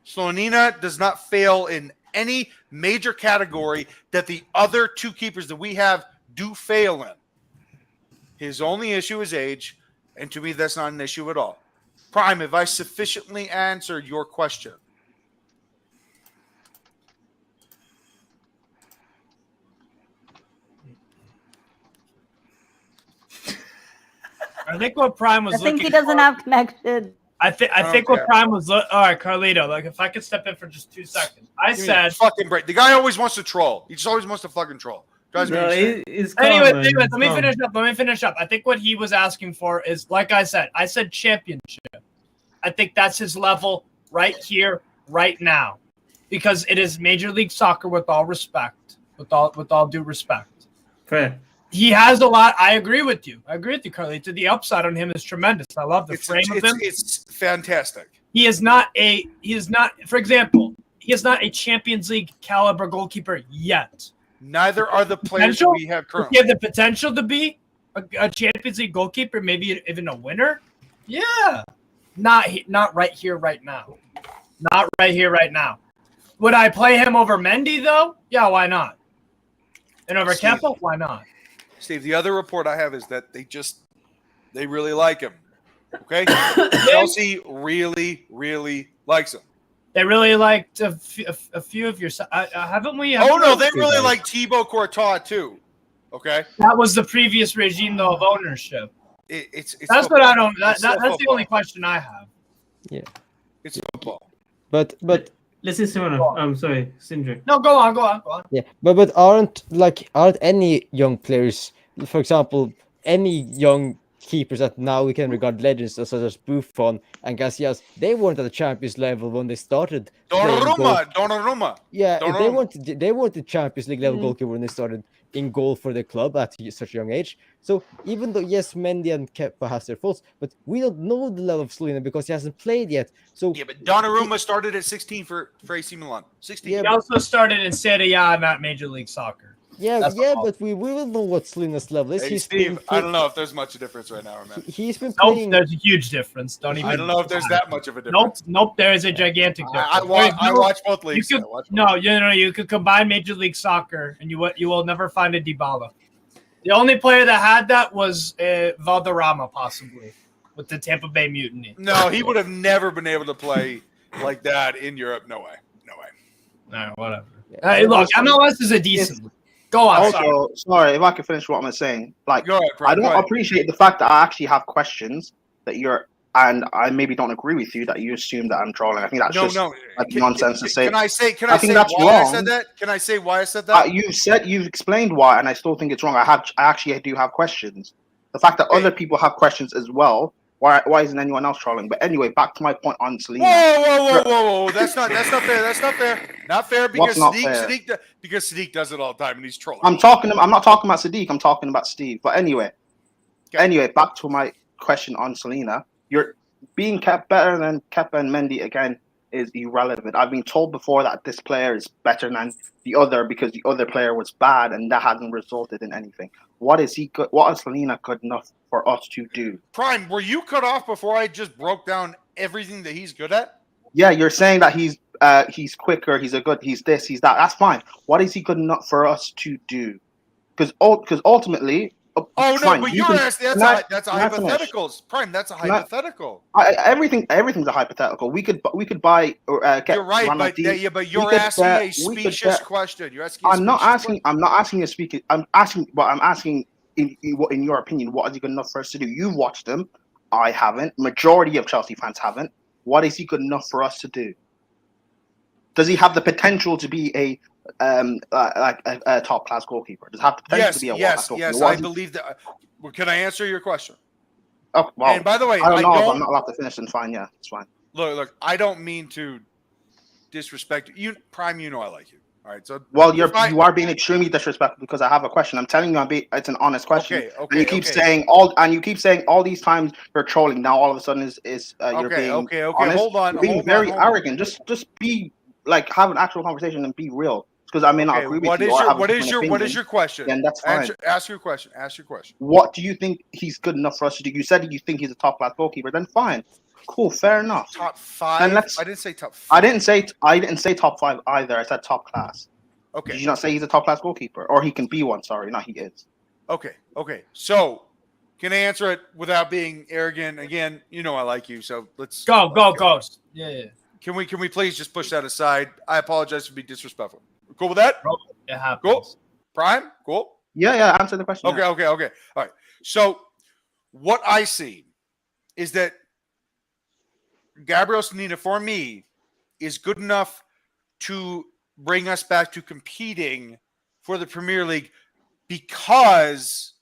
Slonina does not fail in any major category that the other two keepers that we have do fail in. His only issue is age, and to me, that's not an issue at all. Prime, have I sufficiently answered your question? I think what Prime was I think looking he doesn't for, have connection. I think what Prime was all right, Carlito. Like, if I could step in for just 2 seconds, I Give me said a fucking break. The guy always wants to troll. He just always wants to fucking troll. Drives me insane. Anyways, let me finish up. I think what he was asking for is, like I said championship. I think that's his level right here, right now, because it is Major League Soccer. With all respect, with all due respect, fair. He has a lot. I agree with you, Carlito. The upside on him is tremendous. I love the frame of him. It's fantastic. He is not, for example, he is not a Champions League caliber goalkeeper yet. Neither are the players we have currently. He have the potential to be a Champions League goalkeeper, maybe even a winner. Yeah, not right here, right now. Not right here, right now. Would I play him over Mendy though? Yeah, why not? And over Kepa, why not? Steve, the other report I have is that they really like him. Okay, Chelsea really, really likes him. They really liked a few of your. Haven't we? Oh no, they really like Thibaut Courtois too. Okay, that was the previous regime though of ownership. It's that's football. what I don't. That's the only question I have. Yeah, it's football. But let's see, Simona. I'm sorry, Sindri. No, go on. Yeah, but aren't any young players, for example, any young keepers that now we can regard legends such as Buffon and Casillas, they weren't at the Champions level when they started. Donnarumma. Yeah, they weren't the Champions League level goalkeeper when they started in goal for the club at such a young age. So even though yes, Mendy and Kepa has their faults, but we don't know the level of Slonina because he hasn't played yet. So yeah, but Donnarumma started at 16 for AC Milan. 16. Yeah, he also started in Serie A, not Major League Soccer. Yeah, but we will know what Slonina's level is. Hey, Steve, I don't know if there's much of a difference right now, man. He's been playing. There's a huge difference. I don't know if there's that much of a difference. Nope. There is a gigantic difference. I watch both leagues. You could combine Major League Soccer, and you will never find a Dybala. The only player that had that was Valderrama, possibly, with the Tampa Bay Mutiny. No, he would have never been able to play like that in Europe. No way. No, whatever. Hey, look, MLS is a decent league. Go on. Also, sorry, if I can finish what I'm saying. Like, I don't appreciate the fact that I actually have questions that and I maybe don't agree with you that you assume that I'm trolling. I think that's nonsense to say. Can I say that's why wrong. I said that? Can I say why I said that? You've explained why, and I still think it's wrong. I actually do have questions. The fact that other people have questions as well. Why isn't anyone else trolling? But anyway, back to my point on Selena. Whoa! That's not fair. Not fair because Sadiq does it all the time and he's trolling. I'm not talking about Sadiq. I'm talking about Steve. But anyway, back to my question on Selena. You're being kept better than Kepa and Mendy again is irrelevant. I've been told before that this player is better than the other because the other player was bad and that hasn't resulted in anything. What is he good? What is Selena good enough for us to do? Prime, were you cut off before I just broke down everything that he's good at? Yeah, you're saying that he's quicker, he's this, he's that. That's fine. What is he good enough for us to do? Because ultimately. But you're asking. That's a hypothetical. Prime, that's a hypothetical. Everything's a hypothetical. We could buy or get. You're right, but you're asking a specious question. You're asking. I'm not asking a speaker. I'm asking in your opinion, what is he good enough for us to do? You've watched him. I haven't. Majority of Chelsea fans haven't. What is he good enough for us to do? Does he have the potential to be a top class goalkeeper? Does have the potential to be a yes. I believe that. Can I answer your question? Oh, well, and by the way, I don't know if I'm not allowed to finish. Then fine, yeah, it's fine. Look. I don't mean to disrespect you, Prime. You know I like you. All right. So you are being extremely disrespectful because I have a question. I'm telling you, it's an honest question. Okay. And you keep saying all these times you're trolling. Now all of a sudden you're being honest. Hold on. You're being very arrogant. Just be like have an actual conversation and be real. Because I may not agree with you. What is your question? Then that's fine. Ask your question. What do you think he's good enough for us to do? You said you think he's a top class goalkeeper. Then fine, cool, fair enough. Top 5. I didn't say top 5. I didn't say top 5 either. I said top class. Okay. Did you not say he's a top class goalkeeper, or he can be one? Sorry, not he is. Okay. So, can I answer it without being arrogant? Again, you know I like you, so let's go. Yeah. Can we please just push that aside? I apologize for being disrespectful. Cool with that? It happens. Cool. Prime? Cool. Yeah. Answer the question. Okay. All right. So, what I see is that Gabriel Slonina, for me, is good enough to bring us back to competing for the Premier League, because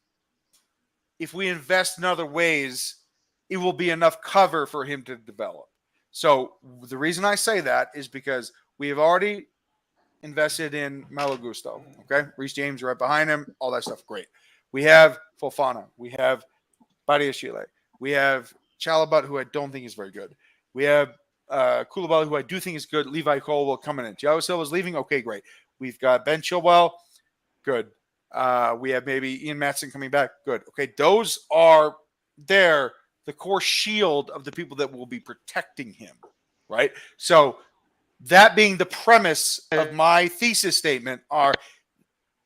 if we invest in other ways, it will be enough cover for him to develop. So the reason I say that is because we have already invested in Malo Gusto. Okay. Reece James right behind him, all that stuff. Great. We have Fofana. We have Badiashile. We have Chalobah, who I don't think is very good. We have Koulibaly, who I do think is good. Levi Colwill coming in. Thiago Silva's leaving. Okay, great. We've got Ben Chilwell. Good. We have maybe Ian Maatson coming back. Good. Okay, those are the core shield of the people that will be protecting him, right? So that being the premise of my thesis statement are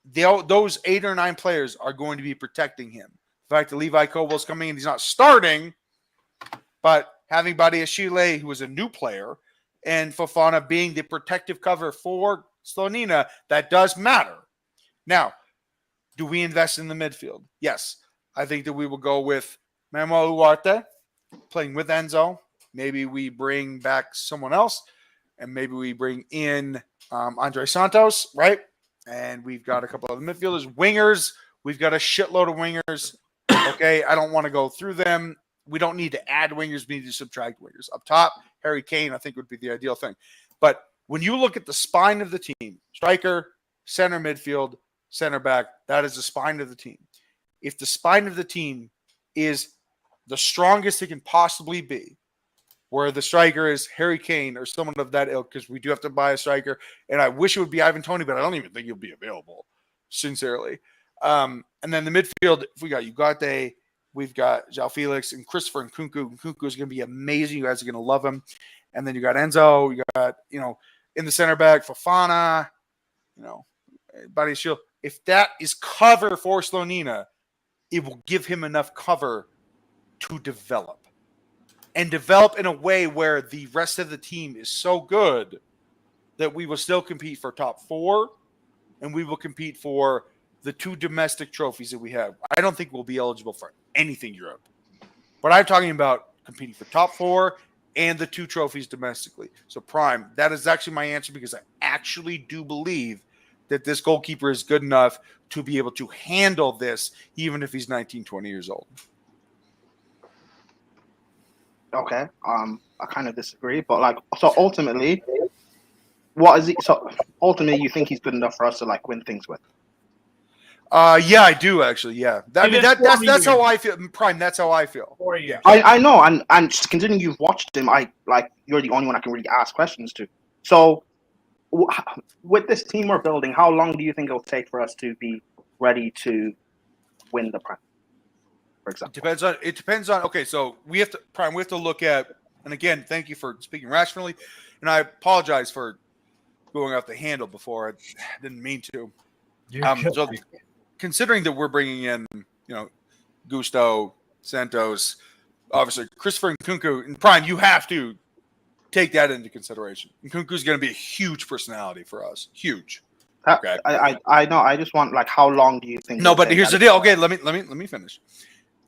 those 8 or 9 players are going to be protecting him. The fact that Levi Colwill's coming in, he's not starting, but having Badiashile, who is a new player, and Fofana being the protective cover for Slonina, that does matter. Now, do we invest in the midfield? Yes. I think that we will go with Manuel Ugarte playing with Enzo. Maybe we bring back someone else, and maybe we bring in Andre Santos, right? And we've got a couple of midfielders. Wingers, we've got a shitload of wingers. Okay, I don't want to go through them. We don't need to add wingers. We need to subtract wingers. Up top, Harry Kane, I think, would be the ideal thing. But when you look at the spine of the team, striker, center midfield, center back, that is the spine of the team. If the spine of the team is the strongest it can possibly be, where the striker is Harry Kane or someone of that ilk, because we do have to buy a striker, and I wish it would be Ivan Toney, but I don't even think he'll be available, sincerely. And then the midfield, if we got Ugarte, we've got João Felix and Christopher Nkunku. Nkunku is going to be amazing. You guys are going to love him. And then you got Enzo. You got, in the center back, Fofana, Badiashile. If that is cover for Slonina, it will give him enough cover to develop. And develop in a way where the rest of the team is so good that we will still compete for top 4, and we will compete for the 2 domestic trophies that we have. I don't think we'll be eligible for anything Europe. But I'm talking about competing for top 4 and the 2 trophies domestically. So Prime, that is actually my answer, because I actually do believe that this goalkeeper is good enough to be able to handle this, even if he's 19, 20 years old. Okay. I kind of disagree, but so ultimately, what is he? So ultimately, you think he's good enough for us to win things with? Yeah, I do actually. Yeah, that's how I feel. Prime, that's how I feel. 4 years. I know, and just considering you've watched him, you're the only one I can really ask questions to. So, with this team we're building, how long do you think it'll take for us to be ready to win the Prem? For example, it depends on. Okay, so we have to look at. And again, thank you for speaking rationally, and I apologize for going off the handle before. I didn't mean to. So considering that we're bringing in, Gusto, Santos, obviously Christopher Nkunku, and Prime, you have to take that into consideration. Nkunku is going to be a huge personality for us. Huge. Okay. I know. I just want how long do you think? No, but here's the deal. Okay, let me finish.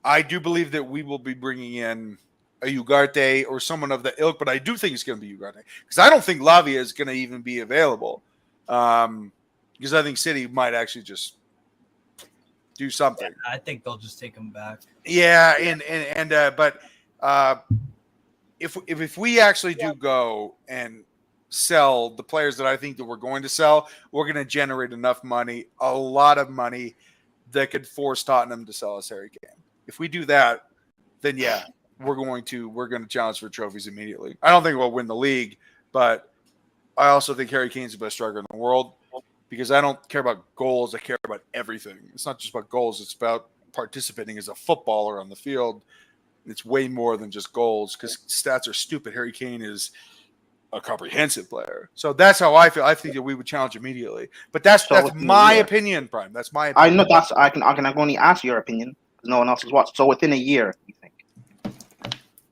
I do believe that we will be bringing in a Ugarte or someone of the ilk, but I do think it's going to be Ugarte, because I don't think Lavia is going to even be available. Because I think City might actually just do something. Yeah, I think they'll just take him back. Yeah, but if we actually do go and sell the players that I think that we're going to sell, we're going to generate enough money, a lot of money, that could force Tottenham to sell us Harry Kane. If we do that, then yeah, we're going to challenge for trophies immediately. I don't think we'll win the league, but I also think Harry Kane's the best striker in the world because I don't care about goals. I care about everything. It's not just about goals. It's about participating as a footballer on the field. It's way more than just goals because stats are stupid. Harry Kane is a comprehensive player. So that's how I feel. I think that we would challenge immediately. But that's my opinion, Prime. That's my opinion. I know I can only ask your opinion because no one else has watched. So within a year, you think?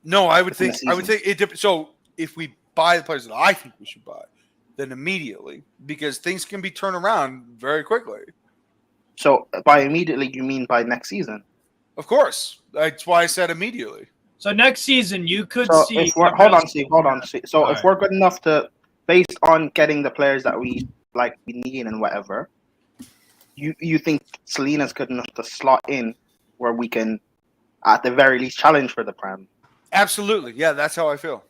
No, I would think it. So if we buy the players that I think we should buy, then immediately, because things can be turned around very quickly. So by immediately, you mean by next season? Of course. That's why I said immediately. So next season, you could see. Hold on, Steve. So if we're good enough to, based on getting the players that we need and whatever, you think Selina's good enough to slot in where we can, at the very least, challenge for the Prem? Absolutely. Yeah, that's how I feel.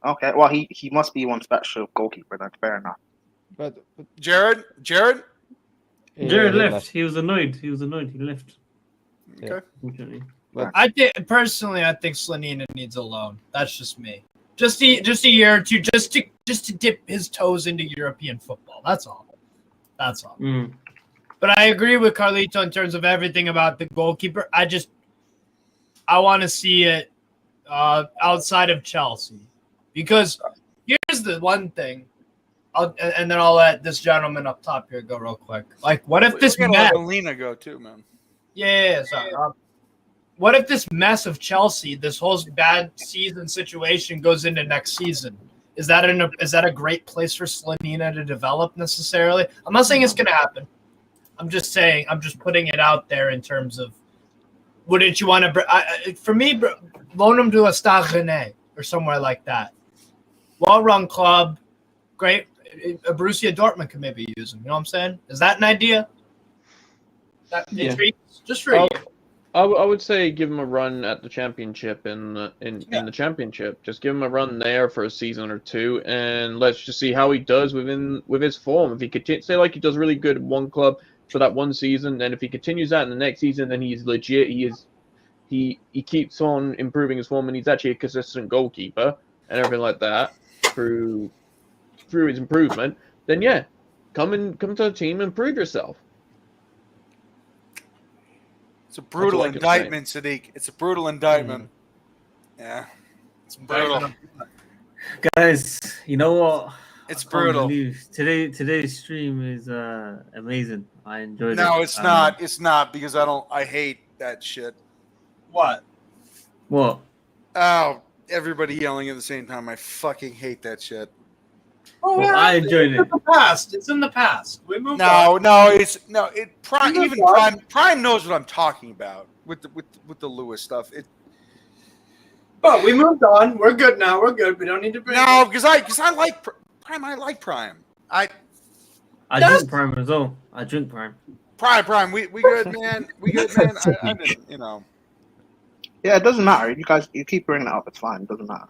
Okay. Well, he must be one special goalkeeper. That's fair enough. But Jared left. He was annoyed. He left. Okay. I think Slonina needs a loan. That's just me. Just a year or two, just to dip his toes into European football. That's all. Mm. But I agree with Carlito in terms of everything about the goalkeeper. I want to see it outside of Chelsea, because here's the one thing. And then I'll let this gentleman up top here go real quick. Like, what if this let Melina go too, man? Yeah. Sorry. What if this mess of Chelsea, this whole bad season situation, goes into next season? Is that a great place for Slonina to develop necessarily? I'm not saying it's going to happen. I'm just saying. I'm just putting it out there in terms of, wouldn't you want to? For me, loan him to a Stade Rennais or somewhere like that. Well-run club, great. Borussia Dortmund could maybe use him. You know what I'm saying? Is that an idea? Just for you. I would say give him a run at the championship in the championship. Just give him a run there for a season or two, and let's just see how he does with his form. If he could say like he does really good at one club for that one season, then if he continues that in the next season, then he's legit. He keeps on improving his form, and he's actually a consistent goalkeeper and everything like that through his improvement. Then yeah, come to the team and prove yourself. It's a brutal indictment, Sadiq. It's a brutal indictment. Yeah. It's brutal. Guys, you know what? It's brutal. Today's stream is amazing. I enjoyed it. No, it's not. It's not, because I hate that shit. What? Oh, everybody yelling at the same time. I fucking hate that shit. Oh, well, I enjoyed it. It's in the past. We moved on. Prime knows what I'm talking about with the Lewis stuff. But we moved on. We're good now. We're good. We don't need to bring. No, because I like Prime. I like Prime. I drink Prime as well. I drink Prime. Prime. We good, man. We good, man. I didn't, Yeah, it doesn't matter. You keep bringing it up. It's fine. It doesn't matter.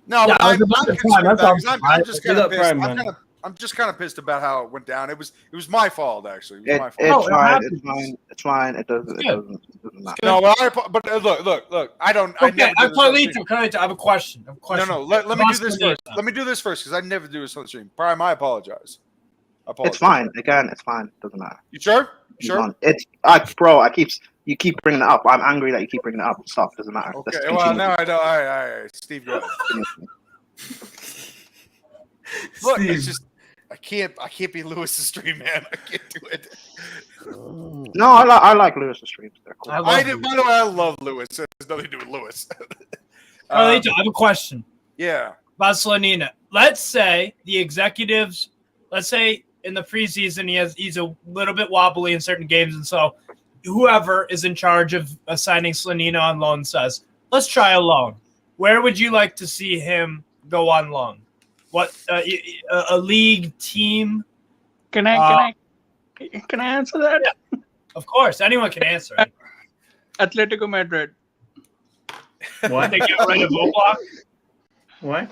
No, yeah, I'm just kind of pissed. I'm just kind of pissed about how it went down. It was my fault, actually. It was my fault. It's fine. It doesn't matter. No, but look. I don't. Okay, I have a question. No. Let me do this first. Let me do this first, because I never do this on the stream. Prime, I apologize. It's fine. Again, it's fine. It doesn't matter. You sure? Sure. You keep bringing it up. I'm angry that you keep bringing it up. Stop. It doesn't matter. Okay. Well, no, I don't. All right. Steve, go ahead. Look, it's just I can't be Lewis's stream, man. I can't do it. No, I like Lewis's streams. They're cool. By the way, I love Lewis. It has nothing to do with Lewis. I have a question. Yeah. About Slonina. Let's say the executives. Let's say in the preseason he's a little bit wobbly in certain games, and so whoever is in charge of assigning Slonina on loan says, let's try a loan. Where would you like to see him go on loan? What a league team? Can I answer that? Yeah. Of course, anyone can answer it. Atletico Madrid. What? They get rid of Oblak? What?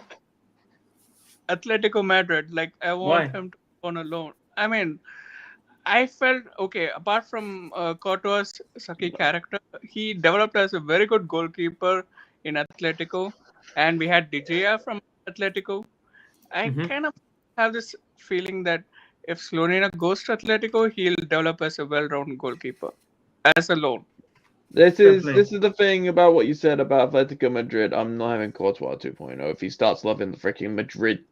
Atletico Madrid. Like I want Why? him to go on a loan. I mean, I felt okay. Apart from Courtois' sucky character, he developed as a very good goalkeeper in Atletico, and we had De Gea from Atletico. I kind of have this feeling that if Slonina goes to Atletico, he'll develop as a well-rounded goalkeeper as a loan. This is the thing about what you said about Atletico Madrid. I'm not having Courtois 2.0. If he starts loving the freaking Madrid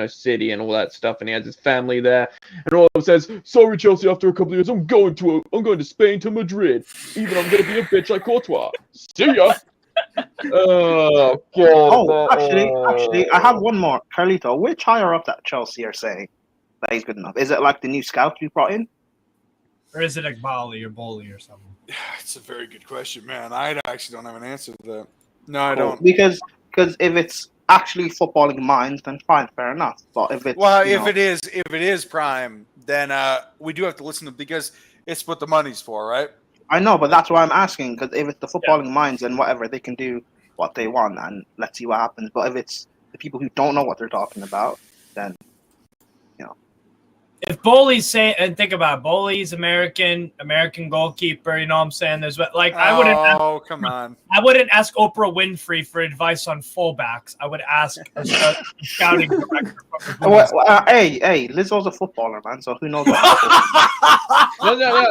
city and all that stuff, and he has his family there, and all of says, "Sorry, Chelsea. After a couple of years, I'm going to Spain to Madrid. Even I'm going to be a bitch like Courtois. See ya." Oh God. Oh, actually, I have one more. Carlito, which higher up that Chelsea are saying that he's good enough? Is it like the new scout we brought in? Or is it like Bali or Boli or something? It's a very good question, man. I actually don't have an answer to that. No, I don't. Because if it's actually footballing minds, then fine, fair enough. But if it's if it is prime, then we do have to listen to because it's what the money's for, right? I know, but that's why I'm asking. Because if it's the footballing minds, then whatever, they can do what they want, and let's see what happens. But if it's the people who don't know what they're talking about, then if Boli's saying, and think about it, Boli's American goalkeeper, you know what I'm saying? There's like I wouldn't. Oh, come on! I wouldn't ask Oprah Winfrey for advice on fullbacks. I would ask a scouting director. Hey, Lizzo's a footballer, man. So who knows? No.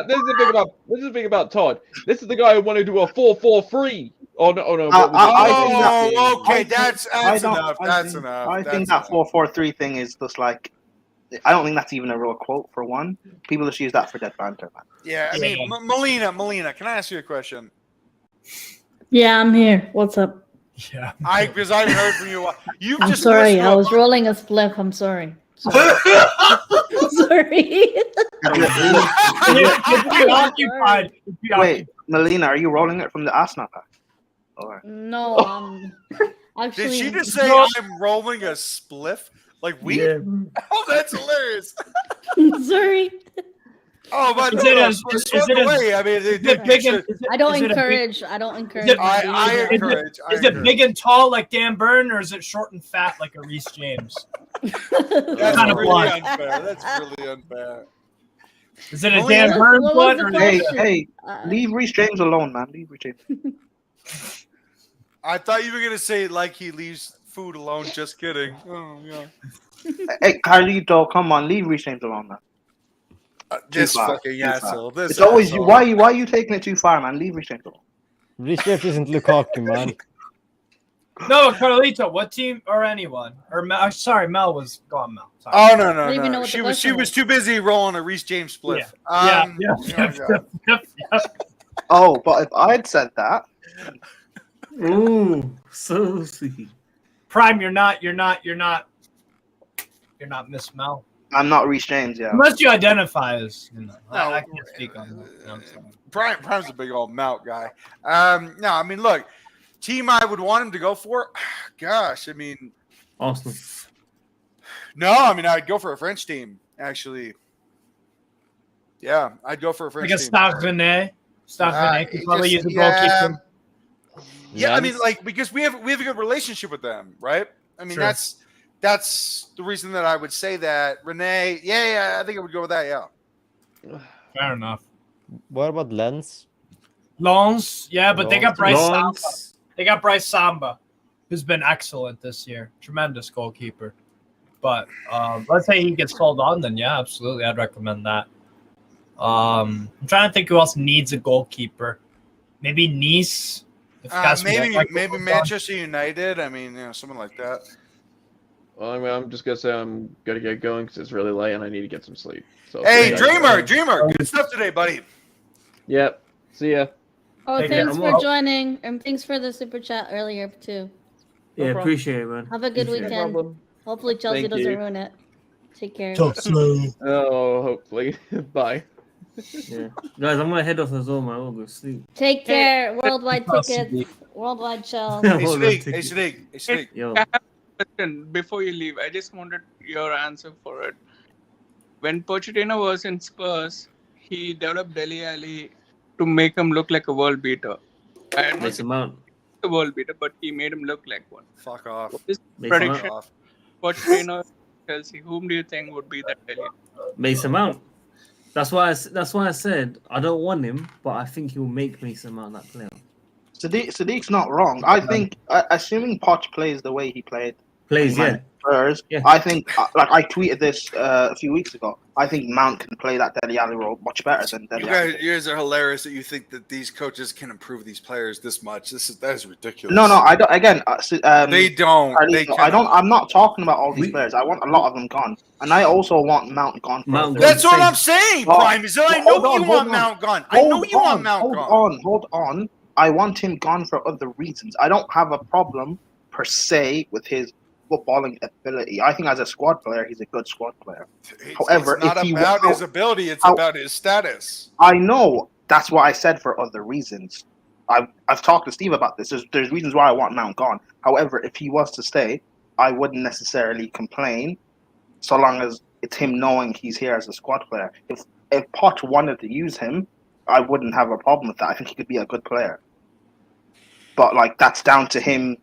This is the thing about Todd. This is the guy who wanted to do a 4-4-3. Oh no! Okay, that's enough. That's enough. I think that 4-4-3 thing is just like. I don't think that's even a real quote for one. People just use that for dead banter, man. Yeah, I mean, Melina, can I ask you a question? Yeah, I'm here. What's up? Yeah, because I haven't heard from you. I'm sorry. I was rolling a spliff. I'm sorry. Sorry. Occupied. Wait, Melina, are you rolling it from the Asna pack? Or... No, actually. Did she just say I'm rolling a spliff? Like weed? Yeah. Oh, that's hilarious. Sorry. Oh, but I don't encourage. I encourage. Is it big and tall like Dan Byrne, or is it short and fat like a Reece James? That's kind of really unfair. That's really unfair. Is it a Dan Byrne one? Hey, leave Reece James alone, man. Leave Reece James. I thought you were gonna say like he leaves food alone. Just kidding. Oh yeah. Hey, Carlito, come on, leave Reece James alone, man. This fucking asshole. It's always you. Why are you taking it too far, man? Leave Reece James alone. Reece James isn't Lukaku, man. No, Carlito, what team or anyone? Or sorry, Mel was gone. Mel. Sorry. Oh no. She was too busy rolling a Reece James spliff. Yeah. Oh, but if I'd said that. Ooh, so sweet. Prime, you're not Miss Mel. I'm not Reece James, yeah. Unless you identify as, I can't speak on that. Prime's a big old mount guy. No, I mean, look, team I would want him to go for. Gosh, I mean, Arsenal. No, I mean, I'd go for a French team. Actually, yeah, I'd go for a French team. Like a Stade Rennais could probably use a goalkeeper. Yeah, I mean, like because we have a good relationship with them, right? I mean, that's the reason that I would say that. Rene, yeah, I think I would go with that. Yeah, fair enough. What about Lens? Yeah, but they got Bryce Samba. They got Bryce Samba, who's been excellent this year. Tremendous goalkeeper. But let's say he gets sold on, then yeah, absolutely, I'd recommend that. I'm trying to think who else needs a goalkeeper. Maybe Nice. Maybe Manchester United. I mean, someone like that. Well, I'm just gonna say I'm gonna get going because it's really late and I need to get some sleep. So hey, Dreamer, good stuff today, buddy. Yep. See ya. Oh, thanks for joining, and thanks for the super chat earlier too. Yeah, appreciate it, man. Have a good weekend. Hopefully Chelsea doesn't ruin it. Take care. Oh, hopefully. Bye. Yeah, guys, I'm gonna head off as well, man. I'll go sleep. Take care. Worldwide tickets. WorldWideChels. Hey, Sadiq. Yo. I have a question before you leave. I just wanted your answer for it. When Pochettino was in Spurs, he developed Dele Alli to make him look like a world beater. And Mason Mount. A world beater, but he made him look like one. Fuck off. Prediction. Pochettino, Chelsea, whom do you think would be that failure? Mason Mount. That's why I said I don't want him, but I think he'll make Mason Mount that player. Sadiq's not wrong. I think, assuming Poch plays the way he played, Plays, yeah. Spurs, Yeah. I think, like I tweeted this a few weeks ago. I think Mount can play that Dele Alli role much better than Dele Alli. You guys are hilarious that you think that these coaches can improve these players this much. That is ridiculous. No, I don't. Again, they don't. I'm not talking about all these players. I want a lot of them gone, and I also want Mount gone. That's what I'm saying, Prime. Is that I know you want Mount gone. I know you want Mount gone. Hold on. I want him gone for other reasons. I don't have a problem per se with his footballing ability. I think as a squad player, he's a good squad player. However, it's not about his ability; it's about his status. I know. That's what I said for other reasons. I've talked to Steve about this. There's reasons why I want Mount gone. However, if he was to stay, I wouldn't necessarily complain, so long as it's him knowing he's here as a squad player. If Poch wanted to use him, I wouldn't have a problem with that. I think he could be a good player. But like that's down to him.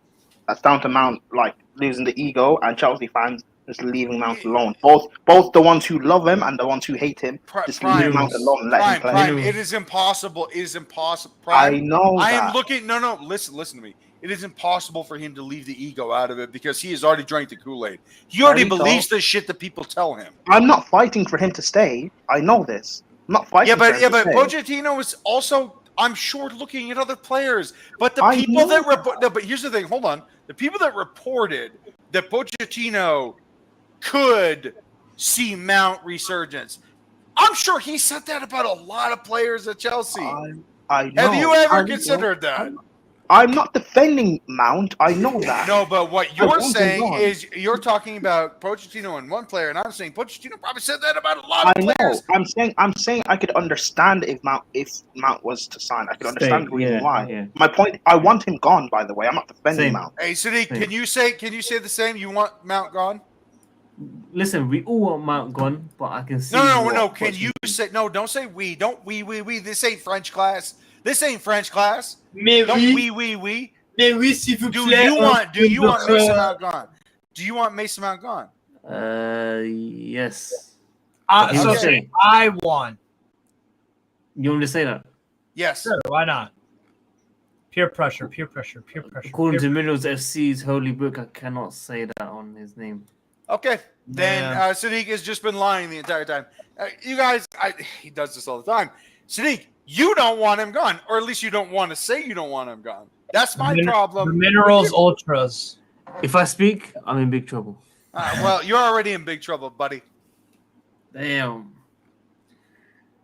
That's down to Mount like losing the ego, and Chelsea fans just leaving Mount alone. Both the ones who love him and the ones who hate him just leave Mount alone and let him play. Prime, it is impossible. It is impossible. Prime, I know. I am looking. No. Listen to me. It is impossible for him to leave the ego out of it because he has already drank the Kool-Aid. He already believes the shit that people tell him. I'm not fighting for him to stay. I know this. I'm not fighting. But stay. Pochettino is also, I'm sure, looking at other players. But the people that report. No, but here's the thing. Hold on. The people that reported that Pochettino could see Mount resurgence. I'm sure he said that about a lot of players at Chelsea. I know. Have you ever considered that? I'm not defending Mount. I know that. No, but what you're saying is you're talking about Pochettino and one player, and I'm saying Pochettino probably said that about a lot of players. I'm saying I could understand if Mount was to sign. I could understand the reason why. Yeah. My point, I want him gone. By the way, I'm not defending Mount. Hey, Sadiq, can you say the same? You want Mount gone? Listen, we all want Mount gone, but I can see. No. Can you say no? Don't say we. Don't we. This ain't French class. This ain't French class. Mais don't oui. We. Mais oui, s'il vous Do plaît. you want Mason Mount gone? Do you want Mason Mount gone? Yes. Okay. I want. You want me to say that? Yes. Sure, why not? Peer pressure. According to Minerals FC's holy book, I cannot say that on his name. Okay. Then Sadiq has just been lying the entire time. You guys, he does this all the time. Sadiq, you don't want him gone, or at least you don't want to say you don't want him gone. That's my problem. The Minerals Ultras. If I speak, I'm in big trouble. Well, you're already in big trouble, buddy. Damn.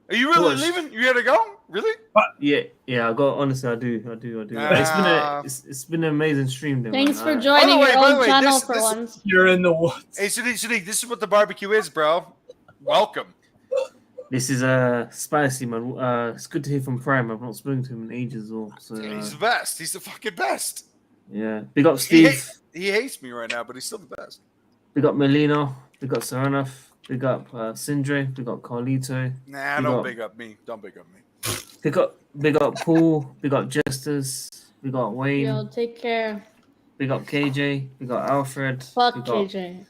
Are you really leaving? You gotta go? Really? Yeah. I got. Honestly, I do. It's been an amazing stream. Then, Thanks for joining your own channel for once. You're in the woods. Hey, Sadiq, this is what the barbecue is, bro. Welcome. This is spicy, man. It's good to hear from Prime. I've not spoken to him in ages, so he's the best. He's the fucking best. Yeah. Big up Steve. He hates me right now, but he's still the best. Big up Melina. Big up Seranath. Big up Sindre. Big up Carlito. Nah, don't big up me. Don't big up me. Big up Paul. Big up Jesters. Big up Wayne. Yo, take care. Big up KJ. Big up Alfred. Fuck KJ.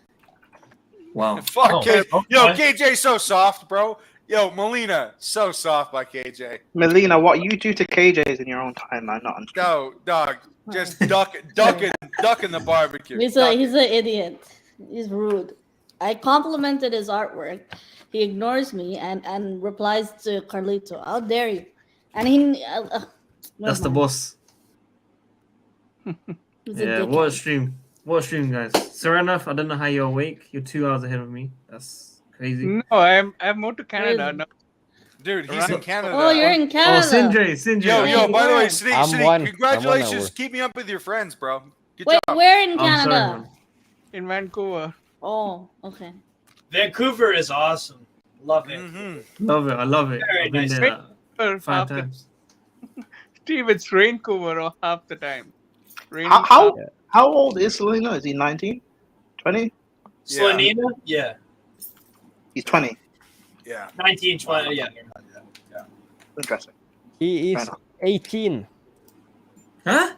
Wow. Fuck KJ. Okay. Yo, KJ's so soft, bro. Yo, Melina, so soft by KJ. Melina, what you do to KJ is in your own time, man. Not on stream. No, dog. Just ducking the barbecue. He's an idiot. He's rude. I complimented his artwork. He ignores me and replies to Carlito. How dare you? And he. That's the boss. Yeah. What a stream, guys. Seranath, I don't know how you're awake. You're 2 hours ahead of me. That's crazy. No, I'm moved to Canada now. Dude, he's in Canada. Oh, you're in Canada. Oh, Sindre. Yo, by the way, Sadiq, congratulations. Keep me up with your friends, bro. Good job. Where in Canada? Sorry, in Vancouver. Oh, okay. Vancouver is awesome. Love it. Mm-hmm. I love it. Very I've been nice. there 5 times. Steve, it's Vancouver half the time. How old is Selena? Is he 19? 20? Selena? Yeah. He's 20. Yeah. 19, 20, yeah. Interesting. He is 18. Huh?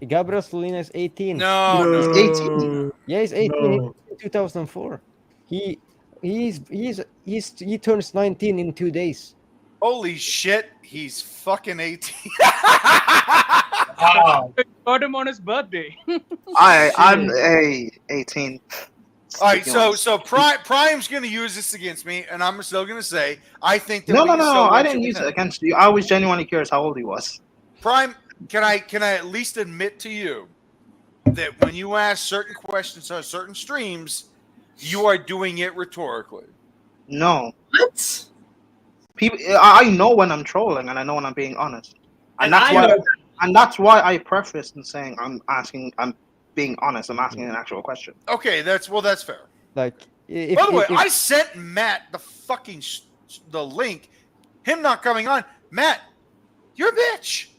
Gabriel Solina is 18. No. He's 18. Yeah, he's 18. No. 2004. He turns 19 in 2 days. Holy shit, he's fucking 18. Wow. Got him on his birthday. I'm 18. All right, so Prime's going to use this against me, and I'm still going to say I think that No, we can still I win didn't with use him. it against you. I was genuinely curious how old he was. Prime, can I at least admit to you that when you ask certain questions on certain streams, you are doing it rhetorically? No. What? People, I know when I'm trolling, and I know when I'm being honest, and that's why I prefaced in saying I'm being honest. I'm asking an actual question. Okay, that's fair. Like, by the way, I sent Matt the fucking the link. Him not coming on, Matt, you're a bitch.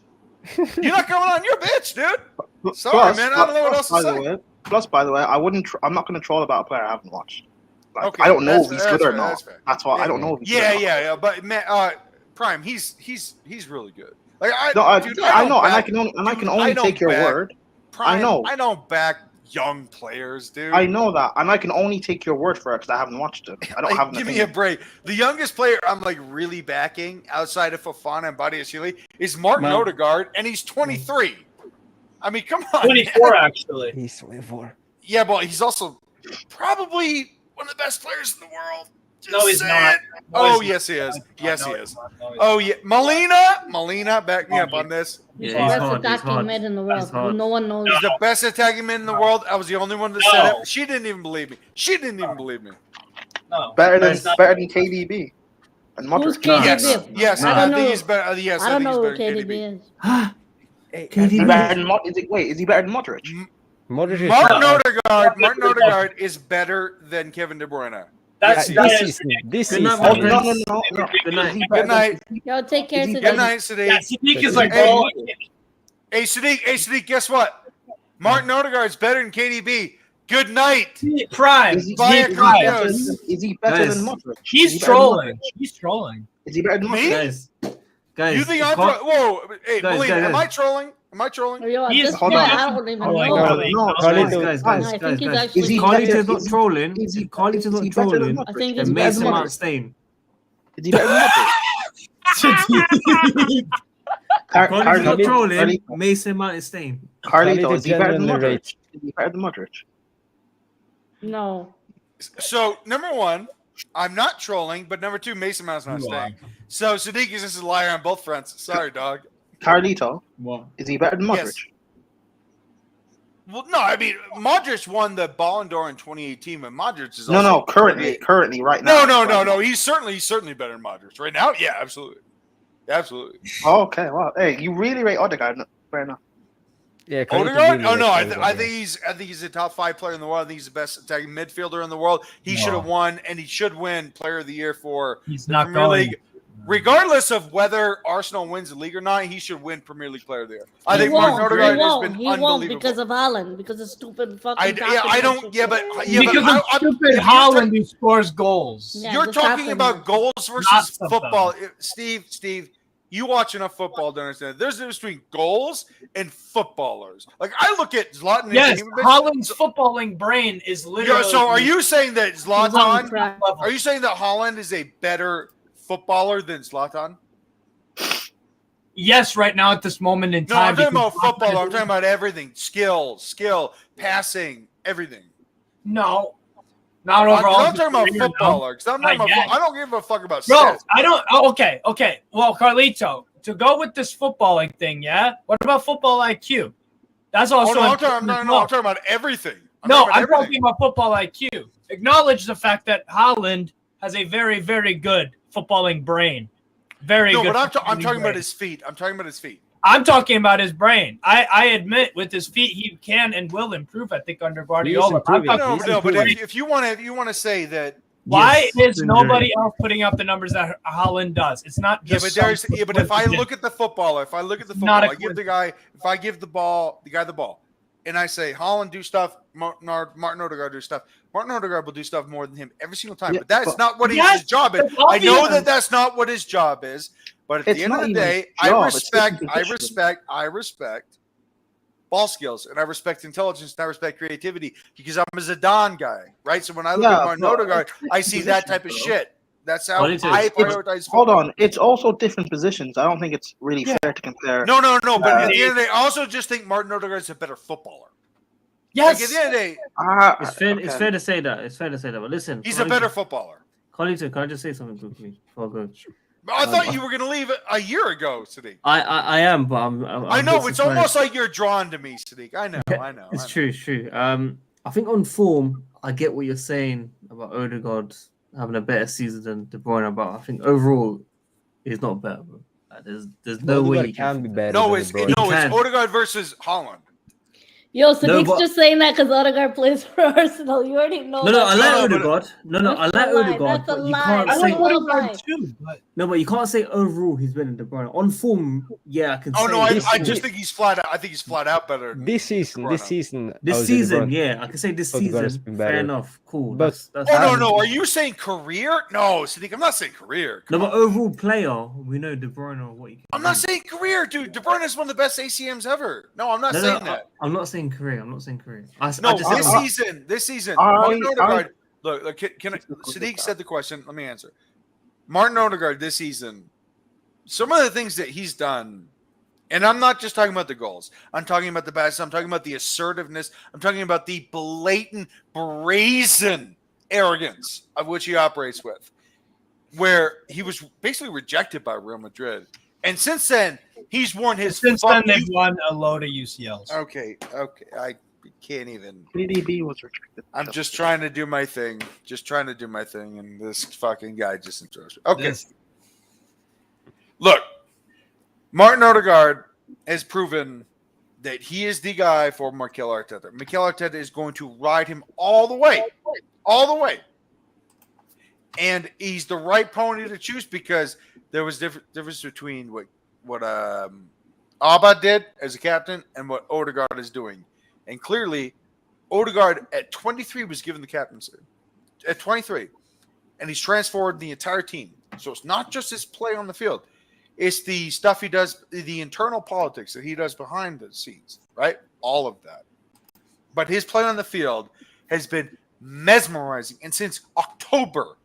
You're not coming on, you're a bitch, dude. Sorry, man. I don't know what else to say. Plus, by the way, I'm not going to troll about a player I haven't watched. Like, okay, I don't know if he's good or not. That's why I don't know if he's good. Yeah. But Matt, Prime, he's really good. Like I know, and I can only take your word. Prime, I don't back young players, dude. I know that, and I can only take your word for it because I haven't watched it. I don't have. Give me a break. The youngest player I'm like really backing outside of Fofana and Badiashile is Martin Odegaard, and he's 23. I mean, come on. 24 actually. He's 24. Yeah, but he's also probably one of the best players in the world. No, he's not. Oh, yes, he is. Yes, he is. Oh, yeah. Melina, back me up on this. He's the best attacking mid in the world. No one knows. He's the best attacking mid in the world. I was the only one that said it. She didn't even believe me. No. Better than KDB. And Modric. Who's KDB? Yes. I think he's better. Yes, I don't know who KDB is. KDB. Is he better than Modric? Martin Odegaard is better than Kevin De Bruyne. This is No. Good night. Yo, take care, Sadiq. Good night, Sadiq. Yeah, Sadiq is like, hey, Sadiq, guess what? Martin Odegaard's better than KDB. Good night. Prime. Is he better than Modric? He's trolling. Is he better than Modric? Guys, you think I'm trolling? Whoa, hey, Melina, am I trolling? Yo, guys. Is he Carlito's not trolling? Carlito's not trolling. I think And Mason Mount Stain. Is he better than Modric? Carlito's not trolling. Mason Mount Stain. Carlito, is he better than Modric? Is he better than Modric? No. So, number one, I'm not trolling, but number two, Mason Mount's not staying. So, Sadiq is just a liar on both fronts. Sorry, dog. Carlito, is he better than Modric? Yes. Well, no, I mean, Modric won the Ballon d'Or in 2018, but Modric is also currently, right now. No. He's certainly better than Modric right now. Yeah, absolutely. Oh, okay, well, hey, you really rate Odegaard? Fair enough. Yeah, Odegaard? Oh no, I think he's a top 5 player in the world. I think he's the best attacking midfielder in the world. He should have won, and he should win Player of the Year for the Premier League. Regardless of whether Arsenal wins the league or not, he should win Premier League Player of the Year. I think Martin Odegaard has been unbelievable. He won't because of Haaland, because of stupid fucking. Because of stupid Haaland who scores goals. Yeah, you're talking about goals versus football, Steve. You watch enough football to understand. There's a difference between goals and footballers. Like I look at Zlatan. Yes, Haaland's footballing brain is literally. Yeah, so are you saying that Zlatan? Are you saying that Haaland is a better footballer than Zlatan? Yes, right now at this moment in time. No, I'm talking about football. I'm talking about everything: skill, passing, everything. No. Not overall. I'm talking about footballer. I don't give a fuck about Bro, stats. I don't. Oh, okay. Well, Carlito, to go with this footballing thing, yeah? What about football IQ? That's also. I'm talking about everything. I'm talking about football IQ. Acknowledge the fact that Haaland has a very, very good footballing brain. Very good. No, but I'm talking about his feet. I'm talking about his brain. I admit with his feet he can and will improve. I think under Guardiola. No, but if you want to say that, why is nobody else putting up the numbers that Haaland does? It's not just. But if I look at the footballer, I give the guy the ball, and I say Haaland do stuff, Martin Odegaard do stuff. Martin Odegaard will do stuff more than him every single time. But that's not what his job is. I know that's not what his job is. But at the end of the day, I respect ball skills, and I respect intelligence, and I respect creativity because I'm a Zidane guy, right? So when I look at Martin Odegaard, I see that type of shit. That's how I prioritize. Hold on, it's also different positions. I don't think it's really fair to compare. No. But at the end of the day, I also just think Martin Odegaard is a better footballer. Yes. Like at the end of the day, it's fair to say that. It's fair to say that. But listen, he's a better footballer. Carlito, can I just say something quickly before I go? I thought you were going to leave a year ago, Sadiq. I am, but I'm I know it's almost like you're drawn to me, Sadiq. I know. It's true. I think on form, I get what you're saying about Odegaard having a better season than De Bruyne, but I think overall, he's not better. Bro. There's no way he can be better. No, it's Odegaard versus Haaland. Yo, Sadiq's just saying that because Odegaard plays for Arsenal. You already know. I like Odegaard. I like Odegaard, but you can't say Odegaard too. No, but you can't say overall he's better than De Bruyne. On form, yeah, I can. Oh no, I just think he's flat out. I think he's flat out better. This season, yeah, I can say this season. Fair enough, cool. But no, are you saying career? No, Sadiq, I'm not saying career. No, but overall player, we know De Bruyne or what. I'm not saying career, dude. De Bruyne is one of the best ACMs ever. No, I'm not saying that. I'm not saying career. This season, Martin Odegaard. Look, Sadiq said the question. Let me answer. Martin Odegaard this season, some of the things that he's done, and I'm not just talking about the goals. I'm talking about the best. I'm talking about the assertiveness. I'm talking about the blatant, brazen arrogance of which he operates with, where he was basically rejected by Real Madrid. And since then, he's worn his. Since then, they've won a load of UCLs. Okay. I can't even. PDB was restricted. I'm just trying to do my thing. And this fucking guy just interrupts me. Okay. Look, Martin Odegaard has proven that he is the guy for Mikel Arteta. Mikel Arteta is going to ride him all the way. And he's the right pony to choose because there was difference between what Abba did as a captain and what Odegaard is doing. And clearly, Odegaard at 23 was given the captaincy. At 23. And he's transformed the entire team. So it's not just his play on the field. It's the stuff he does, the internal politics that he does behind the scenes, right? All of that. But his play on the field has been mesmerizing. And since October,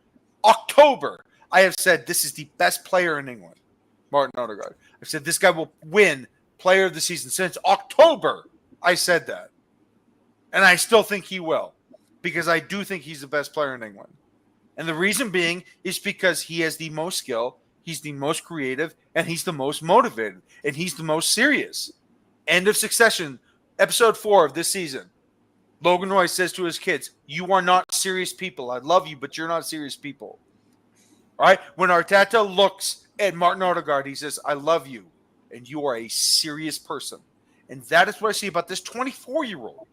I have said this is the best player in England, Martin Odegaard. I've said this guy will win player of the season. Since October, I said that. And I still think he will because I do think he's the best player in England. And the reason being is because he has the most skill, he's the most creative, and he's the most motivated, and he's the most serious. End of Succession, episode 4 of this season. Logan Roy says to his kids, "You are not serious people. I love you, but you're not serious people." All right? When Arteta looks at Martin Odegaard, he says, "I love you, and you are a serious person." And that is what I see about this 24-year-old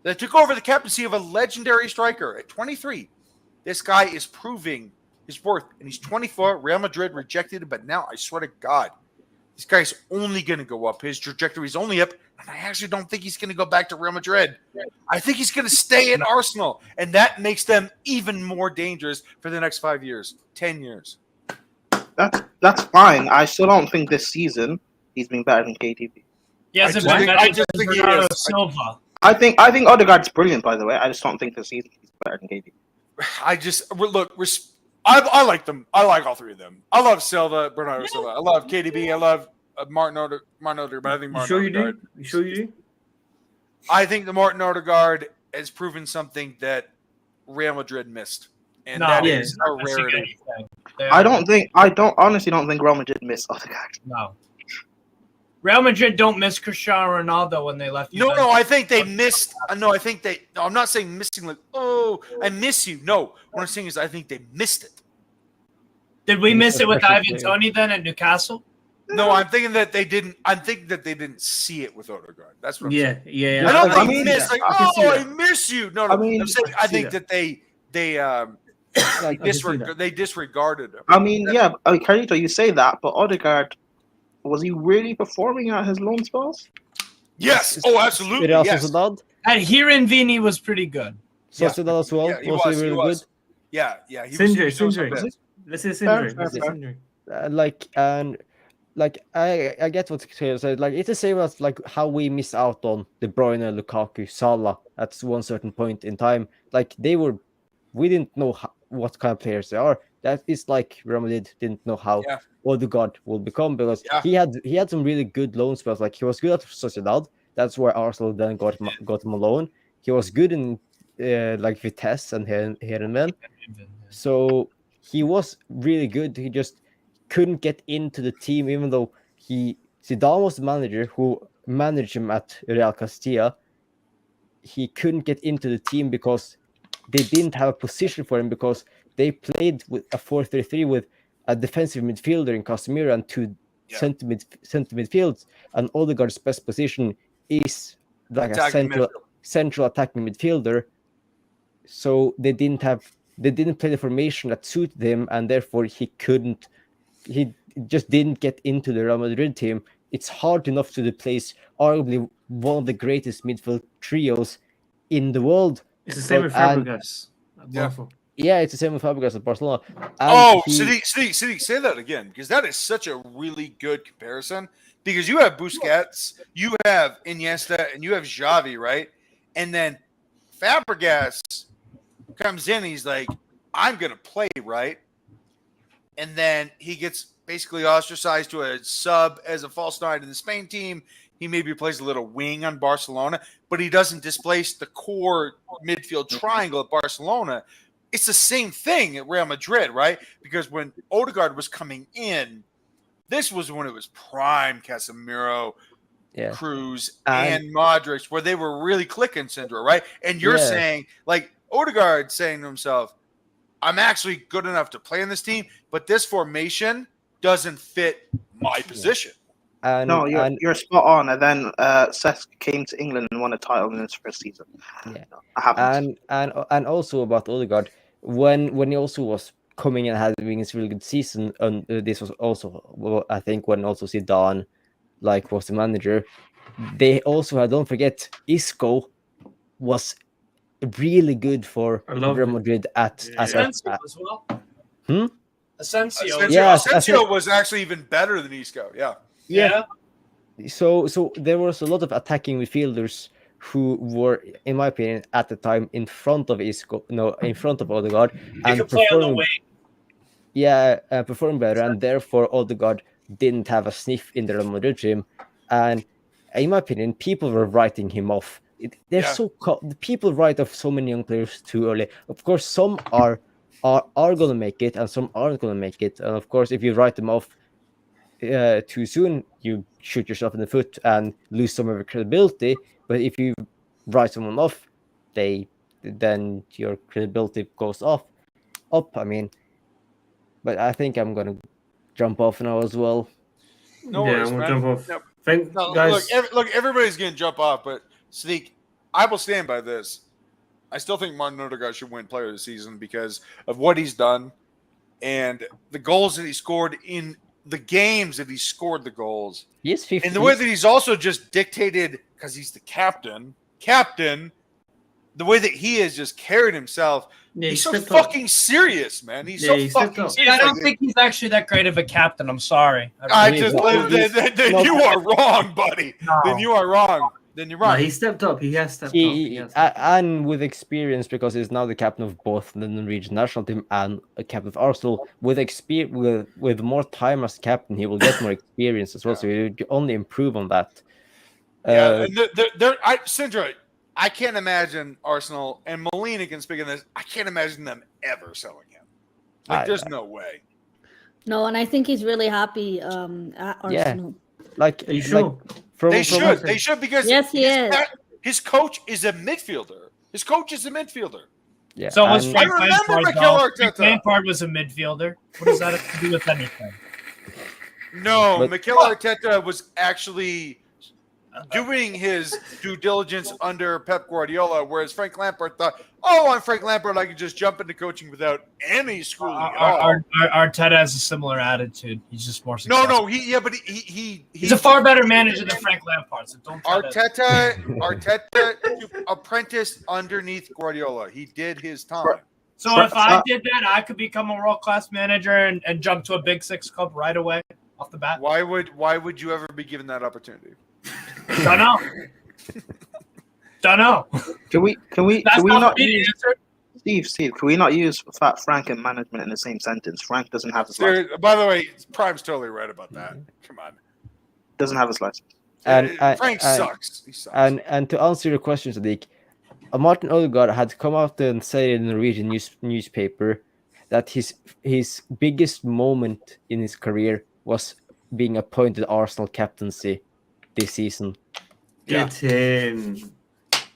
that took over the captaincy of a legendary striker at 23. This guy is proving his worth, and he's 24. Real Madrid rejected him, but now I swear to God, this guy's only going to go up. His trajectory is only up, and I actually don't think he's going to go back to Real Madrid. I think he's going to stay at Arsenal, and that makes them even more dangerous for the next 5 years, 10 years. That's fine. I still don't think this season he's been better than KDB. Yes, I just think he is. Silva. I think Odegaard's brilliant, by the way. I just don't think this season he's better than KDB. I like them. I like all three of them. I love Silva, Bernardo Silva. I love KDB. I love Martin Odegaard, but I think Martin Odegaard. You sure you do? I think the Martin Odegaard has proven something that Real Madrid missed, and that is a rarity. I honestly don't think Real Madrid missed Odegaard. No. Real Madrid don't miss Cristiano Ronaldo when they left. No, I think they missed. No, I'm not saying missing like, oh, I miss you. No, what I'm saying is I think they missed it. Did we miss it with Ivan Toney then at Newcastle? No, I'm thinking that they didn't. I'm thinking that they didn't see it with Odegaard. That's what I'm saying. Yeah. I don't think they missed. Like, I miss you. No. I'm saying I think that they disregarded him. I mean, Carlito, you say that, but Odegaard, was he really performing at his loan spells? Yes. Oh, absolutely. Yes. And here in Vini was pretty good. Sociedad as well. Yeah, was he really good? Yeah. Sindri. Let's say Sindri. And like I get what Taylor said. Like it's the same as like how we miss out on De Bruyne, Lukaku, Salah at one certain point in time. Like we didn't know what kind of players they are. That is like Real Madrid didn't know how Odegaard will become, because he had some really good loan spells. Like he was good at Sociedad. That's where Arsenal then got him a loan. He was good in like Vitesse and here and then. So he was really good. He just couldn't get into the team, even though Zidane was the manager who managed him at Real Castilla. He couldn't get into the team because they didn't have a position for him, because they played with a 4-3-3 with a defensive midfielder in Casemiro and two center midfields, and Odegaard's best position is like a central attacking midfielder. So they didn't play the formation that suited him, and therefore he just didn't get into the Real Madrid team. It's hard enough to replace arguably one of the greatest midfield trios in the world. It's the same with Fabregas. Yeah, it's the same with Fabregas at Barcelona. Sadiq, say that again, because that is such a really good comparison. Because you have Busquets, you have Iniesta, and you have Xavi, right? And then Fabregas comes in, he's like, I'm going to play, right? And then he gets basically ostracized to a sub as a false nine in the Spain team. He maybe plays a little wing on Barcelona, but he doesn't displace the core midfield triangle at Barcelona. It's the same thing at Real Madrid, right? Because when Odegaard was coming in, this was when it was prime Casemiro, Cruz, and Modric, where they were really clicking, Sindra, right? And you're saying, like, Odegaard saying to himself, I'm actually good enough to play in this team, but this formation doesn't fit my position. No, you're spot on. And then Seth came to England and won a title in his first season. And also about Odegaard, when he also was coming and having his really good season, and this was also, I think, when also Zidane was the manager, they also had, don't forget, Isco was really good for Real Madrid at Asensio as well. Asensio. Asensio was actually even better than Isco. Yeah. So there was a lot of attacking midfielders who were, in my opinion, at the time in front of Odegaard, and performing better, and therefore Odegaard didn't have a sniff in the Real Madrid team, and in my opinion, people were writing him off. People write off so many young players too early. Of course, some are gonna make it, and some aren't gonna make it. And of course, if you write them off too soon, you shoot yourself in the foot and lose some of your credibility. But if you write someone off, then your credibility goes up. I mean, but I think I'm gonna jump off now as well. No worries, I'm man. gonna jump off. Yep. Guys. Look, everybody's gonna jump off, but Sadiq, I will stand by this. I still think Martin Odegaard should win Player of the Season because of what he's done and the goals that he scored in the games that he scored the goals. Yes, 50. And the way that he's also just dictated, because he's the captain, the way that he has just carried himself. He's so fucking serious, man. He's so fucking serious. I don't think he's actually that great of a captain. I'm sorry. Then you are wrong, buddy. No. Then you are wrong. Then you're right. No, he stepped up. He has stepped up. And with experience, because he's now the captain of both the Norwegian national team and a captain of Arsenal. With more time as captain, he will get more experience as well. So he will only improve on that. Sindra, I can't imagine Arsenal, and Melina can speak on this, I can't imagine them ever selling him. There's no way. No, and I think he's really happy at Arsenal. Are you sure? They should because he is. His coach is a midfielder. Yeah. So was Frank I remember Mikel Arteta. Lampard was a midfielder. What does that have to do with anything? No, Mikel Arteta was actually doing his due diligence under Pep Guardiola, whereas Frank Lampard thought, I'm Frank Lampard, I can just jump into coaching without any schooling at all. Arteta has a similar attitude. He's just more successful. He's a far better manager than Frank Lampard. So don't Arteta apprenticed underneath Guardiola. He did his time. So if I did that, I could become a world-class manager and jump to a Big Six club right away. off the bat. Why would you ever be given that opportunity? Don't know. Don't know. Can we That's not not for me to use answer. Steve? Can we not use Fat Frank and management in the same sentence? Frank doesn't have his license. By the way, Prime's totally right about that. Come on. Doesn't have his license. And Frank sucks. He sucks. And to answer your question, Sadiq, Martin Odegaard had come out and said in the Norwegian newspaper that his biggest moment in his career was being appointed Arsenal captaincy this season. Get him.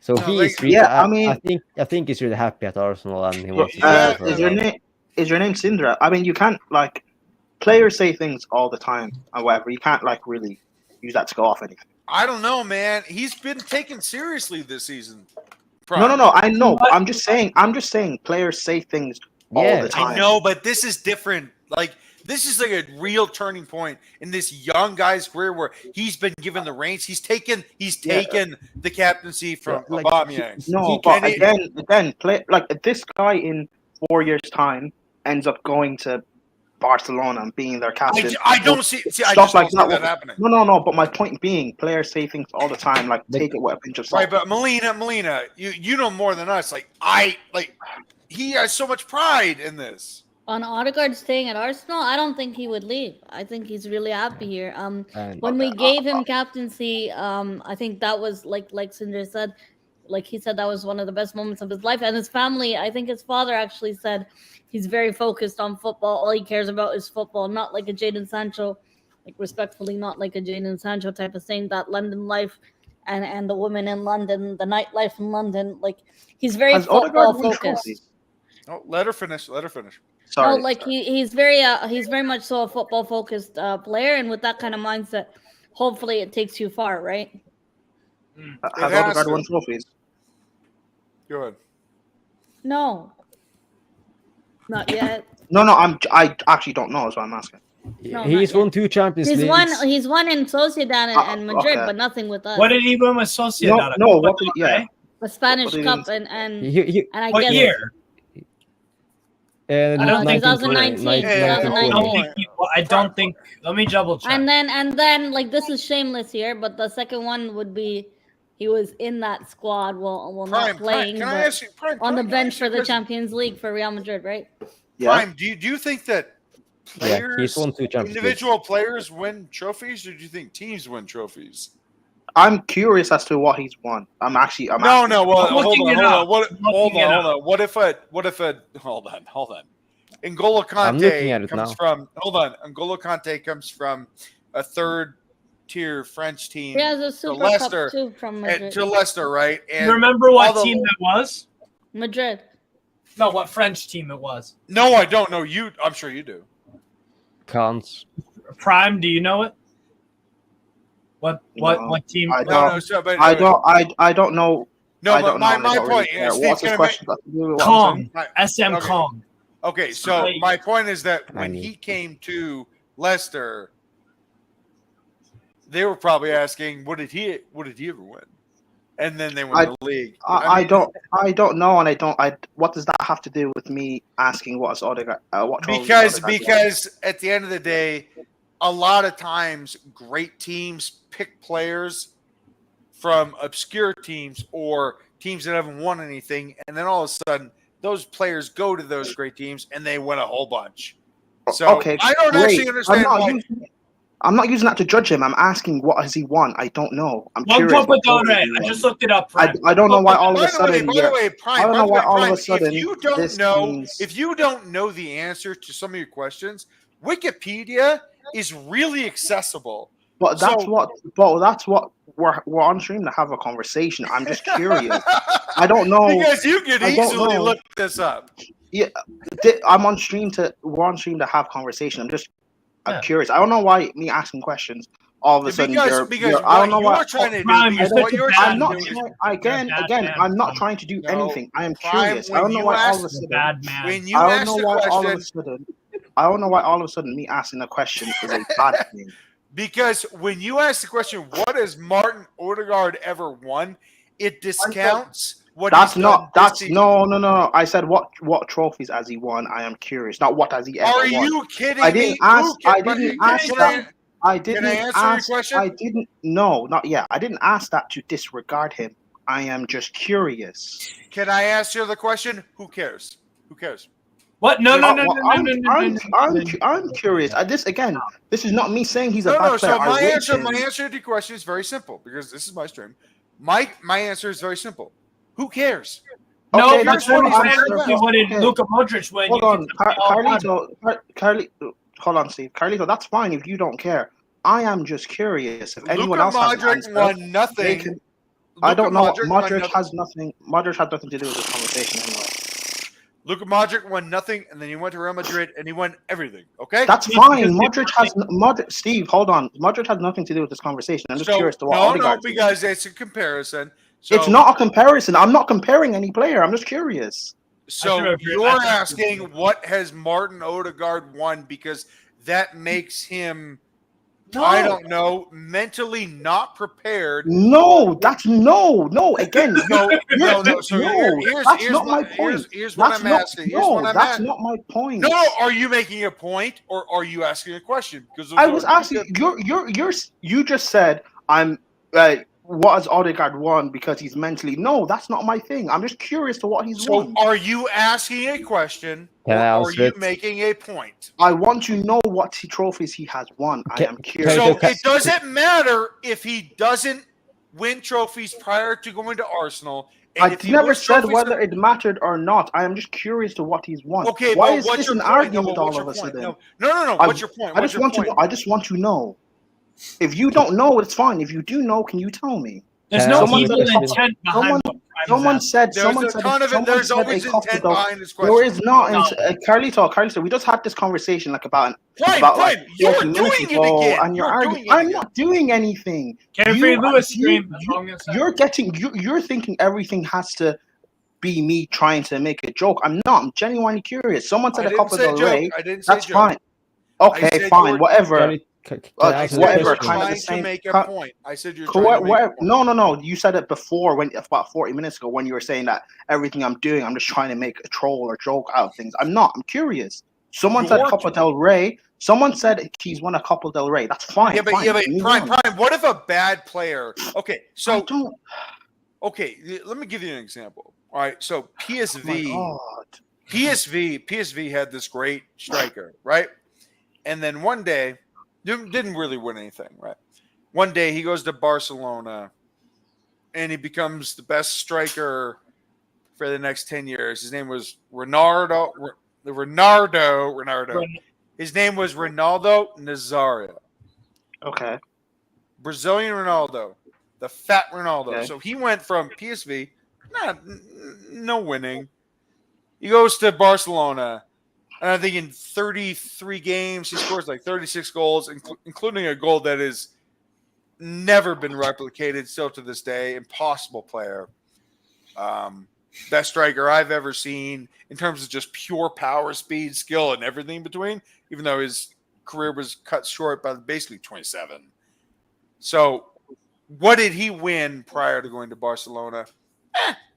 So No, he like- is really, Yeah, I mean- I think he's really happy at Arsenal and he wants to Yeah, stay Is for your a while. name Sindra? I mean, you can't like players say things all the time and whatever. You can't like really use that to go off anything. I don't know, man. He's been taken seriously this season. No. I know, but I'm just saying players say things all Yeah, the time. I know, but this is different. Like, this is like a real turning point in this young guy's career where he's been given the reins. He's taken the captaincy from Like, Aubameyang. No, He but can- again, play like if this guy in 4 years' time ends up going to Barcelona and being their captain. I don't see. I Stuff just like don't see that that happening. No. But my point being, players say things all the time. Like, Like- take it with a pinch of salt. Right, but Melina, you know more than us. He has so much pride in this. On Odegaard staying at Arsenal, I don't think he would leave. I think he's really happy here. And When we gave him captaincy, I think that was like Cinder said, like he said that was one of the best moments of his life. And his family, I think his father actually said he's very focused on football. All he cares about is football, not like a Jadon Sancho, like respectfully, not like a Jadon Sancho type of thing. That London life and the women in London, the nightlife in London, like he's very Has football Odegaard won focused. trophies? Oh, let her finish. Sorry. No, like he's very much so a football focused player, and with that kind of mindset, hopefully it takes you far, right? Has has Odegaard to. won trophies? Go ahead. No, not yet. No. I actually don't know. Is what I'm asking. No, he's not won 2 Champions He's Leagues. won in Sociedad and Madrid, okay. but nothing with us. What did he win with Sociedad? No. What did yeah? The Spanish what did he Cup win? and He- I What guess year? Uh, I don't think 2019. 1920. I don't think. Let me double check. and then like this is shameless here, but the second one would be he was in that squad. Well, not playing, Can but I ask you, Prime, on the can I bench ask you for a the question? Champions League for Real Madrid, right? Yeah. Prime, do you think that Yeah, players, he's won 2 Champions Leagues. individual players win trophies, or do you think teams win trophies? I'm curious as to what he's won. I'm asking. Well, I'm hold looking it up. on. What if hold on. N'Golo I'm looking at Kante it comes now. from. Hold on. N'Golo Kante comes from a third-tier French team He has a to Super Leicester, Cup too from and Madrid. to Leicester, right? You And remember what all the- team it was? Madrid. No, what French team it was. No, I don't know. I'm sure you do. Cons. Prime, do you know it? No, What team? I No, don't. no, so, but, I don't know. No, I but don't know. my I don't point really care. is, What's Steve's his gonna question got to do with what I'm Kong. saying? SM Okay. Kong. Okay, so Right. my point is that when I mean- he came to Leicester, they were probably asking, "What did he ever win?" And then they won the league. I mean, don't know, and I don't. What does that have to do with me asking what's Odegaard? What trophy because Odegaard won? because at the end of the day, a lot of times great teams pick players from obscure teams or teams that haven't won anything, and then all of a sudden those players go to those great teams and they win a whole bunch. So okay, I don't great. actually understand why. I'm not using that to judge him. I'm asking what has he won. I don't know. I'm One curious. what trophy Copadone. he I won. just looked it up. I don't know why all of a sudden. By the way, Prime, I don't by know the why way, all of Prime, a sudden if you don't this know, means- if you don't know the answer to some of your questions, Wikipedia is really accessible. But that's So- what. But that's what we're on stream to have a conversation. I'm just curious. I don't know. Because you can I don't easily know. look this up. Yeah, I'm on stream to. We're on stream to have conversation. I'm Yeah. curious. I don't know why me asking questions all of a sudden. Because I don't know what why. you're trying to do, Prime, because you're what such a you're bad trying I'm to not do is trying. Again. I'm not trying to do No, anything. I am Prime, curious. I when don't know you why all ask of a He's a sudden. bad man. when you I don't ask know the why all of a question. sudden. I don't know why all of a sudden me asking a question is a bad thing. Because when you ask the question, what has Martin Odegaard ever won? It discounts what That's he's not. done this That's season. no. I said what trophies has he won? I am curious. Not what has he ever Are won. you kidding I me? didn't ask. Who I ca- didn't can- ask can that. I Can didn't I answer ask. your question? I didn't. No, not yet. I didn't ask that to disregard him. I am just curious. Can I answer the question? Who cares? Who cares? What? No. I'm curious. This is not me saying he's a No, bad no. player. So my I rate answer him. to your question is very simple because this is my stream. My answer is very simple. Who cares? No, Okay, that's that's what what he's saying. What did Luka Modric win? Hold on, Carlito. Hold on, Steve. Carlito, that's fine if you don't care. I am just curious if anyone else has an Modric answer. won nothing. I don't know. Modric has nothing. Modric had nothing to do with this conversation anyway. Luka Modric won nothing, and then he went to Real Madrid and he won everything. Okay, That's fine. Steve, hold on. Modric has nothing to do with this conversation. I'm just curious to what Odegaard did. because it's a comparison. So, it's not a comparison. I'm not comparing any player. I'm just curious. So you're asking what has Martin Odegaard won because that makes him, I don't know, mentally not prepared. No, that's no. Again, no. So here's not my my point. Here's what I'm asking. That's not my point. No, are you making a point or are you asking a question? Because I was asking. You just said I'm. What has Odegaard won because he's mentally? No, that's not my thing. I'm just curious to what he's won. So, are you asking a question or are you making a point? I want to know what trophies he has won. I am curious. So it doesn't matter if he doesn't win trophies prior to going to Arsenal. I never said whether it mattered or not. I am just curious to what he's won. Okay, why but is what's this your an point? argument No, all of a sudden? No. What's your point? I just want to know. If you don't know, it's fine. If you do know, can you tell me? There's no evil intent behind Someone said there's always intent behind this question. There is not. Carlito, we just had this conversation about you're doing it again. And you're arguing. I'm not doing anything. You're thinking everything has to be me trying to make a joke. I'm not. I'm genuinely curious. Someone said a couple of Ray. That's fine. Okay, fine. Whatever. Whatever. Kind of the same. To make a point. I said you're trying to make a point. No. You said it before about 40 minutes ago when you were saying that everything I'm doing, I'm just trying to make a troll or joke out of things. I'm not. I'm curious. Someone said Copa del Rey. Someone said he's won a Copa del Rey. That's fine. Yeah, but Prime. What if a bad player? Okay, so let me give you an example. All right, so PSV had this great striker, right? And then one day. Didn't really win anything, right? One day he goes to Barcelona and he becomes the best striker for the next 10 years. His name was Ronaldo. His name was Ronaldo Nazario. Okay. Brazilian Ronaldo. The fat Ronaldo. Okay. So he went from PSV, no winning. He goes to Barcelona. And I think in 33 games, he scores like 36 goals, including a goal that has never been replicated still to this day. Impossible player. Best striker I've ever seen in terms of just pure power, speed, skill, and everything in between, even though his career was cut short by basically 27. So what did he win prior to going to Barcelona?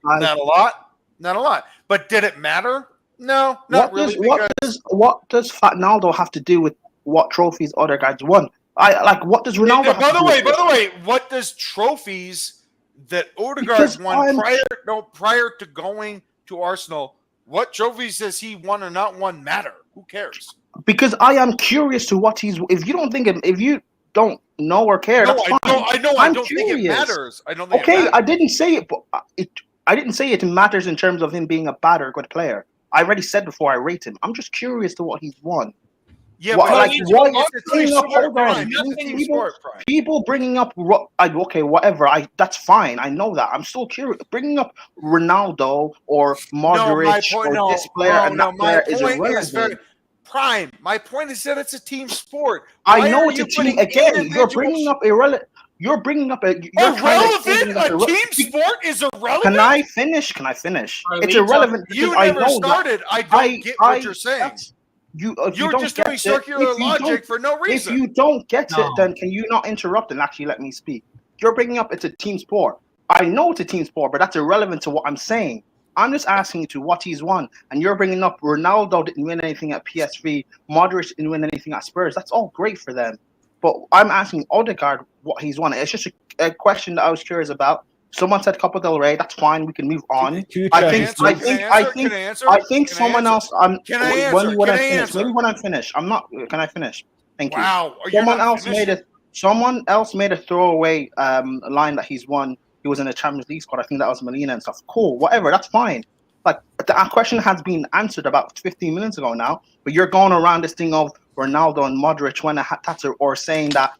Not a lot. But did it matter? No, not really. What does Ronaldo have to do with what trophies other guys won? What does Ronaldo? By the way, what does trophies that Odegaard won prior to going to Arsenal? What trophies does he won or not won matter? Who cares? Because I am curious to what he's. If you don't know or care, that's fine. I don't think it matters. I don't think. Okay, I didn't say it, but I didn't say it matters in terms of him being a bad or good player. I already said before I rate him. I'm just curious to what he's won. Yeah, people bringing up whatever. That's fine. I know that. I'm still curious. Bringing up Ronaldo or Modric or this player and that player is irrelevant. Prime. My point is that it's a team sport. I know it's a team. Again, you're bringing up irrelevant. You're bringing up irrelevant. A team sport is irrelevant. Can I finish? It's irrelevant. You never started. I don't get what you're saying. You're just doing circular logic for no reason. If you don't get it, then can you not interrupt and actually let me speak? You're bringing up it's a team sport. I know it's a team sport, but that's irrelevant to what I'm saying. I'm just asking you to what he's won, and you're bringing up Ronaldo didn't win anything at PSV, Modric didn't win anything at Spurs. That's all great for them, but I'm asking Odegaard what he's won. It's just a question that I was curious about. Someone said Copa del Rey. That's fine. We can move on. I think someone else. Can I answer? When I finish, maybe when I finish. I'm not. Can I finish? Thank you. Wow. Someone else made a throwaway line that he's won. He was in the Champions League squad. I think that was Melina and stuff. Cool. Whatever. That's fine. Like the question has been answered about 15 minutes ago now. But you're going around this thing of Ronaldo and Modric when or saying that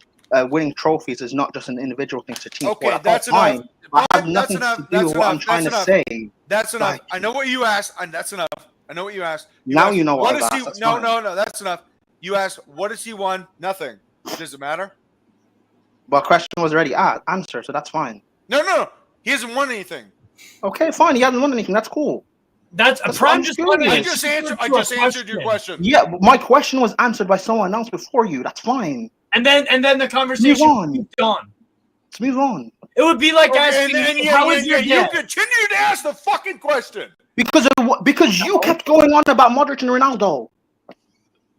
winning trophies is not just an individual thing. It's a team sport. Okay, that's enough. I have nothing to do with what I'm trying to say. That's enough. I know what you asked, and that's enough. I know what you asked. Now you know what I asked. No, that's enough. You asked, what has he won? Nothing. Does it matter? Well, question was already answered, so that's fine. No. He hasn't won anything. Okay, fine. He hasn't won anything. That's cool. That's Prime just I just answered your question. Yeah, but my question was answered by someone else before you. That's fine. And then the conversation moved on. Let's move on. It would be like asking, how is your you continue to ask the fucking question. Because you kept going on about Modric and Ronaldo.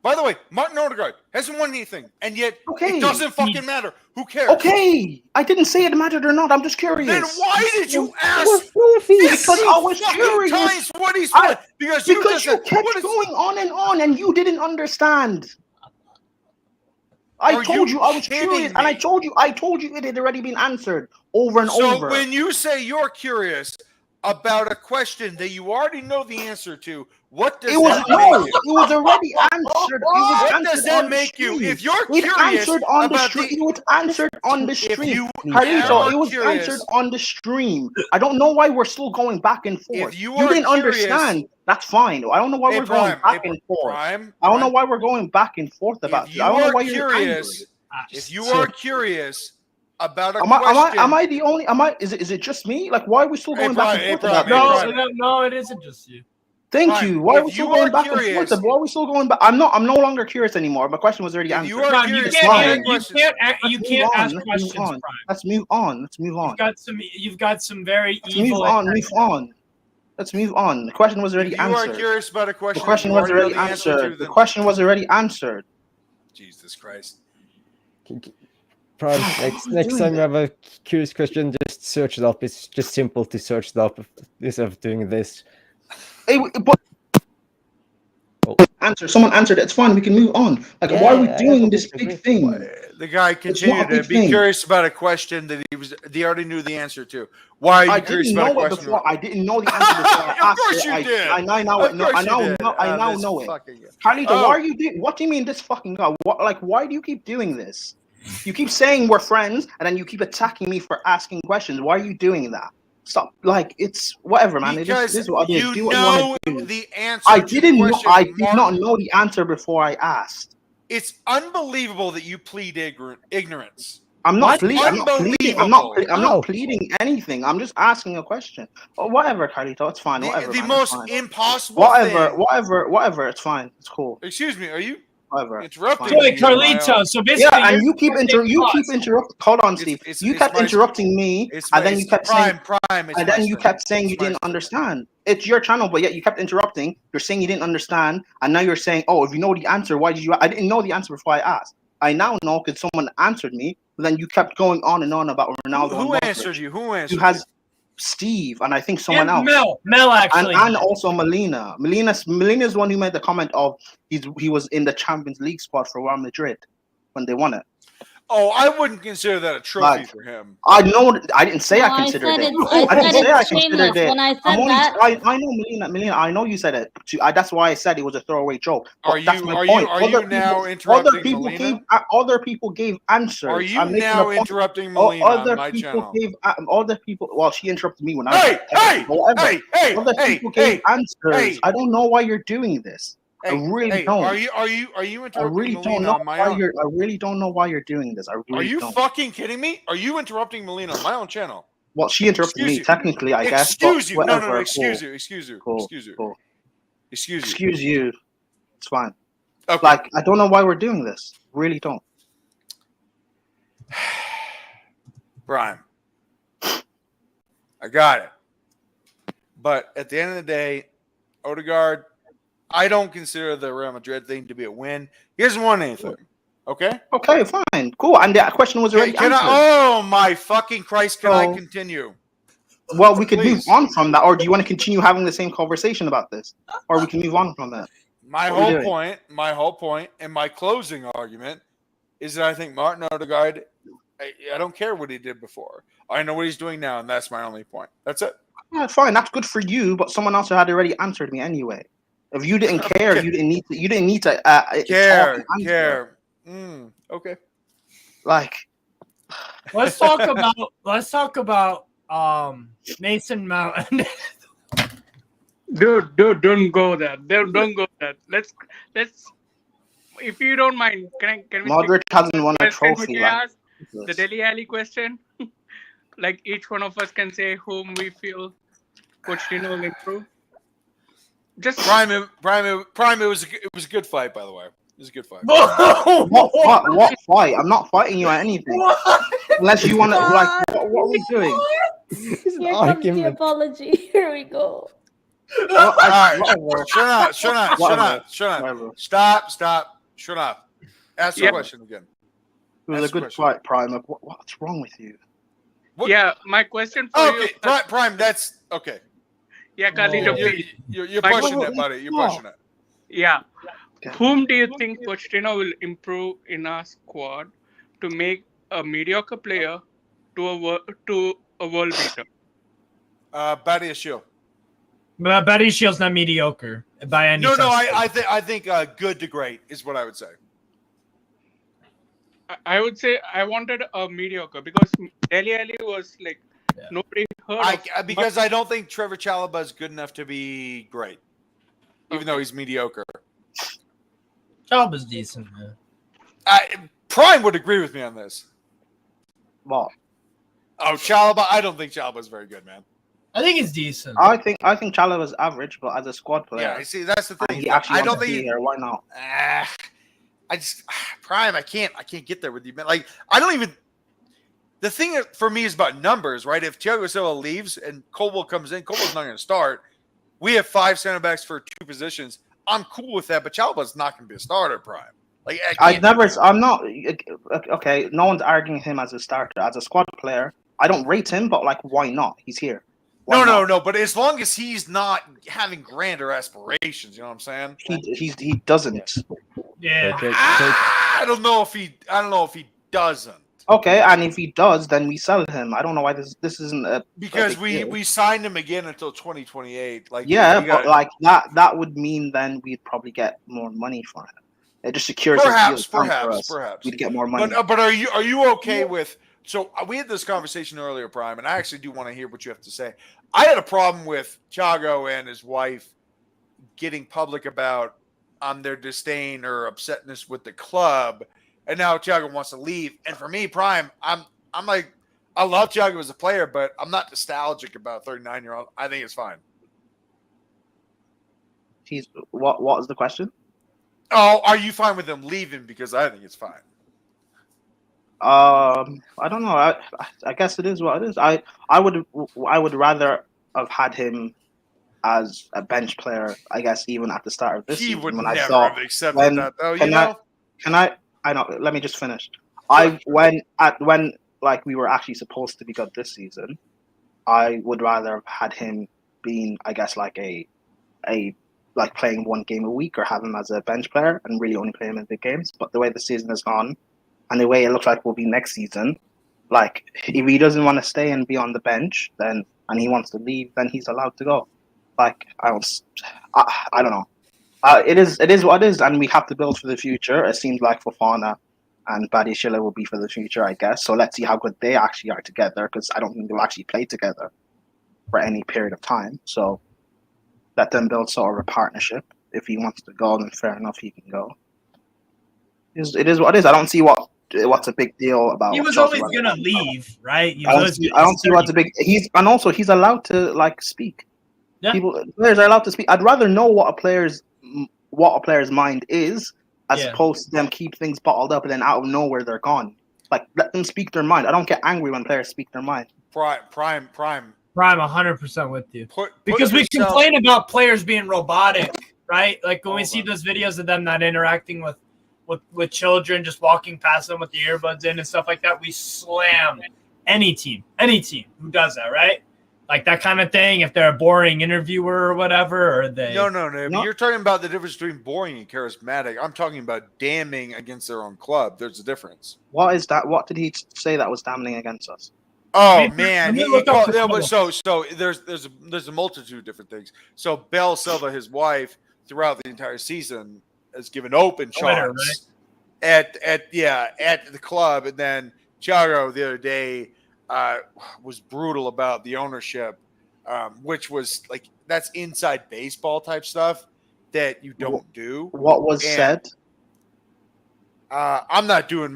By the way, Martin Odegaard hasn't won anything, and yet it doesn't fucking matter. Who cares? Okay, I didn't say it mattered or not. I'm just curious. Then why did you ask? Because I was curious. What he's won? Because you kept going on, and you didn't understand. I told you I was curious, and I told you it had already been answered over and over. So when you say you're curious about a question that you already know the answer to, what does that make you? It was already answered. What does that make you? If you're curious about it was answered on the stream. Carlito, it was answered on the stream. I don't know why we're still going back and forth. You didn't understand. That's fine. I don't know why we're going back and forth. I don't know why we're going back and forth about it. I don't know why you're curious. If you are curious about a question, am I the only? Is it just me? Like, why are we still going back and forth about it? No, it isn't just you. Thank you. Why are we still going back and forth? Why are we still going back? I'm no longer curious anymore. My question was already answered. You can't ask questions. Let's move on. You've got some very evil. Let's move on. The question was already answered. You are curious about a question. The question was already answered. The question was already answered. Jesus Christ. Prime, next time you have a curious question, just search it up. It's just simple to search it up instead of doing this. Answer. Someone answered it. It's fine. We can move on. Like, why are we doing this big thing? The guy continued to be curious about a question that he already knew the answer to. Why are you curious about a question? I didn't know the answer before I asked it. Of course you did. I now know it. Carlito, why are you doing? What do you mean this fucking guy? Why do you keep doing this? You keep saying we're friends, and then you keep attacking me for asking questions. Why are you doing that? Stop. It's whatever, man. Because it is what you know the answer. I did not know the answer before I asked. It's unbelievable that you plead ignorance. I'm not pleading anything. I'm just asking a question. Whatever, Carlito. It's fine. Whatever. The most impossible Whatever. It's fine. It's cool. Excuse me. Are you? Whatever. Interrupting me, Carlito. So basically, and you keep interrupting. Hold on, Steve. You kept interrupting me, and then you kept saying, and then you kept saying you didn't understand. It's your channel, but yet you kept interrupting. You're saying you didn't understand, and now you're saying, "Oh, if you know the answer, why did you?" I didn't know the answer before I asked. I now know because someone answered me. But then you kept going on and on about Ronaldo. Who answered you? Who answered? You has Steve, and I think someone else. Mel actually, and also Melina. Melina's the one who made the comment of he was in the Champions League squad for Real Madrid when they won it. Oh, I wouldn't consider that a trophy for him. I know. I didn't say I considered it. I didn't say I considered it. When I said that, I know Melina. I know you said it. That's why I said it was a throwaway joke. Are you now interrupting Melina? Other people gave answers. Are you now interrupting Melina on my channel? Other people. Well, she interrupted me when I. Hey! Other people gave answers. I don't know why you're doing this. I really don't. Are you interrupting Melina on my own? I really don't know why you're doing this. Are you fucking kidding me? Are you interrupting Melina on my own channel? Well, she interrupted me technically, I guess. Excuse you. No, excuse you. Excuse you. It's fine. Okay. I don't know why we're doing this. Really don't. Brian. I got it. But at the end of the day, Odegaard, I don't consider the Real Madrid thing to be a win. He hasn't won anything. Okay? Okay, fine. Cool. And that question was already answered. Oh, my fucking Christ. Can I continue? Well, we could move on from that. Or do you want to continue having the same conversation about this? Or we can move on from that. My whole point, and my closing argument is that I think Martin Odegaard, I don't care what he did before. I know what he's doing now, and that's my only point. That's it. Yeah, fine. That's good for you, but someone else had already answered me anyway. If you didn't care, you didn't need to care. Okay. Like, let's talk about Mason Mount. Dude, don't go there. Don't go there. Let's. If you don't mind, can we? Modric hasn't won a trophy. Ask the Dele Alli question. Like each one of us can say whom we feel Pochettino will improve. Just Prime. It was a good fight, by the way. It was a good fight. What fight? I'm not fighting you at anything. Unless you want to, like, what are we doing? Here comes the apology. Here we go. All right. Shut up. Stop. Shut up. Ask the question again. It was a good fight, Prime. What's wrong with you? What? Yeah, my question for you. Okay, Prime, that's okay. Yeah, Khalid, you're pushing it, buddy. You're pushing it. Yeah. Okay. Whom do you think Pochettino will improve in our squad to make a mediocre player to a world beater? Badiashile. Badiashile's not mediocre by any. No. I think good to great is what I would say. I would say I wanted a mediocre because Dele Alli was like nobody heard of. Because I don't think Trevor Chalobah is good enough to be great, even though he's mediocre. Chalobah's decent, man. Prime would agree with me on this. What? Oh, Chalobah. I don't think Chalobah's very good, man. I think he's decent. I think Chalobah's average, but as a squad player, yeah. See, that's the thing. I don't think here. Why not? Prime. I can't get there with you, man. Like, I don't even. The thing for me is about numbers, right? If Thiago Silva leaves and Colwell comes in, Colwell's not going to start. We have 5 center backs for 2 positions. I'm cool with that, but Chalobah's not going to be a starter, Prime. Like, I'm not. Okay, no one's arguing him as a starter. As a squad player, I don't rate him, but like, why not? He's here. No. But as long as he's not having grander aspirations, you know what I'm saying? He doesn't. Yeah. I don't know if he doesn't. Okay, and if he does, then we sell him. I don't know why this isn't a because we signed him again until 2028. Like but like that would mean then we'd probably get more money for him. It just secures perhaps. We'd get more money. But are you okay with? So we had this conversation earlier, Prime, and I actually do want to hear what you have to say. I had a problem with Thiago and his wife getting public about their disdain or upsetness with the club, and now Thiago wants to leave. And for me, Prime, I'm like, I love Thiago as a player, but I'm not nostalgic about a 39-year-old. I think it's fine. What was the question? Oh, are you fine with him leaving? Because I think it's fine. I don't know. I guess it is what it is. I would rather have had him as a bench player. I guess even at the start of this season, would when never I saw have accepted that, though. I know. Let me just finish. When like we were actually supposed to be good this season, I would rather have had him being, I guess, like a like playing 1 game a week or have him as a bench player and really only play him in big games. But the way the season has gone, and the way it looks like will be next season, like if he doesn't want to stay and be on the bench, then and he wants to leave, then he's allowed to go. Like I don't know. It is what it is, and we have to build for the future. It seems like Fofana and Badiashile will be for the future, I guess. So let's see how good they actually are together, because I don't think they'll actually play together for any period of time. So let them build sort of a partnership. If he wants to go, then fair enough, he can go. It is what it is. I don't see what's a big deal about. He was always gonna leave, right? I don't see what's a big. He's allowed to like speak. Yeah. Players are allowed to speak. I'd rather know what a player's mind is, as opposed to them keep things bottled up and then out of nowhere they're gone. Like, let them speak their mind. I don't get angry when players speak their mind. Prime. I'm 100% with you. Because we yourself- complain about players being robotic, right? Like when we Hold see on. those videos of them not interacting with children, just walking past them with the earbuds in and stuff like that, we slam any team who does that, right? Like that kind of thing. If they're a boring interviewer or whatever, or they No. But you're talking about the difference between boring and charismatic. I'm talking about damning against their own club. There's a difference. What is that? What did he say that was damning against us? Oh man, let me look up the but photo. so there's a multitude of different things. So Bell Silva, his wife, throughout the entire season, has given open Twitter, shots at the club, and then Thiago the other day was brutal about the ownership, which was like that's inside baseball type stuff that you don't do. What was said? I'm not doing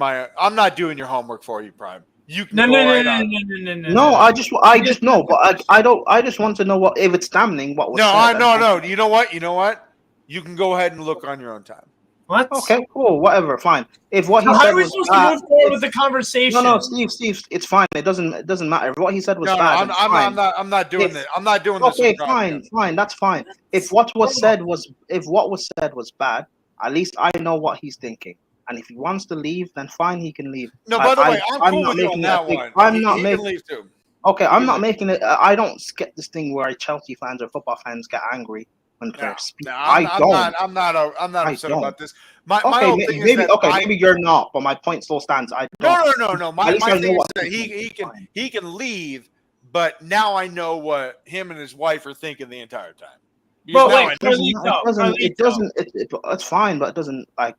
your homework for you, Prime. You can No, No, I just know, but I don't. I just want to know what if it's damning. What was said? No. You know what? You can go ahead and look on your own time. What? Okay, cool, whatever, fine. If what he How said are we was supposed bad, to move forward with the conversation? No, Steve, it's fine. It doesn't matter. If what he said was No, bad, I'm not doing this. I'm not doing this. Okay, fine, that's fine. If what was said was bad, at least I know what he's thinking. And if he wants to leave, then fine, he can leave. No, by the way, I'm cool with you on that one. I'm not He making. can leave too. Okay, I'm not making it. I don't get this thing where Chelsea fans or football fans get angry when players speak. I'm not upset about this. My whole thing is that maybe you're not, but my point still stands. No. My thing is that he can leave, but now I know what him and his wife are thinking the entire time. But wait, it's fine, but it doesn't like.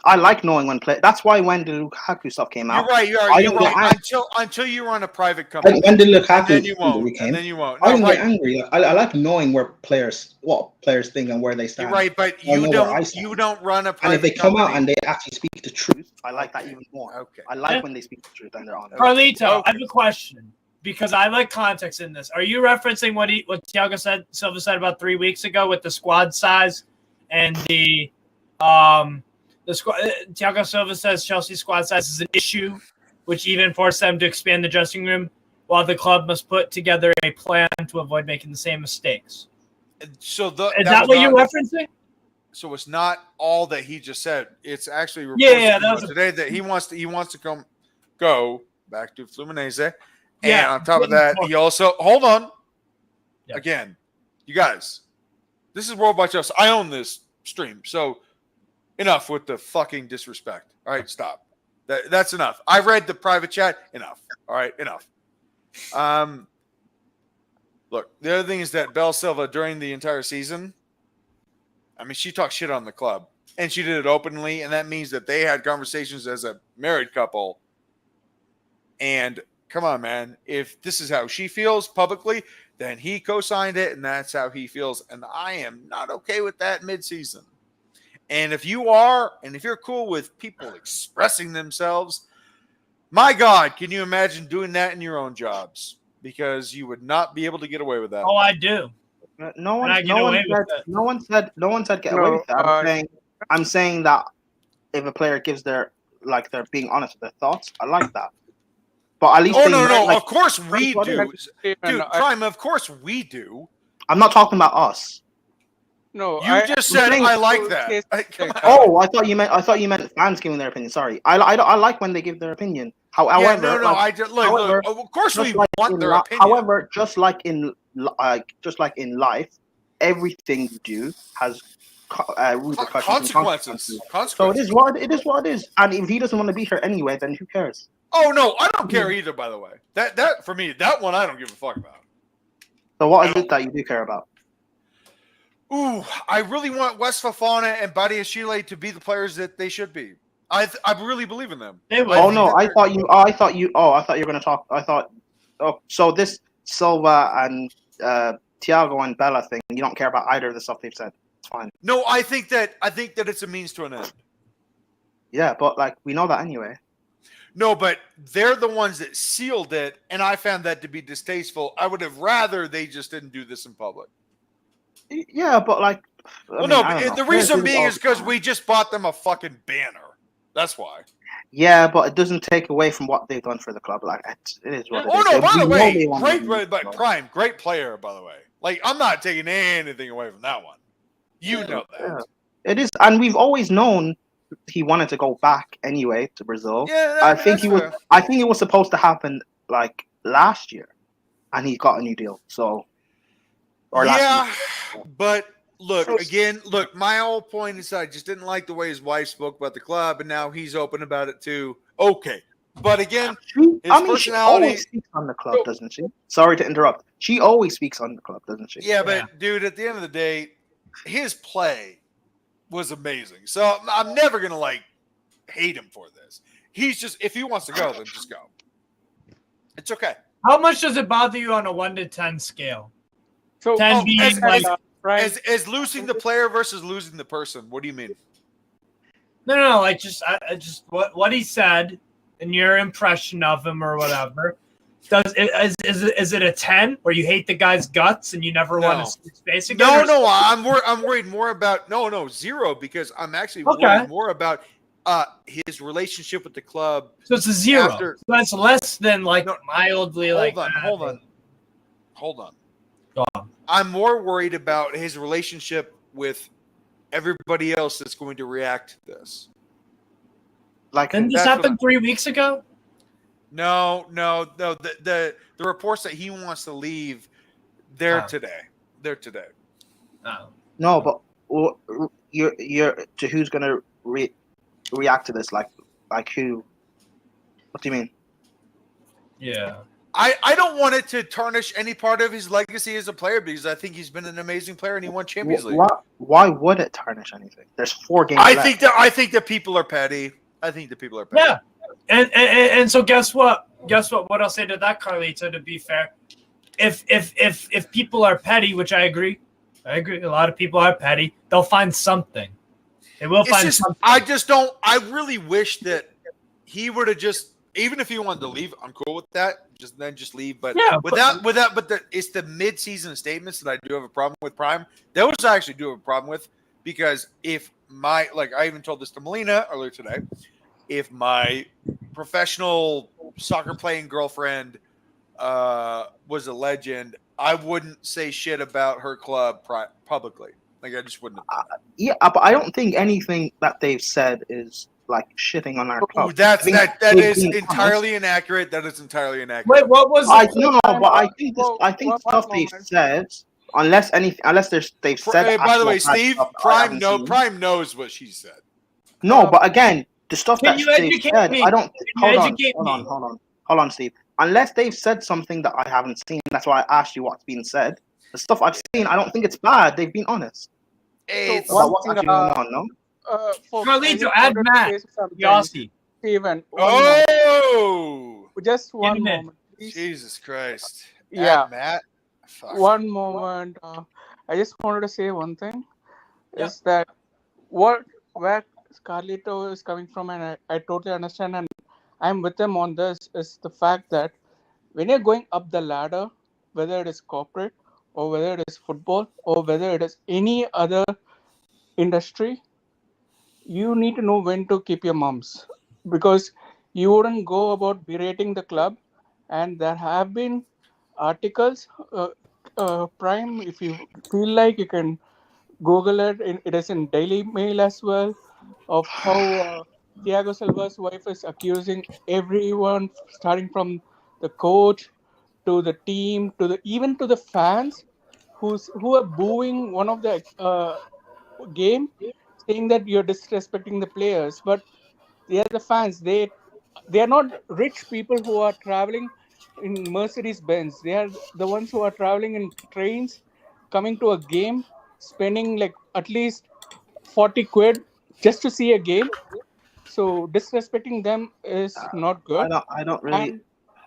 I like knowing when play. That's why when the Lukaku stuff came out, you're right. Until you run a private company, when the Lukaku then you won't. And then you won't. I don't get angry. I like knowing what players think and where they stand. You're right, but you don't run a private. And if they come out and they actually speak the truth, I like that even more. Okay, I like when they speak the truth and they're honest. Carlito, I have a question because I like context in this. Are you referencing what Thiago Silva said about 3 weeks ago with the squad size and the squad? Thiago Silva says Chelsea's squad size is an issue, which even forced them to expand the dressing room, while the club must put together a plan to avoid making the same mistakes. So is that what you're referencing? So it's not all that he just said. It's actually today that he wants to go back to Fluminense, and on top of that, he also hold on. Yeah. Again, you guys, this is WorldWideChels. I own this stream, so. Enough with the fucking disrespect. All right, stop. That's enough. I read the private chat. Enough. All right, enough. Look, the other thing is that Bell Silva during the entire season, I mean, she talked shit on the club, and she did it openly, and that means that they had conversations as a married couple. And come on, man, if this is how she feels publicly, then he co-signed it, and that's how he feels, and I am not okay with that mid-season. And if you are, and if you're cool with people expressing themselves, my God, can you imagine doing that in your own jobs? Because you would not be able to get away with that. Oh, I do. No one said get away with that. I'm saying that if a player gives they're being honest with their thoughts, I like that. But at least of course we do. Dude, Prime, of course we do. I'm not talking about us. No, you just said I like that. Oh, I thought you meant fans giving their opinion. Sorry, I like when they give their opinion. However, of course we want their opinion. However, just like in life, everything you do has consequences. So it is what it is. And if he doesn't want to be here anyway, then who cares? Oh no, I don't care either. By the way, that for me, that one I don't give a fuck about. So what is it that you do care about? Ooh, I really want West Fofana and Badiashile to be the players that they should be. I really believe in them. I thought you were going to talk. So this Silva and Thiago and Bella thing, you don't care about either of the stuff they've said. It's fine. No, I think that it's a means to an end. Yeah, but we know that anyway. No, but they're the ones that sealed it, and I found that to be distasteful. I would have rather they just didn't do this in public. Yeah, but the reason being is because we just bought them a fucking banner. That's why. Yeah, but it doesn't take away from what they've done for the club. Like it is what it is. Oh no! By the way, great Prime, great player. By the way, like I'm not taking anything away from that one. You know that. Yeah. It is, and we've always known he wanted to go back anyway to Brazil. Yeah, I think he was. I think it was supposed to happen like last year, and he got a new deal. So, but look again. Look, my whole point is I just didn't like the way his wife spoke about the club, and now he's open about it too. Okay, but again, his personality. She always speaks on the club, doesn't she? Sorry to interrupt. She always speaks on the club, doesn't she? Yeah, but dude, at the end of the day, his play was amazing. So I'm never gonna like hate him for this. He's just, if he wants to go, then just go. It's okay. How much does it bother you on a 1 to 10 scale? So 10 being as losing the player versus losing the person. What do you mean? No. Like just what he said and your impression of him or whatever. Is it a 10 where you hate the guy's guts and you never want to see his face again? No. I'm worried more about 0 because I'm actually worried more about his relationship with the club. So it's a 0. So that's less than like mildly like. Hold on. Go on. I'm more worried about his relationship with everybody else that's going to react to this. Like, didn't this happen 3 weeks ago? No. The reports that he wants to leave, they're today. They're today. Oh. No, but you're to who's going to react to this? Like who? What do you mean? Yeah. I don't want it to tarnish any part of his legacy as a player because I think he's been an amazing player and he won Champions League. Why would it tarnish anything? There's 4 games left. I think that people are petty. Yeah. And so guess what? What I'll say to that, Carlito, to be fair. If people are petty, which I agree, a lot of people are petty, they'll find something. They will find something. I really wish that he would have just, even if he wanted to leave, I'm cool with that. Just leave. But it's the mid-season statements that I do have a problem with Prime. Those I actually do have a problem with because if I even told this to Melina earlier today, if my professional soccer playing girlfriend was a legend, I wouldn't say shit about her club publicly. Like I just wouldn't have. But I don't think anything that they've said is like shitting on our club. That is entirely inaccurate. That is entirely inaccurate. Wait, what was but I think stuff they've said, unless they've said. By the way, Steve, Prime knows what she said. No, but again, the stuff that they've said, I don't. Hold on, Steve. Unless they've said something that I haven't seen, that's why I asked you what's been said. The stuff I've seen, I don't think it's bad. They've been honest. It's about what's actually going on, no? Carlito, add Matt. Yossi. Steven. Just one moment, please. Jesus Christ. Yeah. Matt. Fuck. One moment. I just wanted to say one thing. Is that where Carlito is coming from, and I totally understand, and I'm with him on this, is the fact that when you're going up the ladder, whether it is corporate or whether it is football or whether it is any other industry, you need to know when to keep your mums, because you wouldn't go about berating the club. And there have been articles, Prime, if you feel like, you can Google it. It is in Daily Mail as well, of how Thiago Silva's wife is accusing everyone, starting from the coach to the team to even to the fans who are booing one of the game, saying that you're disrespecting the players. But they are the fans. They are not rich people who are traveling in Mercedes Benz. They are the ones who are traveling in trains, coming to a game, spending like at least 40 quid just to see a game. So disrespecting them is not good. I don't really.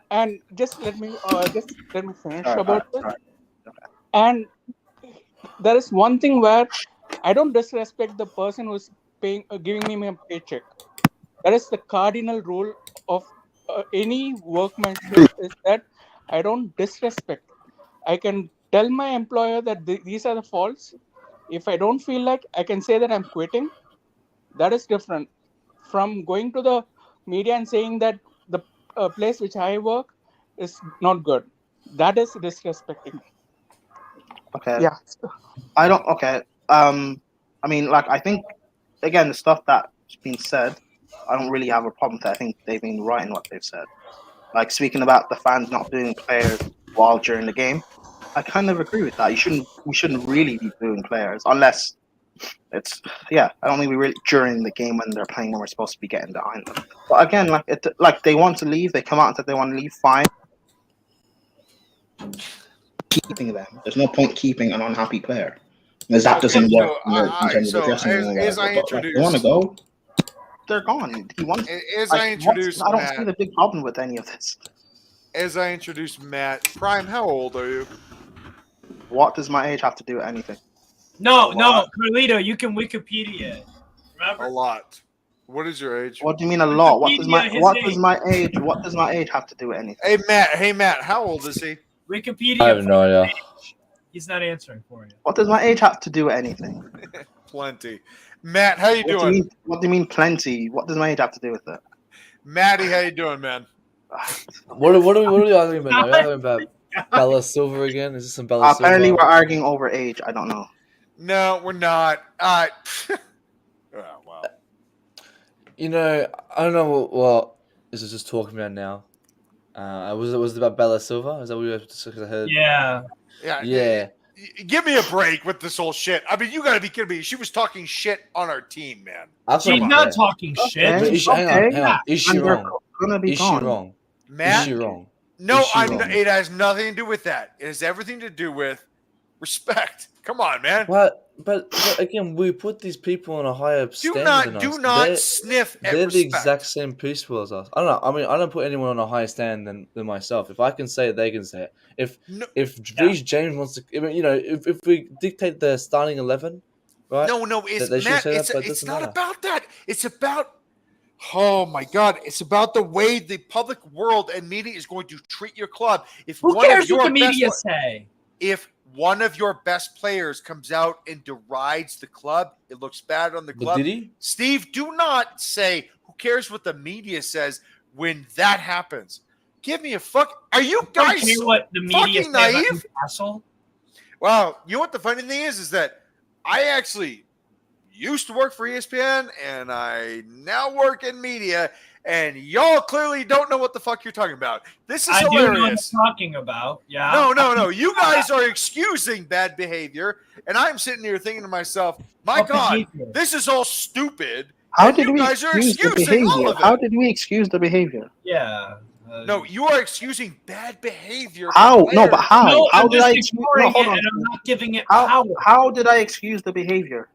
And just let me finish about this. And there is one thing where I don't disrespect the person who's giving me a paycheck. That is the cardinal rule of any workmanship, is that I don't disrespect. I can tell my employer that these are the faults. If I don't feel like, I can say that I'm quitting. That is different. from going to the media and saying that the place which I work is not good. That is disrespecting. Okay. Yeah. I don't. Okay. I mean, like, I think again the stuff that's been said, I don't really have a problem with it. I think they've been right in what they've said. Like speaking about the fans not booing players while during the game, I kind of agree with that. We shouldn't really be booing players unless it's I don't think we really during the game when they're playing when we're supposed to be getting behind them. But again, like they want to leave, they come out and said they want to leave. Fine. Keeping them. There's no point keeping an unhappy player, because that doesn't work in terms of the dressing room. As I introduce, they want to go. They're gone. He wants. As I introduce, I don't see the big problem with any of this. As I introduce Matt, Prime, how old are you? What does my age have to do with anything? No, Carlito, you can Wikipedia. Remember? A lot. What is your age? What do you mean a lot? What does my age have to do with anything? Hey Matt, how old is he? Wikipedia. I have no idea. He's not answering for you. What does my age have to do with anything? Plenty. Matt, how you doing? What do you mean plenty? What does my age have to do with it? Matty, how you doing, man? What are we arguing about? Are we arguing about Bella Silva again? Is this some Bella Silva? Apparently, we're arguing over age. I don't know. No, we're not. Oh, wow. You know, I don't know what this is just talking about now. Was it about Bella Silva? Is that what we were discussing? I heard. Yeah. Give me a break with this whole shit. I mean, you got to be kidding me. She was talking shit on our team, man. She's not talking shit. Hang on. Is she wrong? Is she wrong? Matt? Is she wrong? No, it has nothing to do with that. It has everything to do with respect. Come on, man. But again, we put these people on a higher standard than us. Do not sniff at They're respect. the exact same people as us. I don't know. I mean, I don't put anyone on a higher stand than myself. If I can say it, they can say it. If Reece James wants to, I mean, you know, if we dictate the starting 11, right? No, it's not about that. It's about, oh my God, it's about the way the public world and media is going to treat your club. Who cares what the media say? If one of your best players comes out and derides the club, it looks bad on the club. But did he? Steve, do not say, who cares what the media says when that happens. Give me a fuck. Are you guys what the media fucking naive? Asshole? Well, you know what the funny thing is that I actually used to work for ESPN and I now work in media, and y'all clearly don't know what the fuck you're talking about. This is hilarious. I do know what I'm talking about. Yeah. No. You guys are excusing bad behavior, and I'm sitting here thinking to myself, my God, this is all stupid. How did we guys are excuse the excusing all behavior? of it. How did we excuse the behavior? Yeah. No, you are excusing bad behavior. How? No, but how? No, how I'm did just I ignoring hold it, on. and I'm not giving it power. How did I excuse the behavior?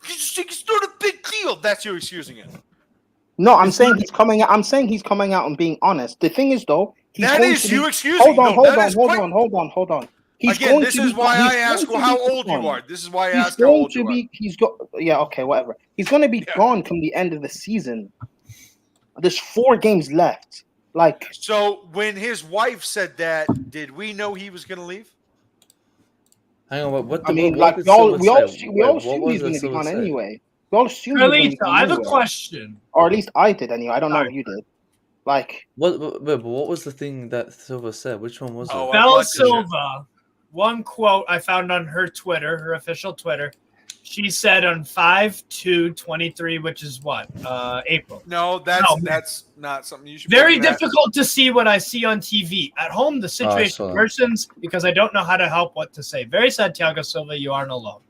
You just think it's not a big deal. That's you excusing it. No, I'm saying he's coming out. I'm saying he's coming out and being honest. The thing is, though, he's that going is to you be, excusing. Hold on. He's Again, going this to is be, why he's I ask going to how be old gone. you are. This is why I He's ask how going old to you be. are. He's got. Yeah. Okay. Whatever. He's going to be gone come the end of the season. There's 4 games left. Like. So when his wife said that, did we know he was going to leave? Hang on. What? I mean, what like did we all Silva assume say? he's going to be Silva gone say? anyway. We all assume he's going to be gone I have a anyway. question. Or at least I did anyway. I don't know if you did. Like. What was the thing that Silva said? Which one was it? Bella Silva. One quote I found on her Twitter, her official Twitter. She said on 5/2/23, which is what? April. No, that's not something you should. Very difficult to see what I see on TV. At home, the situation worsens because I don't know how to help what to say. Very sad, Thiago Silva. You aren't alone.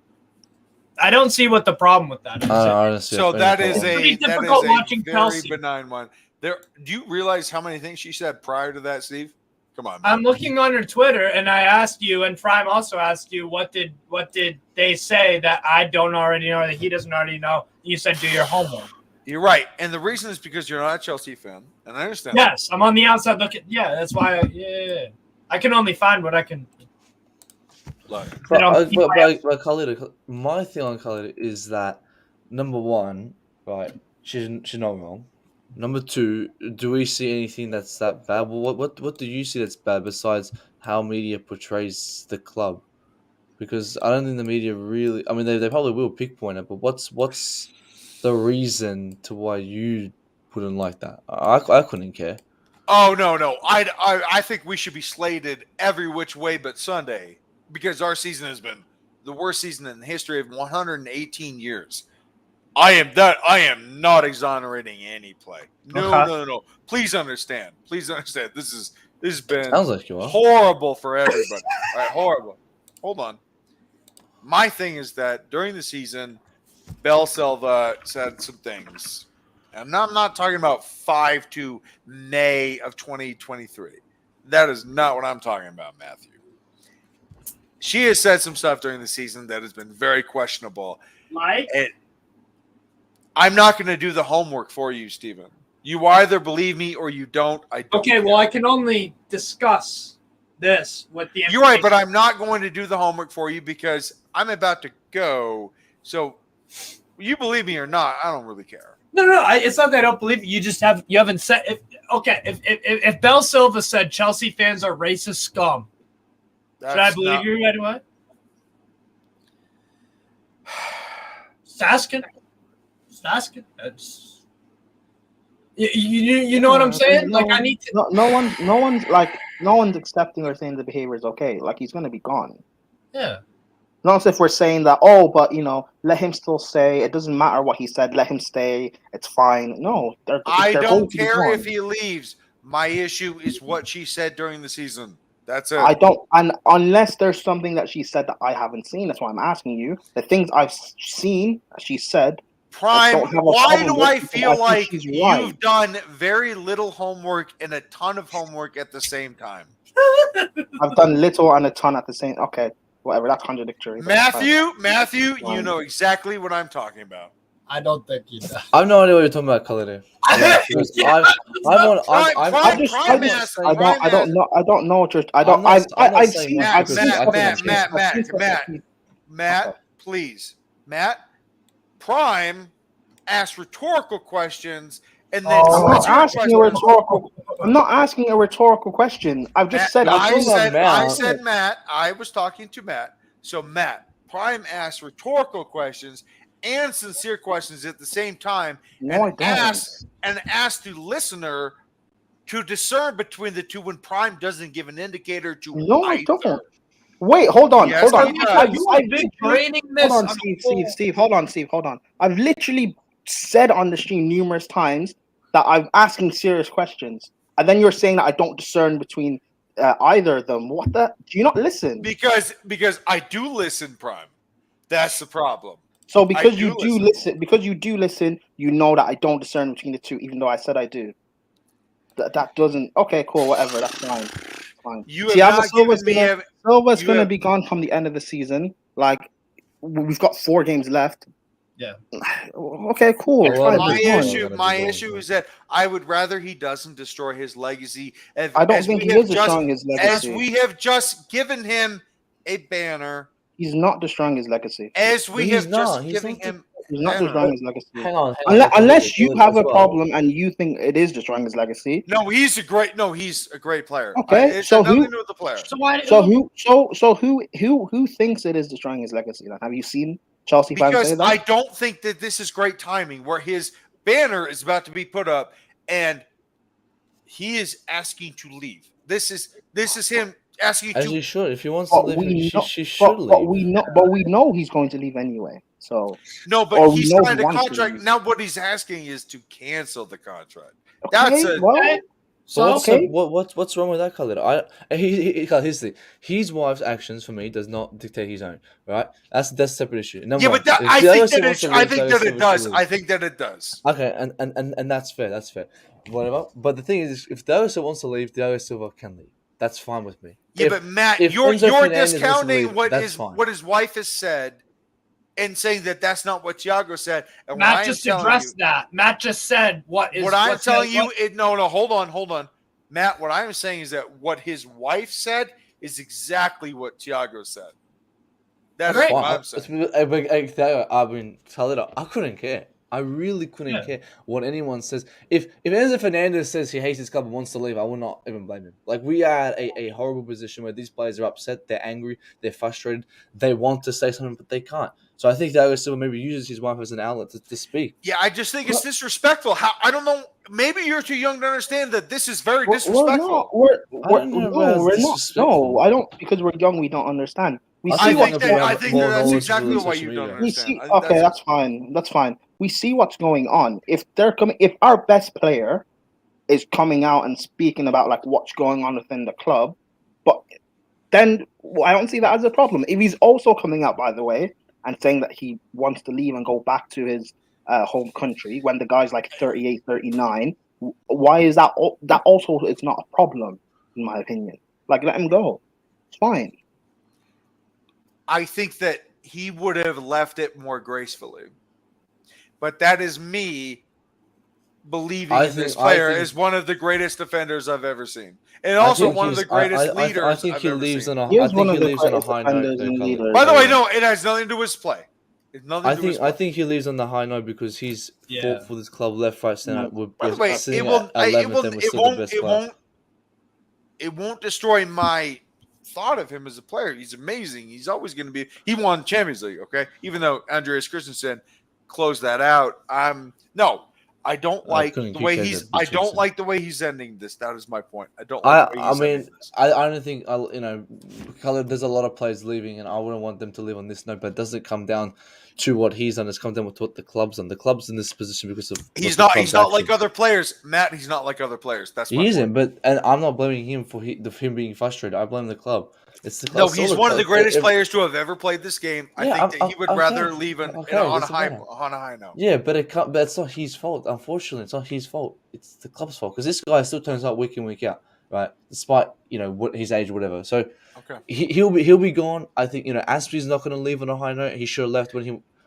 I don't see what the problem with that is. So that is a difficult watching very Chelsea. benign one. Do you realize how many things she said prior to that, Steve? Come on, man. I'm looking on her Twitter, and I asked you, and Prime also asked you, what did they say that I don't already know, that he doesn't already know? You said do your homework. You're right, and the reason is because you're not a Chelsea fan, and I understand. Yes, I'm on the outside looking. Yeah, that's why. I can only find what I can. But Khalid, my thing on Khalid is that number one, right? She's not wrong. Number 2, do we see anything that's that bad? Well, what do you see that's bad besides how media portrays the club? Because I don't think the media really. I mean, they probably will pinpoint it, but what's the reason to why you wouldn't like that. I couldn't care. Oh no! I think we should be slated every which way but Sunday because our season has been the worst season in the history of 118 years. I am not exonerating any play. No. Please understand. This has been Sounds like you are. horrible for everybody. All right, horrible. Hold on. My thing is that during the season, Bell Silva said some things. And I'm not talking about 5 to May of 2023. That is not what I'm talking about, Matthew. She has said some stuff during the season that has been very questionable. Like? I'm not going to do the homework for you, Stephen. You either believe me or you don't. I don't. Okay, well, I can only discuss this with the. You're right, but I'm not going to do the homework for you because I'm about to go. So, you believe me or not, I don't really care. No. It's not that I don't believe you. You haven't said. If Bell Silva said Chelsea fans are racist scum, should I believe you right away? Just asking. That's, you know what I'm saying? Like I need to. No one's accepting or saying the behavior is okay. Like he's going to be gone. Yeah. Not as if we're saying that. Oh, but let him still stay. It doesn't matter what he said. Let him stay. It's fine. No, I don't care if he leaves. My issue is what she said during the season. That's it. I don't, and unless there's something that she said that I haven't seen. That's why I'm asking you. The things I've seen, she said. Prime, why do I feel like you've done very little homework and a ton of homework at the same time? I've done little and a ton at the same. Okay, whatever. That's contradictory. Matthew, you know exactly what I'm talking about. I don't think you know. I have no idea what you're talking about, Khalid. I don't know what you're. Matt, please, Matt. Prime ask rhetorical questions and then I'm not asking a rhetorical question. I've just said I said Matt. I was talking to Matt. So Matt, Prime asked rhetorical questions and sincere questions at the same time, and ask the listener to discern between the two when Prime doesn't give an indicator to I don't. Wait, hold on. Yes, hold on. Steve. Hold on. I've literally said on the stream numerous times that I'm asking serious questions, and then you're saying that I don't discern between either of them. What the? Do you not listen? Because I do listen, Prime. That's the problem. So because you do listen, you know that I don't discern between the two, even though I said I do. That doesn't. Okay, cool. Whatever. That's fine. Thiago Silva's going to be gone from the end of the season. Like, we've got 4 games left. Yeah. Okay, cool. My issue is that I would rather he doesn't destroy his legacy. I don't think he is destroying his legacy. As we have just given him a banner. He's not destroying his legacy. As we have just given him. He's not destroying his legacy. Hang on. Unless you have a problem and you think it is destroying his legacy. No, he's a great player. Okay, so who thinks it is destroying his legacy? Like, have you seen Chelsea fans say that? Because I don't think that this is great timing, where his banner is about to be put up and he is asking to leave. This is him asking as to. He should. If he wants to leave, she should leave. But we know he's going to leave anyway. So no, but he signed a contract. Now what he's asking is to cancel the contract. That's it. What's wrong with that, Khalid? Here's the thing. His wife's actions for me does not dictate his own. Right? That's a separate issue. I think that it does. Okay, and that's fair. That's fair. Whatever. But the thing is, if Thiago Silva wants to leave, Thiago Silva can leave. That's fine with me. Yeah, but Matt, you're discounting what his wife has said. And saying that that's not what Thiago said. And Matt just addressed that. Matt just said what I'm telling you. Hold on. Matt, what I'm saying is that what his wife said is exactly what Thiago said. That's what I'm saying. I couldn't care. I really couldn't care what anyone says. If Enzo Fernandez says he hates his club and wants to leave, I will not even blame him. Like, we are at a horrible position where these players are upset, they're angry, they're frustrated, they want to say something, but they can't. So I think Thiago Silva maybe uses his wife as an outlet to speak. Yeah, I just think it's disrespectful. I don't know. Maybe you're too young to understand that this is very disrespectful. We're not. No, I don't. Because we're young, we don't understand. I think that's exactly why you don't understand. That's fine. That's fine. We see what's going on. If our best player is coming out and speaking about like what's going on within the club, but then I don't see that as a problem. If he's also coming out, by the way, and saying that he wants to leave and go back to his home country when the guy's like 38, 39, why is that? That also is not a problem, in my opinion. Like, let him go. It's fine. I think that he would have left it more gracefully. But that is me believing this player is one of the greatest defenders I've ever seen. And also one of the greatest leaders I think I've he ever leaves seen. on a high note. By the way, no, it has nothing to do with his play. I think he leaves on the high note because he's fought for this club left, right, center. By the way, it won't destroy my thought of him as a player. He's amazing. He's always going to be. He won Champions League, okay? Even though Andreas Christensen closed that out. I don't like the way he's. I don't like the way he's ending this. That is my point. I don't. Like I don't think there's a lot of players leaving, and I wouldn't want them to leave on this note. But it doesn't come down to what he's done. It's come down to what the club's done. The club's in this position because of he's not like other players, Matt. He's not like other players. That's he isn't. But I'm not blaming him for him being frustrated. I blame the club. It's the club. No, he's one of the greatest players to have ever played this game. I think that he would rather leave on a high note. Yeah, but it's not his fault. Unfortunately, it's not his fault. It's the club's fault because this guy still turns up week in, week out, right? Despite what his age or whatever. So he'll be gone. I think Aspie's not going to leave on a high note. He should have left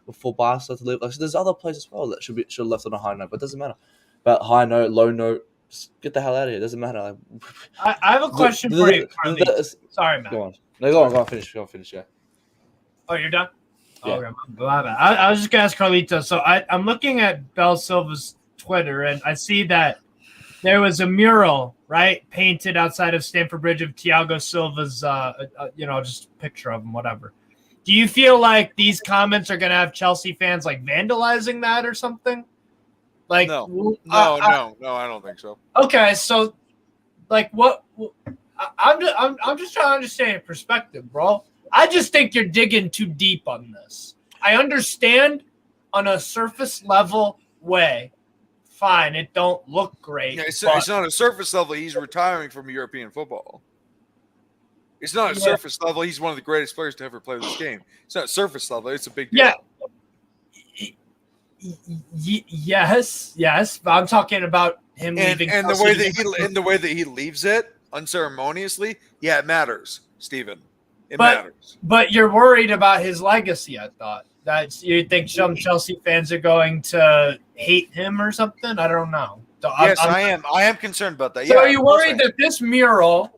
before Barca to leave. Like, so there's other players as well that should have left on a high note, but it doesn't matter. But high note, low note. Just get the hell out of here. It doesn't matter. Like, I have a question for you, Carly. Sorry, Matt. Go on. No, go on. Go finish. Yeah. Oh, you're done? Yeah. Okay, my bad. I was just going to ask Carlito. So I'm looking at Bel Silva's Twitter, and I see that there was a mural, right, painted outside of Stamford Bridge of Thiago Silva's, just a picture of him, whatever. Do you feel like these comments are going to have Chelsea fans, like, vandalizing that or something? Like, no, I don't think so. Okay, so, like, what? I'm just trying to understand your perspective, bro. I just think you're digging too deep on this. I understand on a surface level way. Fine, it don't look great. Yeah, it's not a surface level. He's retiring from European football. It's not a surface level. He's one of the greatest players to ever play this game. It's not surface level. It's a big deal. Yes, but I'm talking about him leaving. And the way that he leaves it unceremoniously, it matters, Steven. It matters. But you're worried about his legacy, I thought. That you think some Chelsea fans are going to hate him or something? I don't know. So yes, I am. I am concerned about that. So are you worried that this mural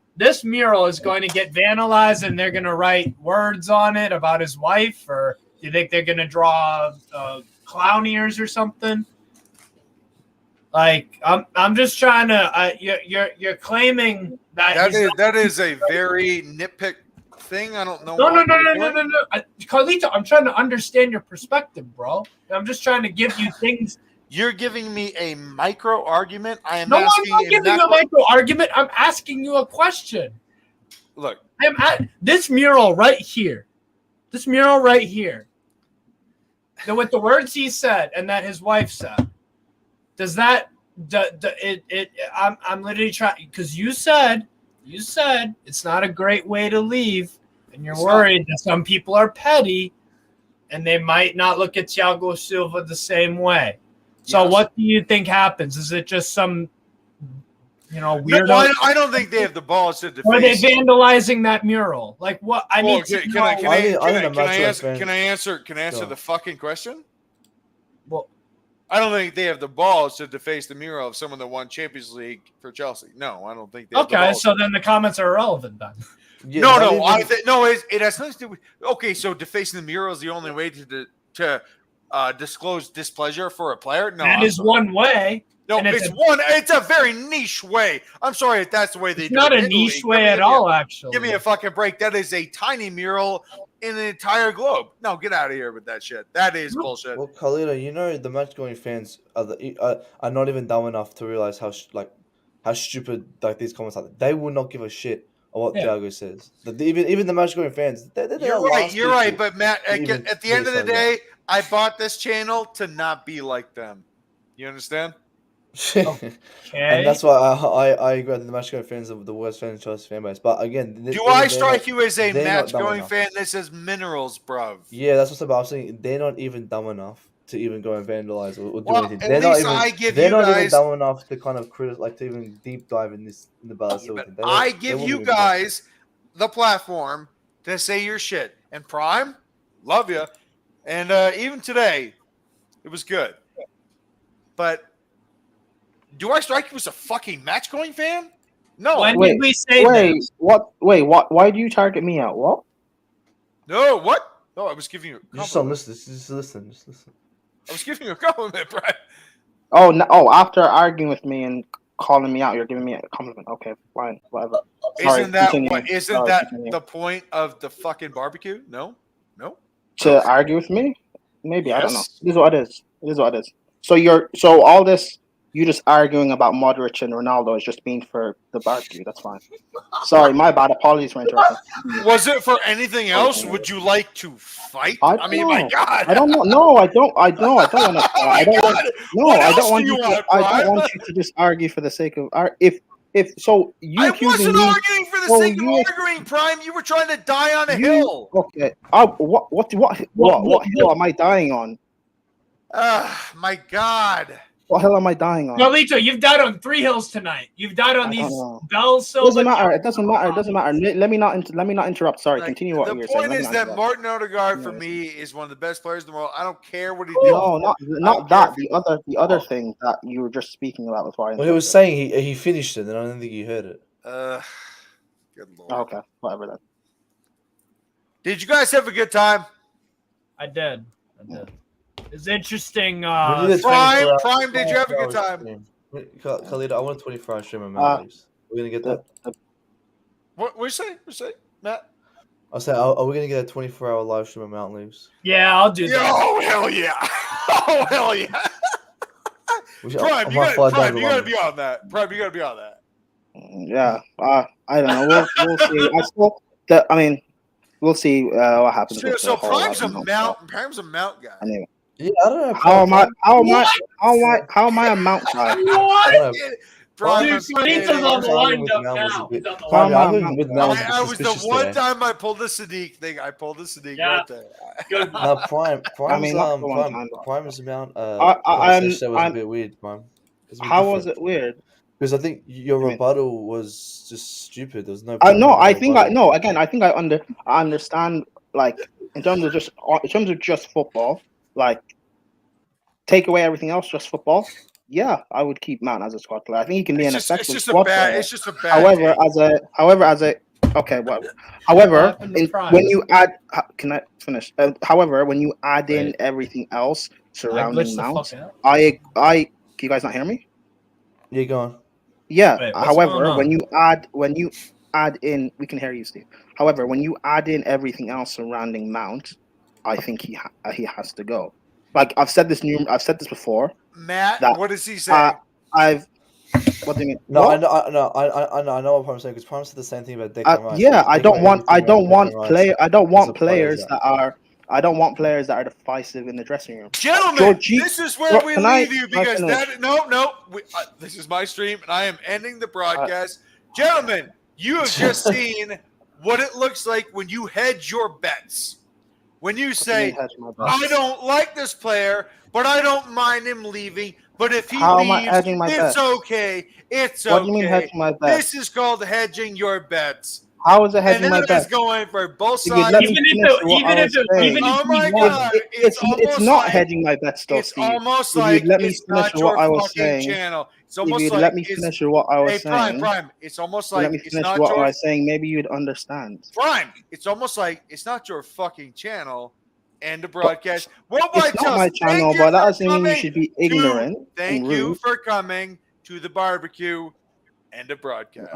is going to get vandalized and they're going to write words on it about his wife, or do you think they're going to draw clown ears or something? Like, I'm just trying to. You're claiming that is a very nitpick thing. I don't know. No. Carlito, I'm trying to understand your perspective, bro. I'm just trying to give you things. You're giving me a micro argument. I'm not giving a micro argument. I'm asking you a question. Look, I'm at this mural right here. With the words he said and that his wife said. Does that I'm literally trying, because you said it's not a great way to leave, and you're worried that some people are petty and they might not look at Thiago Silva the same way. So what do you think happens? Is it just some weirdo? No, I don't think they have the balls to defend. Or are they vandalizing that mural? Like, what? Can I answer the fucking question? Well, I don't think they have the balls to deface the mural of someone that won Champions League for Chelsea. No, I don't think they have the balls. So then the comments are irrelevant then. It has nothing to do with. Okay, so defacing the mural is the only way to disclose displeasure for a player? No, that is one way. No, it's a very niche way. I'm sorry if that's the way they do it. Not a niche way at all, actually. Give me a fucking break. That is a tiny mural in the entire globe. No, get out of here with that shit. That is bullshit. Well, Khalida, you know the match-going fans are not even dumb enough to realize how stupid like these comments are. They will not give a shit on what Thiago says. Even the match-going fans, You're right. But Matt, at the end of the day, I bought this channel to not be like them. You understand? Okay. And that's why I agree that the match-going fans are the worst fan Chelsea fan base. But again, do I strike you as a match-going fan? This is minerals, bruv. Yeah, that's what's about. I'm saying they're not even dumb enough to even go and vandalize or do anything. They're not even dumb enough to kind of to even deep dive in the Ballast. I give you guys the platform to say your shit. And Prime, love you. And even today, it was good. But do I strike you as a fucking match-going fan? No. When did we say this? What? Wait, what? Why do you target me out? What? No, what? No, I was giving you a compliment. Just don't listen. Just listen. I was giving you a compliment, Brian. Oh, no, after arguing with me and calling me out, you're giving me a compliment. Okay, fine, whatever. Isn't that the point of the fucking barbecue? No? To argue with me? Maybe, yes. I don't know. It is what it is. So all this, you just arguing about Modric and Ronaldo is just being for the barbecue. That's fine. Sorry, my bad. Apologies for interrupting. Was it for anything else? Would you like to fight? I mean, my God. I don't know. No, I don't. I don't want to. I don't want you. I don't want you to just argue for the sake of if so. I wasn't arguing for the sake of arguing, Prime. You were trying to die on a hill. Okay. What hill am I dying on? My God. What hell am I dying on? No, Lito, you've died on 3 hills tonight. You've died on these bells. It doesn't matter. It doesn't matter. Let me not interrupt. Sorry, continue what you're saying. The point is that Martin Odegaard for me is one of the best players in the world. I don't care what he does. No, not that. The other thing that you were just speaking about before. Well, he was saying he finished it, and I don't think you heard it. Good Lord. Okay, whatever then. Did you guys have a good time? I did. It's interesting. Prime, did you have a good time? Khalid, I want a 24-hour stream of Mount Leaves. We're going to get that. What you say? Matt? I said, are we going to get a 24-hour live stream of Mount Leaves? Yeah, I'll do that. Oh, hell yeah. Oh, hell yeah. Prime, you got to be on that. Prime, you got to be on that. Yeah. I don't know. We'll see. We'll see what happens. So Prime's a mount guy. Anyway. Yeah, I don't know. How am I a mount guy? What? Dude, Sadiq's on the wind-up now. I was the one time I pulled the Sadiq thing. I pulled the Sadiq right there. Good. No, Prime is a mount. That was a bit weird, Prime. How was it weird? Because I think your rebuttal was just stupid. There's no. I think I understand. Like in terms of just football, like take away everything else, just football. Yeah, I would keep Mount as a squad player. I think he can be an effective squad player. It's just a bad. When you add, can I finish? However, when you add in everything else surrounding Mount, can you guys not hear me? Yeah, go on. Yeah. Wait, however, when you add in, we can hear you, Steve. However, when you add in everything else surrounding Mount, I think he has to go. Like I've said this before. Matt, what does he say? What do you mean? No, I know what Prime's saying because Prime said the same thing about Declan Rice. Yeah, I don't want players that are decisive in the dressing room. Gentlemen, this is where we leave you because this is my stream and I am ending the broadcast. Gentlemen, you have just seen what it looks like when you hedge your bets. When you say, I don't like this player, but I don't mind him leaving. But if he leaves, it's okay. It's okay. What do you mean hedging my bets? This is called hedging your bets. How is it hedging my bets? And that is going for both sides. It's not hedging my bets, though, Steve. It's almost like it's not your fucking channel. It's almost like let me finish what I was saying. Prime. It's almost like it's not your. I was saying. Maybe you'd understand. Prime. It's almost like it's not your fucking channel. End of broadcast. It's not my channel, but that doesn't mean you should be ignorant. Thank you for coming to the barbecue. End of broadcast.